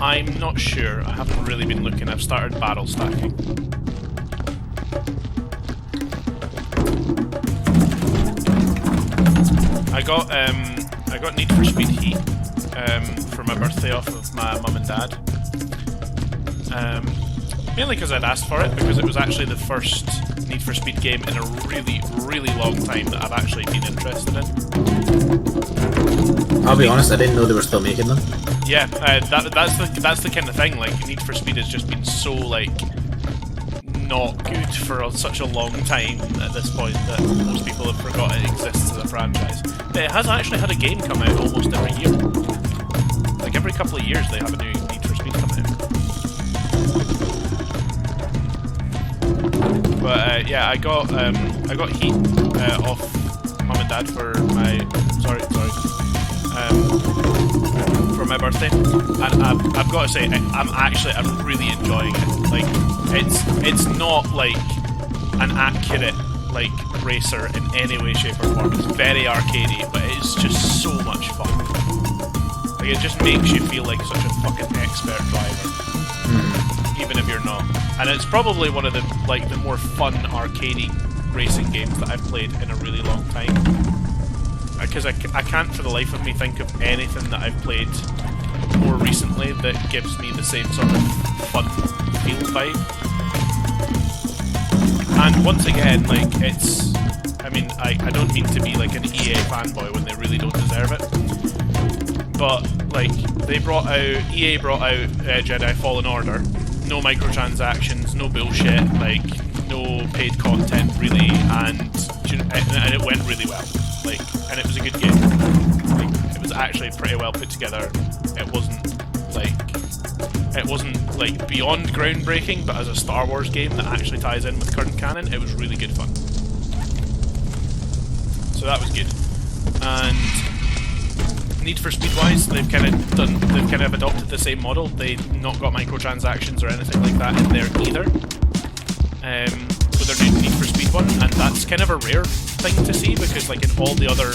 I'm not sure. I haven't really been looking. I've started barrel stacking. I got Need for Speed Heat for my birthday off of my mum and dad. Mainly because I'd asked for it, because it was actually the first Need for Speed game in a really, really long time that I've actually been interested in. I'll be honest, I didn't know they were still making them. Yeah, that's the kind of thing. Need for Speed has just been so not good for such a long time at this point that most people have forgotten it exists as a franchise. But it has actually had a game come out almost every year. Every couple of years they have a new Need for Speed come out. But yeah, I got Heat off mum and dad for my for my birthday, and I've got to say I'm really enjoying it. It's not an accurate racer in any way, shape or form. It's very arcadey, but it's just so much fun. It just makes you feel like such a fucking expert driver, even if you're not. And it's probably one of the the more fun arcadey racing games that I've played in a really long time. Because I can't for the life of me think of anything that I've played more recently that gives me the same sort of fun feel vibe. And once again, it's... I mean, I don't mean to be an EA fanboy when they really don't deserve it. But, EA brought out Jedi Fallen Order. No microtransactions, no bullshit, no paid content, really, and it went really well. And it was a good game. It was actually pretty well put together. It wasn't beyond groundbreaking, but as a Star Wars game that actually ties in with current canon, it was really good fun. So that was good. And Need for Speed wise, they've kind of adopted the same model. They've not got microtransactions or anything like that in there either. With their new Need for Speed one, and that's kind of a rare thing to see because in all the other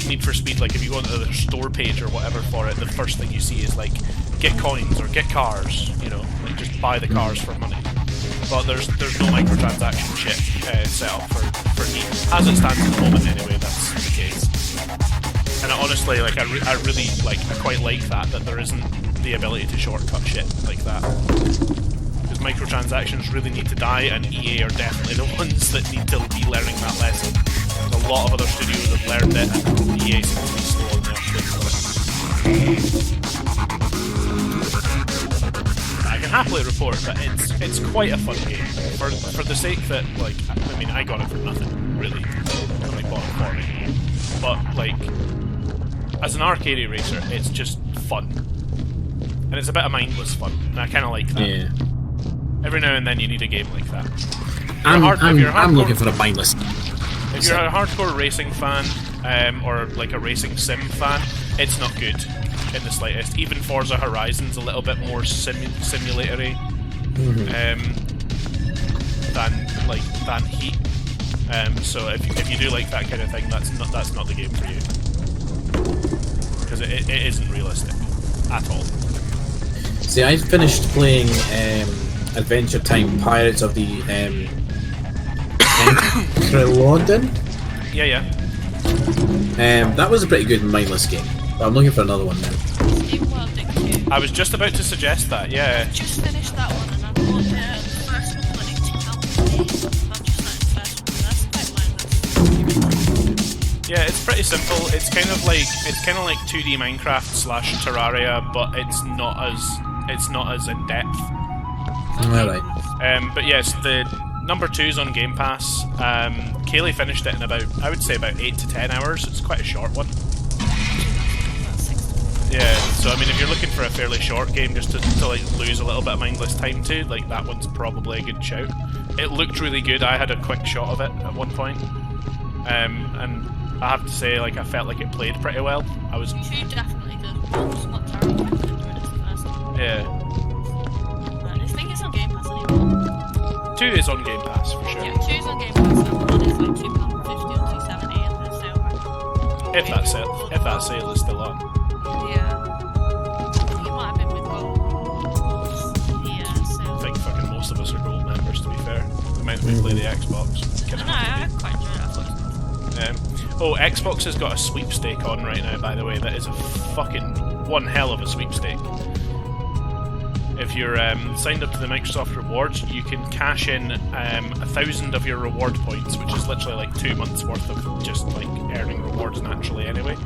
Need for Speed, if you go onto the store page or whatever for it, the first thing you see is get coins or get cars, just buy the cars for money. But there's no microtransaction shit set up for Heat. As it stands at the moment anyway, that's the case. And honestly, I really quite like that there isn't the ability to shortcut shit like that. Because microtransactions really need to die, and EA are definitely the ones that need to be learning that lesson. A lot of other studios have learned it, and EA seems to be slow on the uptake for it. I can happily report that it's quite a fun game. For the sake that, I got it for nothing, really. Somebody bought it for me. But, as an arcade racer, it's just fun. And it's a bit of mindless fun, and I kind of like that. Yeah. Every now and then you need a game like that. I'm looking for a mindless. If you're a hardcore racing fan, or a racing sim fan, it's not good in the slightest. Even Forza Horizon's a little bit more simulatory than Heat. So if you do like that kind of thing, that's not the game for you, because it isn't realistic at all. See, I finished playing Adventure Time Pirates of the Entralodon. Yeah. That was a pretty good mindless game, but I'm looking for another one now. World Dig 2. I was just about to suggest that. Yeah. I just finished that one and I bought the first one for like £2. I've just started the first one. That's quite mindless. Yeah, it's pretty simple. It's kind of like 2D Minecraft / Terraria, but it's not as in depth. Alright. But yes, the number 2's on Game Pass. Kayleigh finished it in about 8 to 10 hours. It's quite a short one. Yeah, so I mean, if you're looking for a fairly short game just to like lose a little bit of mindless time to, like, that one's probably a good shout. It looked really good. I had a quick shot of it at one point, and I have to say, like, I felt like it played pretty well. I was. 2 definitely does. One's not terrible. I enjoyed it the first one. Yeah. I think it's on Game Pass anymore. 2 is on Game Pass for sure. Yeah, 2's on Game Pass and one is like £2.50 or £2.70 and the sale right. If that sale is still on. Yeah. I think it might have been with Gold. Yeah, so. I think fucking most of us are Gold members, to be fair. The amount we play the Xbox. I don't know, I quite enjoyed it. I thought it was good. Oh, Xbox has got a sweepstake on right now, by the way. That is a fucking one hell of a sweepstake. If you're signed up to the Microsoft Rewards, you can cash in 1,000 of your reward points, which is literally like 2 months worth of just like earning rewards naturally anyway.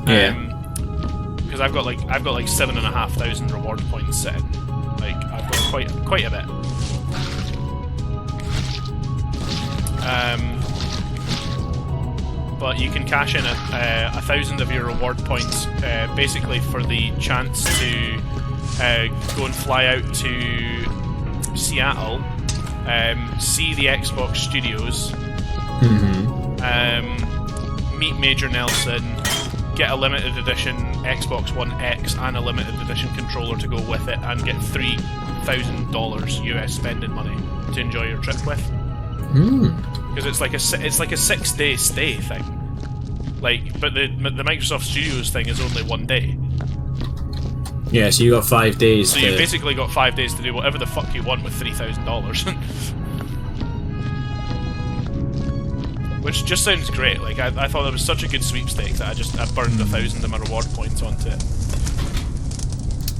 Yeah. Because I've got like 7,500 reward points sitting. Like, I've got quite a bit. But you can cash in 1,000 of your reward points, basically for the chance to go and fly out to Seattle, see the Xbox studios, meet Major Nelson, get a limited edition Xbox One X and a limited edition controller to go with it, and get $3,000 US spending money to enjoy your trip with. Because it's like a 6-day stay thing. Like, but the Microsoft Studios thing is only 1 day. Yeah, so you got 5 days. So you've basically got 5 days to do whatever the fuck you want with $3,000. Which just sounds great. Like, I thought it was such a good sweepstake that I burned 1,000 of my reward points onto it.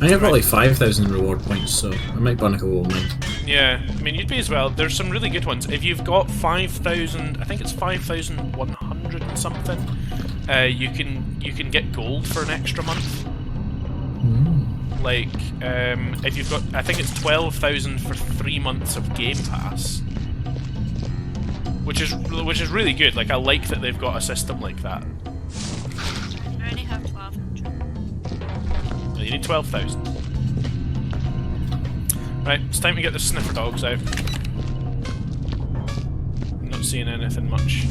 I have got like 5,000 reward points, so I might burn a couple of mine. Yeah, I mean, you'd be as well. There's some really good ones. If you've got 5,000, I think it's 5,100 and something, you can get gold for an extra month. Like, if you've got, I think it's 12,000 for 3 months of Game Pass, which is really good. Like, I like that they've got a system like that. I only have 1,200. You need 12,000. Right, it's time to get the sniffer dogs out. I'm not seeing anything much.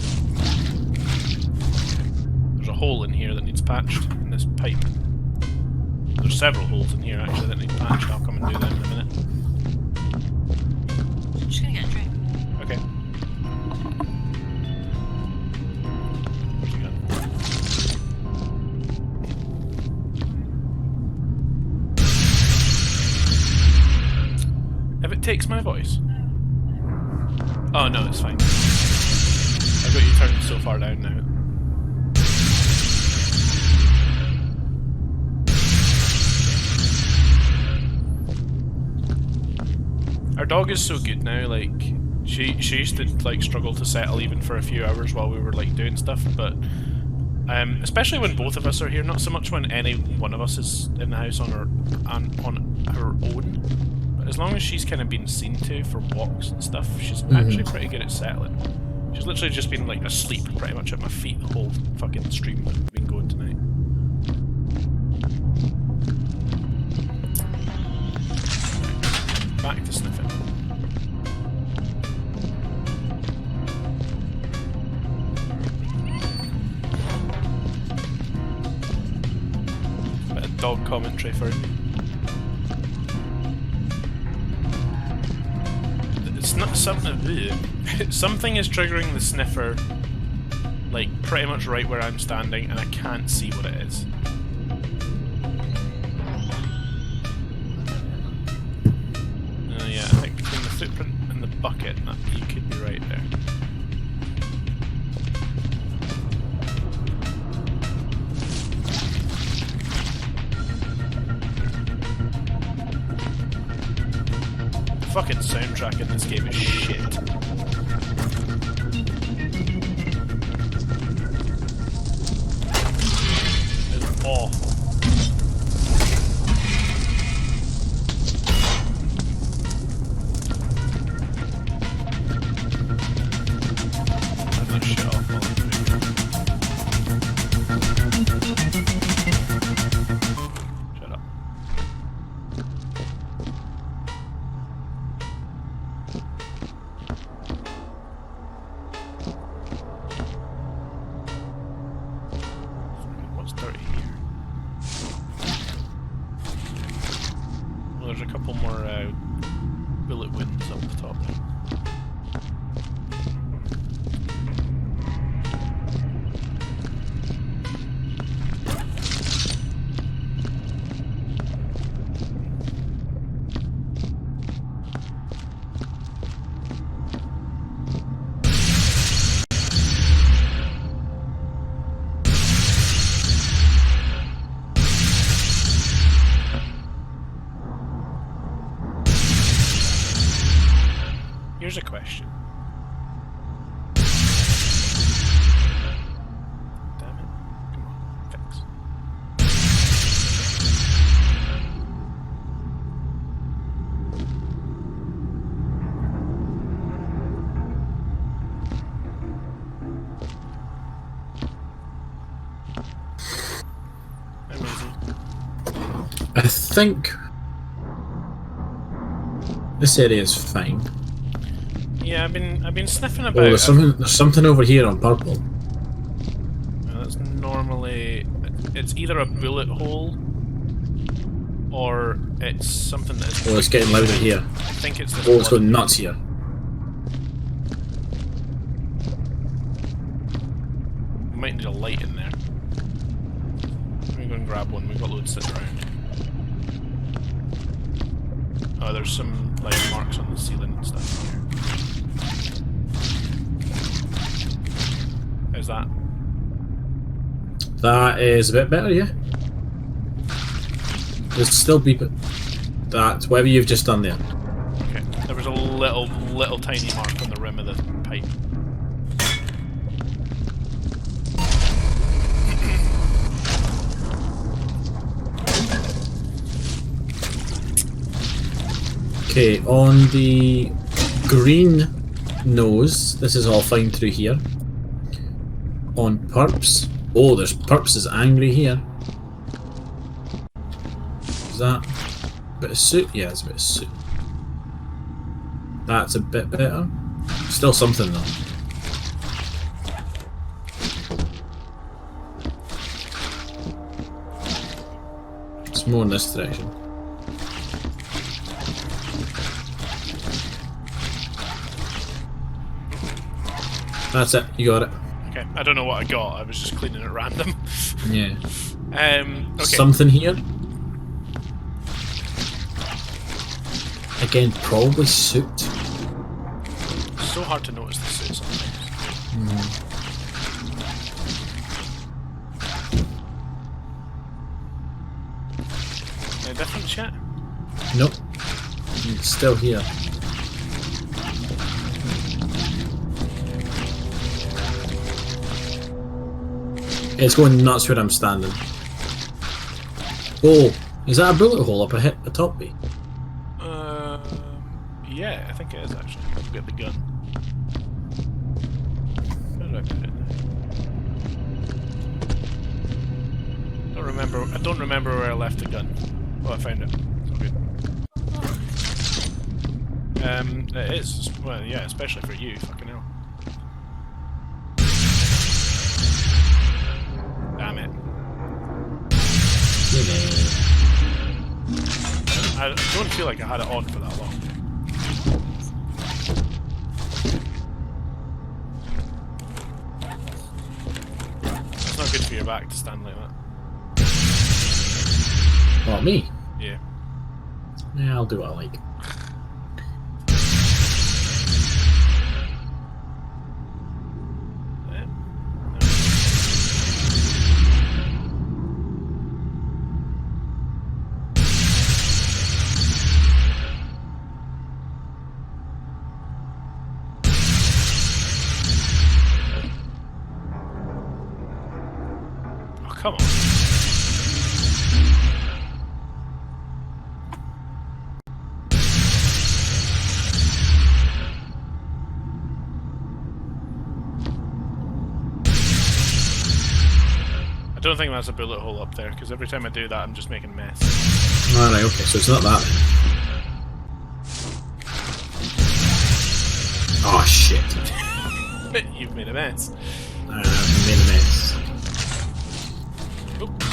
There's a hole in here that needs patched in this pipe. There's several holes in here actually that need patched. I'll come and do them in a minute. I'm just gonna get a drink. Okay. Where's he gone? If it takes my voice. Oh no, it's fine. I've got you turned so far down now. Our dog is so good now, like, she used to, like, struggle to settle even for a few hours while we were, like, doing stuff, but especially when both of us are here, not so much when any one of us is in the house on her own, but as long as she's kind of been seen to for walks and stuff, she's actually pretty good at settling. She's literally just been, like, asleep pretty much at my feet the whole fucking stream that we've been going tonight. Back to sniffing. Bit of dog commentary for you. It's not something to do. Something is triggering the sniffer, like, pretty much right where I'm standing, and I can't see what it is. Yeah, I think between the footprint and the bucket, you could be right there. The fucking soundtrack in this game is shit. It's awful. There's a couple more bullet wounds up the top. Here's a question. Damn it. Come on, fix. Amazing. I think this area is fine. Yeah, I've been sniffing about. Oh, there's something over here on purple. That's normally, it's either a bullet hole or it's something that is. Oh, it's getting louder here. I think it's this. Oh, it's going nuts here. We might need a light in there. Let me go and grab one. We've got loads sitting around. Oh, there's some like marks on the ceiling and stuff here. How's that? That is a bit better, yeah. There's still beeping. That's whatever you've just done there. Okay. There was a little tiny mark on the rim of the pipe. Okay, on the green nose, this is all fine through here. On Purps, oh, there's Purps is angry here. Is that a bit of soot? Yeah, it's a bit of soot. That's a bit better. Still something though. It's more in this direction. That's it, you got it. Okay, I don't know what I got, I was just cleaning at random. Yeah. Okay. Something here. Again, probably soot. It's so hard to notice the suit sometimes. Any difference yet? Nope. It's still here. It's going nuts where I'm standing. Oh, is that a bullet hole up a top B? Yeah, I think it is actually. Let's get the gun. Where did I put it? I don't remember where I left the gun. Oh, I found it. It's all good. It is. Well, yeah, especially for you. Fucking hell. Damn it. I don't feel like I had it on for that long. good for your back to stand like that. Oh, me? Yeah. Yeah, I'll do what I like. Oh, come on. I don't think that's a bullet hole up there, because every time I do that, I'm just making a mess. Alright, okay, so it's not that then. Oh shit. You've made a mess. I've made a mess. Oop.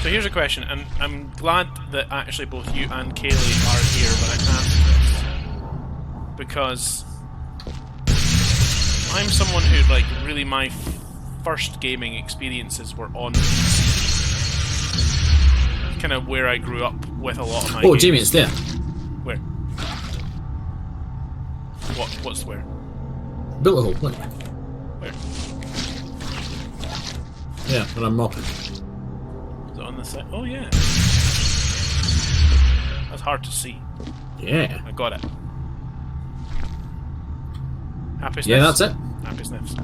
So here's a question, and I'm glad that actually both you and Kayleigh are here when I ask this, because I'm someone who, like, really my first gaming experiences were on kind of where I grew up with a lot of my games. Jamie, it's there. Where? What's where? Bullet hole, look. Where? Yeah, when I'm mopping. Is it on the side? Oh yeah. That's hard to see. Yeah. I got it. Happy sniffs? Yeah, that's it. Happy sniffs.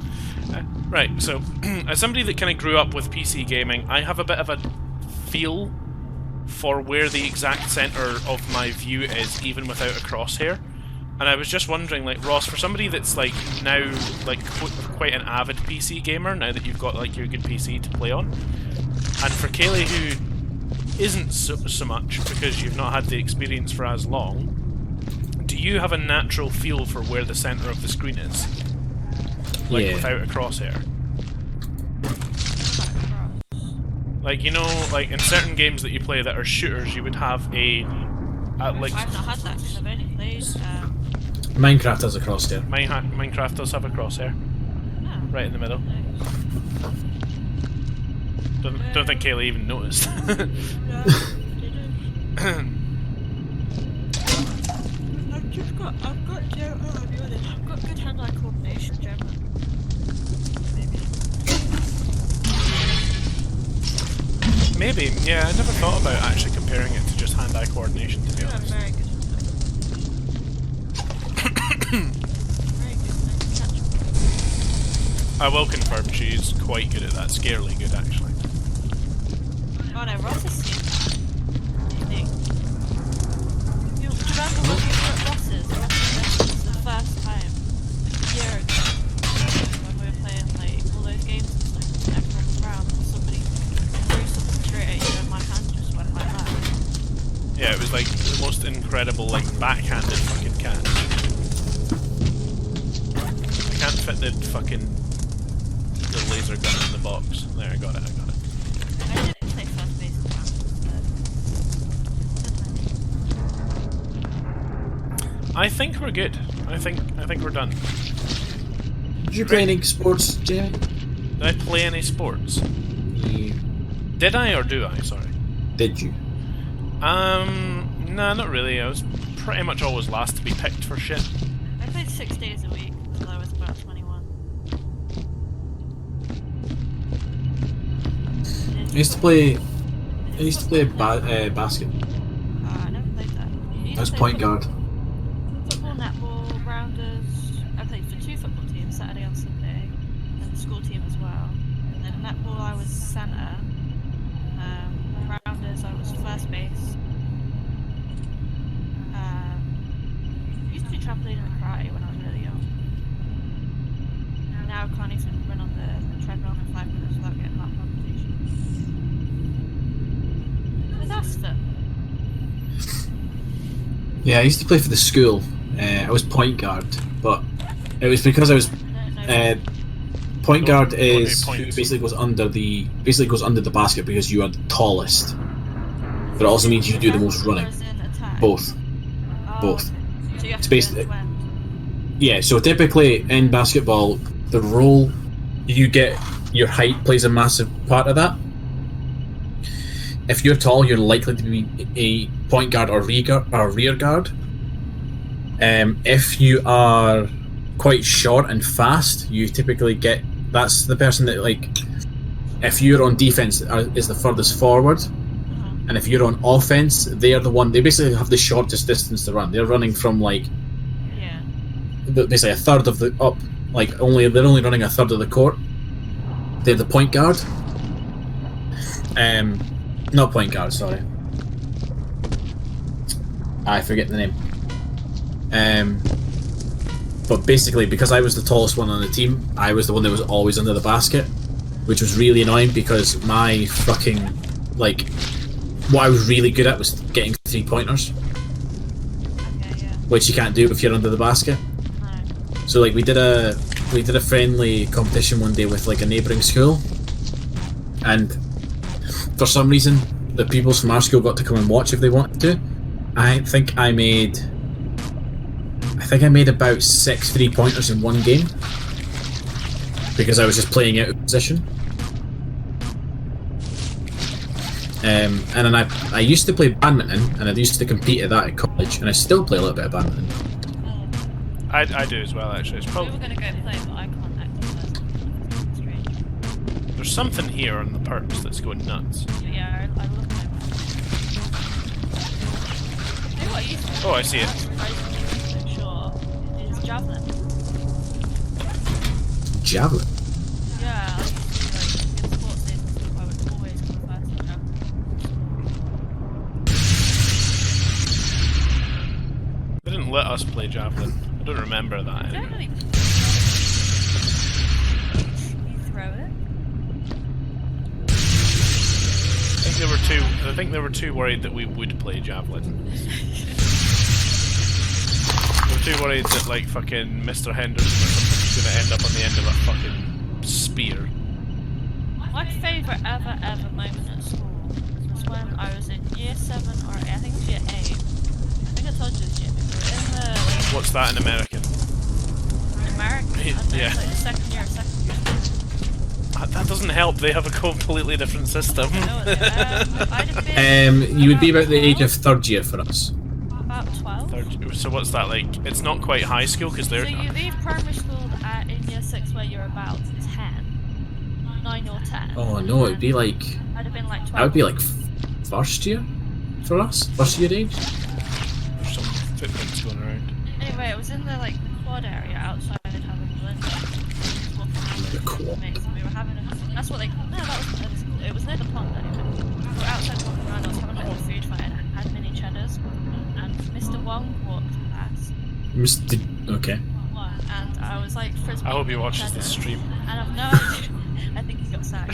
Right, so, as somebody that kind of grew up with PC gaming, I have a bit of a feel for where the exact centre of my view is, even without a crosshair. And I was just wondering, like, Ross, for somebody that's, like, now, like, quite an avid PC gamer, now that you've got, like, your good PC to play on, and for Kayleigh, who isn't so much, because you've not had the experience for as long, do you have a natural feel for where the centre of the screen is? Like, yeah. without a crosshair? Like, you know, like, in certain games that you play that are shooters, you would have a... like, I've not had that because I've only played. Minecraft has a crosshair. Minecraft does have a crosshair. Oh, Right in the middle. nice. Don't think Kayleigh even noticed. No, I've got good hand-eye coordination, generally. Maybe, yeah, I never thought about actually comparing it to just hand-eye coordination, to be I'm honest. very good. Very good. Catch. I will confirm she's quite good at that, scarily good actually. Oh no, Ross has seen that. Nick. You remember when we were at Ross's? Ross's the first time, a year ago, when we were playing like all those games and stuff, and everyone was around, and somebody threw something straight at you and my hand just went like that. Yeah, it was like the most incredible, like, backhanded fucking catch. I can't fit the fucking... the laser gun in the box. There, I got it. I did play first base in that, I think we're good. I think we're done. Did you play any sports, Jamie? Did I play any sports? You... Did I or do I? Sorry. Did you? Nah, not really. I was pretty much always last to be picked for shit. I played 6 days a week until I was about 21. I used to play basket. I never played that. I was point guard. Football, netball, rounders. I played for 2 football teams, Saturday and Sunday, and the school team as well. And then netball, I was centre. Rounders, I was first base. I used to do trampoline and karate when I was really young. Now I can't even run on the treadmill for 5 minutes without getting that palpitation. But that's fun. Yeah, I used to play for the school. I was point guard, but it was because I was point guard is who basically goes under the basket because you are the tallest. But it also means you do the most running. As in attack. Both. Oh, both. So you have It's to based- learn to end. Yeah, so typically in basketball, the role you get, your height plays a massive part of that. If you're tall, you're likely to be a point guard or rear guard. If you are quite short and fast, you typically get, that's the person that, like, if you're on defense is the furthest forward, and if you're on offense, they're the one, they basically have the shortest distance to run. They're running from, like, Yeah. basically a third of the up, like they're only running a third of the court. They're the point guard. Not point guard, sorry. I forget the name. But basically, because I was the tallest one on the team, I was the one that was always under the basket, which was really annoying because my fucking, like, what I was really good at was getting 3-pointers, Okay, yeah. which you can't do if you're under the basket. No. So like we did a friendly competition one day with like a neighbouring school, and for some reason the people from our school got to come and watch if they wanted to. I think I made about 6 3-pointers in one game because I was just playing out of position. And then I used to play badminton, and I used to compete at that at college, and I still play a little bit of badminton. I do as well, actually. It's We probably were gonna go play, but I can't access it. Strange. there's something here on the perps that's going nuts. Yeah, I looked at it. You know what I used to Oh, I see it. I used to be sure is javelin. Javelin. Yeah, I used to like in sports days and stuff. I would always come first in javelin. They didn't let us play javelin. I don't remember that anyway. Generally, you throw it. I think they were too worried that we would play javelin. They were too worried that like fucking Mr. Henderson or something was gonna end up on the end of a fucking spear. My favourite ever moment at school was when I was in year 7 or 8, I think it was year 8. I think I told you this, Jimmy. We were in the What's that in American? American, and then Yeah. it's like the second year of secondary school. That doesn't help. They have a completely different system. No, I'd have been You would be about the age of 3rd year for us. about 12. So what's that like? It's not quite high school because So they're. you leave primary school in year 6 where you're about 10, 9 or 10. Oh no, it'd be like, I'd have been like 12. that would be like 1st year for us, 1st year age. There's some footprints going around. Anyway, it was in the like quad area outside having lunch. The quad. We were having a, that's what they. No, that was it was near the pond anyway. We were outside walking around. I was having a bit of a food fight and I had mini cheddars. And Mr. Wong walked past. Okay. And I was like frisbee. I hope he watches this stream. And I've no idea. I think he got sacked. I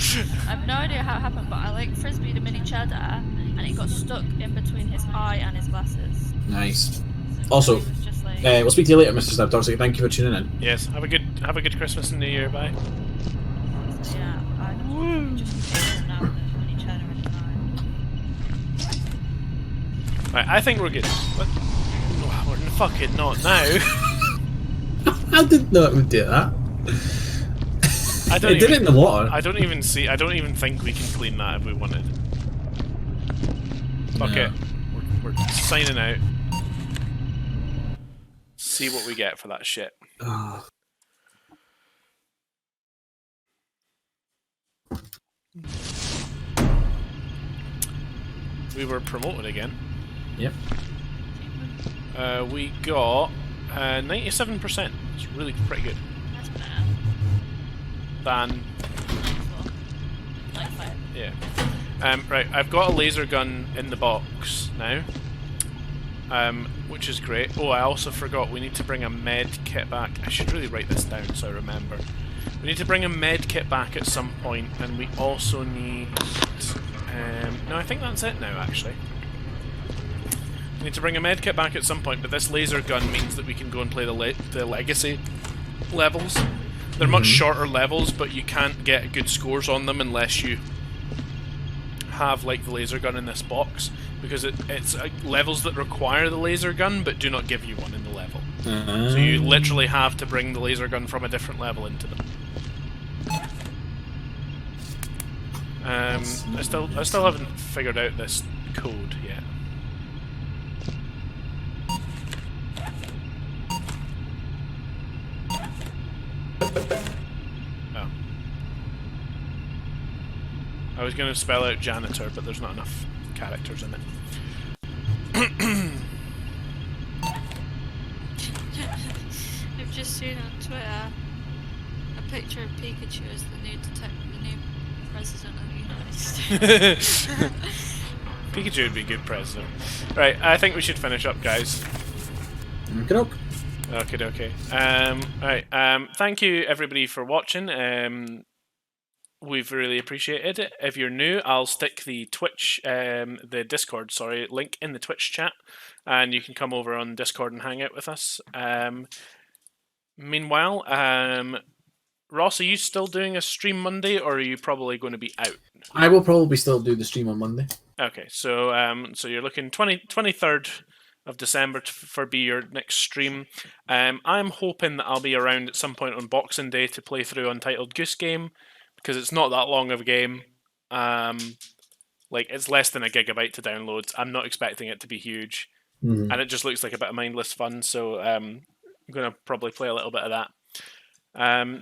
have no idea how it happened, but I like frisbeed a mini cheddar, and it got stuck in between his eye and his glasses. Nice. So Also, he was just like, we'll speak to you later, Mr. Snapdogsy. Thank you for tuning in. Yes. Have a good Christmas and New Year. Bye. yeah, I just came now with a mini cheddar in his eye. Right, I think we're good. What? Oh, we're fucking not now. I didn't know it would do that. I don't It did it in the water. I don't even think we can clean that if we wanted. Fuck No. it. We're signing out. See what we get for that shit. Oh. We were promoted again. Yep. We got 97%. It's really pretty good. That's bad. Than 94. 95. yeah. Right, I've got a laser gun in the box now. Which is great. Oh, I also forgot we need to bring a med kit back. I should really write this down so I remember. We need to bring a med kit back at some point, and we also need. No, I think that's it now. Actually, we need to bring a med kit back at some point. But this laser gun means that we can go and play the legacy levels. They're much shorter levels, but you can't get good scores on them unless you have like the laser gun in this box because it's levels that require the laser gun but do not give you one in the level. So you literally have to bring the laser gun from a different level into them. I still haven't figured out this code yet. Oh. I was going to spell out janitor, but there's not enough characters in it. I've just seen on Twitter a picture of Pikachu as the new president of the United States. Pikachu would be a good president. Right, I think we should finish up, guys. Okay. Right. Thank you everybody for watching. We've really appreciated it. If you're new, I'll stick the the Discord, link in the Twitch chat, and you can come over on Discord and hang out with us. Meanwhile, Ross, are you still doing a stream Monday, or are you probably going to be out? I will probably still do the stream on Monday. Okay, so you're looking 23rd of December for be your next stream. I'm hoping that I'll be around at some point on Boxing Day to play through Untitled Goose Game, because it's not that long of a game. Like, it's less than a gigabyte to download. I'm not expecting it to be huge, and it just looks like a bit of mindless fun. So I'm gonna probably play a little bit of that.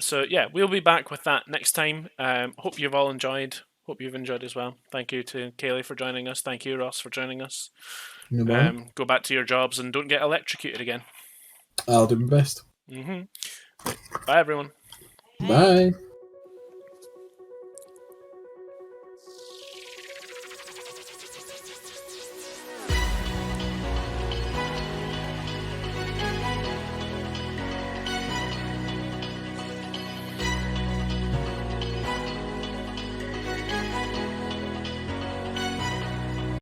So yeah, we'll be back with that next time. Hope you've all enjoyed. Hope you've enjoyed as well. Thank you to Kayleigh for joining us. Thank you, Ross, for joining us. No problem. Go back to your jobs and don't get electrocuted again. I'll do my best. Bye, everyone. Bye.